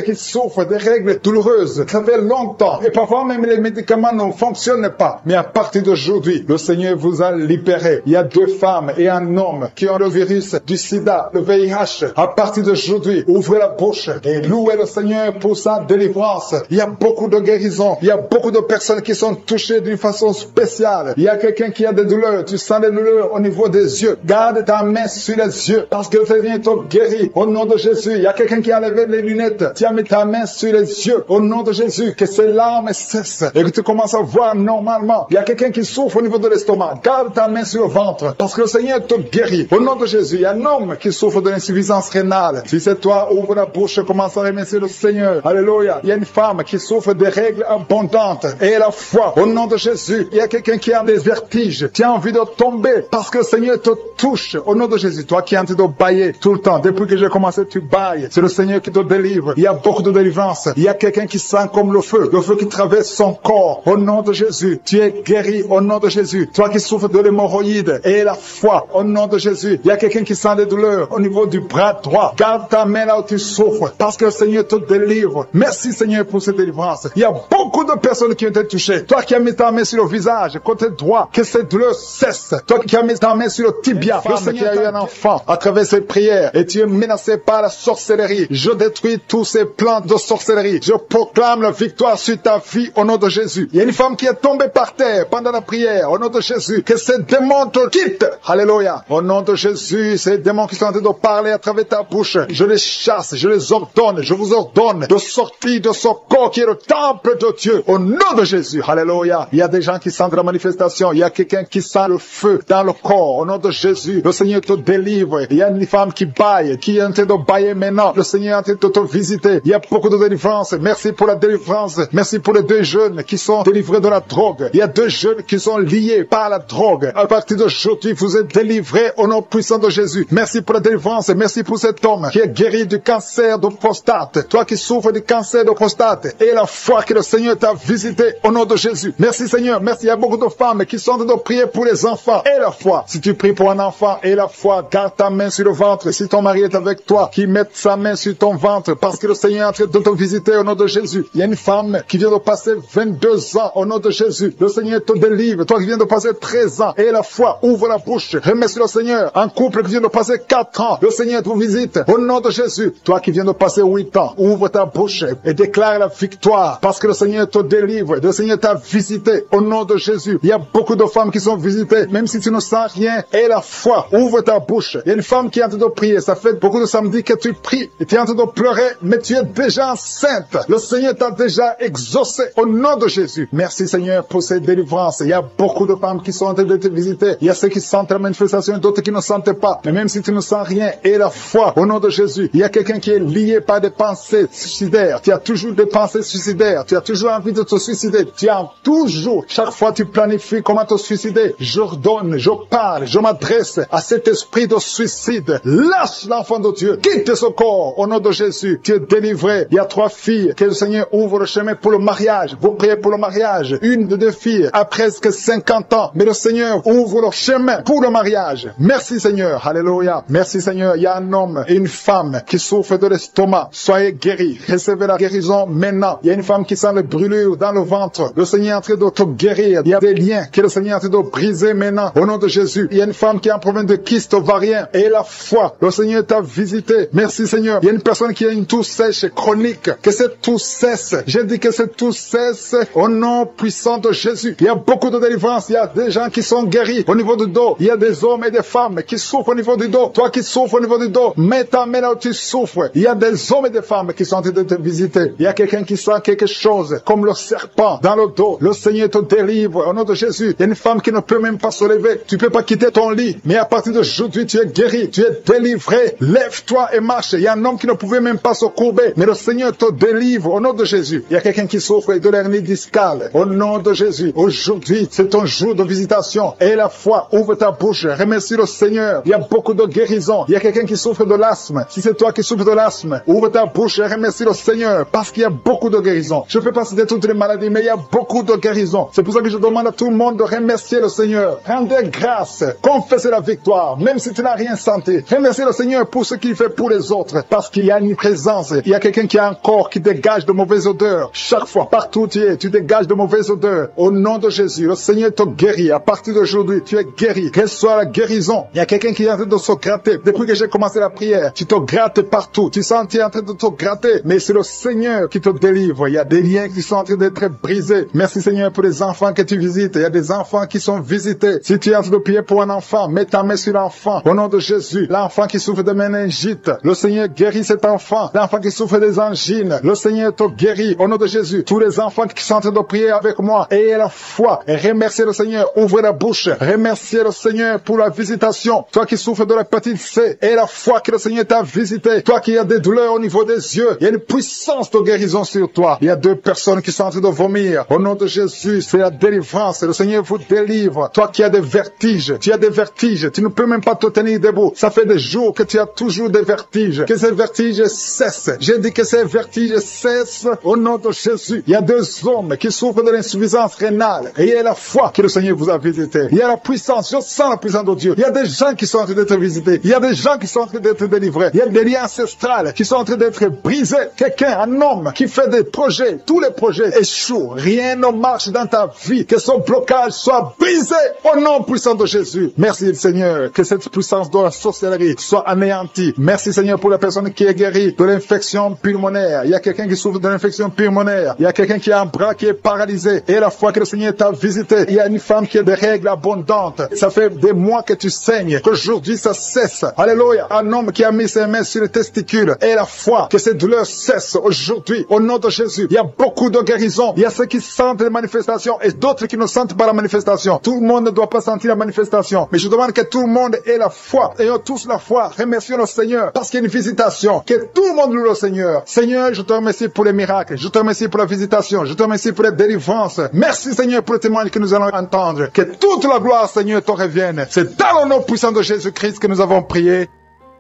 qui souffrent des règles douloureuses. Ça fait longtemps. Et parfois même les médicaments ne fonctionnent pas. Mais à partir d'aujourd'hui, le Seigneur vous a libéré. Il y a 2 femmes et un homme qui ont le virus du sida, le VIH. À partir d'aujourd'hui, ouvrez la bouche et louez le Seigneur pour sa délivrance. Il y a beaucoup de guérisons. Il y a beaucoup de personnes qui sont touchées d'une façon spéciale. Il y a quelqu'un qui a des douleurs. Tu sens des douleurs au niveau des yeux. Garde ta main sur les yeux parce que le Seigneur te guérit. Au nom de Jésus, il y a quelqu'un qui a levé les lunettes. Tu as mis ta main sur les yeux. Au nom de Jésus, que ces larmes cessent et que tu commences à voir normalement. Il y a quelqu'un qui souffre au niveau de l'estomac. Garde ta main sur le ventre parce que le Seigneur te guérit. Au nom de Jésus, il y a un homme qui souffre de l'insuffisance rénale. Si c'est toi, ouvre la bouche et commence à remercier le Seigneur. Alléluia. Il y a une femme qui souffre des règles abondantes et la foi. Au nom de Jésus, il y a quelqu'un qui a des vertiges. Tu as envie de tomber parce que le Seigneur te touche. Au nom de Jésus, toi qui es en train de bailler tout le temps. Depuis que j'ai commencé, tu bailles. C'est le Seigneur qui te délivre. Il y a beaucoup de délivrance. Il y a quelqu'un qui sent comme le feu qui traverse son corps. Au nom de Jésus, tu es guéri. Au nom de Jésus, toi qui souffres de l'hémorroïde et la foi. Au nom de Jésus, il y a quelqu'un qui sent des douleurs au niveau du bras droit. Garde ta main là où tu souffres parce que le Seigneur te délivre. Merci Seigneur pour cette délivrance. Il y a beaucoup de personnes qui ont été touchées. Toi qui as mis ta main sur le visage, côté droit, que cette douleur cesse. Toi qui as mis ta main sur le tibia, le Seigneur qui a eu un enfant à travers ses prières et tu es menacé par la sorcellerie. Je détruis tous ces plans de sorcellerie. Je proclame la victoire sur ta vie au nom de Jésus. Il y a une femme qui est tombée par terre pendant la prière au nom de Jésus. Que ces démons te quittent. Alléluia. Au nom de Jésus, ces démons qui sont en train de parler à travers ta bouche, je les chasse, je les ordonne, je vous ordonne de sortir de ce corps qui est le temple de Dieu au nom de Jésus. Alléluia. Il y a des gens qui sentent la manifestation. Il y a quelqu'un qui sent le feu dans le corps au nom de Jésus. Le Seigneur te délivre. Il y a une femme qui baille, qui est en train de bailler maintenant. Le Seigneur est en train de te visiter. Il y a beaucoup de délivrance. Merci pour la délivrance. Merci pour les 2 jeunes qui sont délivrés de la drogue. Il y a 2 jeunes qui sont liés par la drogue. À partir d'aujourd'hui, vous êtes délivrés au nom puissant de Jésus. Merci pour la délivrance. Merci pour cet homme qui est guéri du cancer de prostate. Toi qui souffres du cancer de prostate. Et la foi que le Seigneur t'a visité au nom de Jésus. Merci Seigneur. Merci. Il y a beaucoup de femmes qui sont en train de prier pour les enfants. Et la foi. Si tu pries pour un enfant et la foi, garde ta main sur le ventre. Si ton mari est avec toi, qu'il mette sa main sur ton ventre parce que le Seigneur est en train de te visiter au nom de Jésus. Il y a une femme qui vient de passer 22 ans au nom de Jésus. Le Seigneur te délivre. Toi qui viens de passer 13 ans et la foi, ouvre la bouche. Remercie le Seigneur. Un couple qui vient de passer 4 ans. Le Seigneur te visite au nom de Jésus. Toi qui viens de passer 8 ans, ouvre ta bouche et déclare la victoire parce que le Seigneur te délivre. Le Seigneur t'a visité au nom de Jésus. Il y a beaucoup de femmes qui sont visitées, même si tu ne sens rien. Et la foi, ouvre ta bouche. Il y a une femme qui est en train de prier. Ça fait beaucoup de samedis que tu pries et tu es en train de pleurer, mais tu es déjà enceinte. Le Seigneur t'a déjà exaucé au nom de Jésus. Merci Seigneur pour cette délivrance. Il y a beaucoup de femmes qui sont en train de te visiter. Il y a ceux qui sentent la manifestation et d'autres qui ne sentent pas. Mais même si tu ne sens rien, et la foi au nom de Jésus, il y a quelqu'un qui est lié par des pensées suicidaires. Tu as toujours des pensées suicidaires. Tu as toujours envie de te suicider. Tu as toujours, chaque fois tu planifies comment te suicider. J'ordonne, je parle, je m'adresse à cet esprit de suicide. Lâche l'enfant de Dieu. Quitte ce corps au nom de Jésus. Tu es délivré. Il y a 3 filles que le Seigneur ouvre le chemin pour le mariage. Vous priez pour le mariage. Une de 2 filles a presque 50 ans. Mais le Seigneur ouvre le chemin pour le mariage. Merci Seigneur. Alléluia. Merci Seigneur. Il y a un homme et une femme qui souffrent de l'estomac. Soyez guéris. Recevez la guérison maintenant. Il y a une femme qui sent les brûlures dans le ventre. Le Seigneur est en train de te guérir. Il y a des liens que le Seigneur est en train de briser maintenant. Au nom de Jésus. Il y a une femme qui a un problème de kyste ovarien. Et la foi. Le Seigneur t'a visité. Merci Seigneur. Il y a une personne qui a une toux sèche chronique. Que cette toux cesse. J'ai dit que cette toux cesse au nom puissant de Jésus. Il y a beaucoup de délivrance. Il y a des gens qui sont guéris au niveau du dos. Il y a des hommes et des femmes qui souffrent au niveau du dos. Toi qui souffres au niveau du dos, mets ta main là où tu souffres. Il y a des hommes et des femmes qui sont en train de te visiter. Il y a quelqu'un qui sent quelque chose, comme le serpent sang dans le dos. Le Seigneur te délivre au nom de Jésus. Il y a une femme qui ne peut même pas se lever. Tu peux pas quitter ton lit. Mais à partir d'aujourd'hui, tu es guéri. Tu es délivré. Lève-toi et marche. Il y a un homme qui ne pouvait même pas se courber. Mais le Seigneur te délivre au nom de Jésus. Il y a quelqu'un qui souffre de l'hernie discale. Au nom de Jésus. Aujourd'hui, c'est ton jour de visitation. Et la foi, ouvre ta bouche. Remercie le Seigneur. Il y a beaucoup de guérison. Il y a quelqu'un qui souffre de l'asthme. Si c'est toi qui souffres de l'asthme, ouvre ta bouche et remercie le Seigneur. Parce qu'il y a beaucoup de guérison. Je ne peux pas citer toutes les maladies, mais il y a beaucoup de guérison. C'est pour ça que je demande à tout le monde de remercier le Seigneur. Rendez grâce. Confessez la victoire. Même si tu n'as rien senti. Remerciez le Seigneur pour ce qu'il fait pour les autres. Parce qu'il y a une présence. Il y a quelqu'un qui a un corps qui dégage de mauvaises odeurs. Chaque fois, partout où tu es, tu dégages de mauvaises odeurs. Au nom de Jésus, le Seigneur te guérit. À partir d'aujourd'hui, tu es guéri. Quelle soit la guérison. Il y a quelqu'un qui est en train de se gratter. Depuis que j'ai commencé la prière, tu te grattes partout. Tu sens que tu es en train de te gratter. Mais c'est le Seigneur qui te délivre. Il y a des liens qui sont en train d'être brisés. Merci Seigneur pour les enfants que tu visites. Il y a des enfants qui sont visités. Si tu es en train de prier pour un enfant, mets ta main sur l'enfant. Au nom de Jésus, l'enfant qui souffre de méningite, le Seigneur guérit cet enfant. L'enfant qui souffre des angines, le Seigneur te guérit. Au nom de Jésus, tous les enfants qui sont en train de prier avec moi, ayez la foi et remerciez le Seigneur. Ouvrez la bouche. Remerciez le Seigneur pour la visitation. Toi qui souffres de l'hépatite C, et la foi que le Seigneur t'a visité. Toi qui as des douleurs au niveau des yeux, il y a une puissance de guérison sur toi. Il y a 2 personnes qui sont en train de vomir. Au nom de Jésus, c'est la délivrance. Le Seigneur vous délivre. Toi qui as des vertiges, tu as des vertiges. Tu ne peux même pas te tenir debout. Ça fait des jours que tu as toujours des vertiges. Que ces vertiges cessent. J'ai dit que ces vertiges cessent au nom de Jésus. Il y a 2 hommes qui souffrent de l'insuffisance rénale. Et il y a la foi que le Seigneur vous a visité. Il y a la puissance. Je sens la puissance de Dieu. Il y a des gens qui sont en train d'être visités. Il y a des gens qui sont en train d'être délivrés. Il y a des liens ancestrales qui sont en train d'être brisés. Quelqu'un, un homme qui fait des projets. Tous les projets échouent. Rien ne marche dans ta vie. Que son blocage soit brisé au nom puissant de Jésus. Merci Seigneur. Que cette puissance de la sorcellerie soit anéantie. Merci Seigneur pour la personne qui est guérie de l'infection pulmonaire. Il y a quelqu'un qui souffre de l'infection pulmonaire. Il y a quelqu'un qui a un bras qui est paralysé. Et la fois que le Seigneur t'a visité, il y a une femme qui a des règles abondantes. Ça fait des mois que tu saignes. Qu'aujourd'hui ça cesse. Alléluia. Un homme qui a mis ses mains sur les testicules. Et la foi que ces douleurs cessent aujourd'hui. Au nom de Jésus. Il y a beaucoup de guérison. Il y a ceux qui sentent les manifestations et d'autres qui ne sentent pas la manifestation. Tout le monde ne doit pas sentir la manifestation. Mais je demande que tout le monde ait la foi. Ayons tous la foi. Remercions le Seigneur. Parce qu'il y a une visitation. Que tout le monde loue le Seigneur. Seigneur, je te remercie pour les miracles. Je te remercie pour la visitation. Je te remercie pour les délivrances. Merci Seigneur pour le témoignage que nous allons entendre. Que toute la gloire Seigneur te revienne. C'est dans le nom puissant de Jésus-Christ que nous avons prié.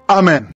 Amen.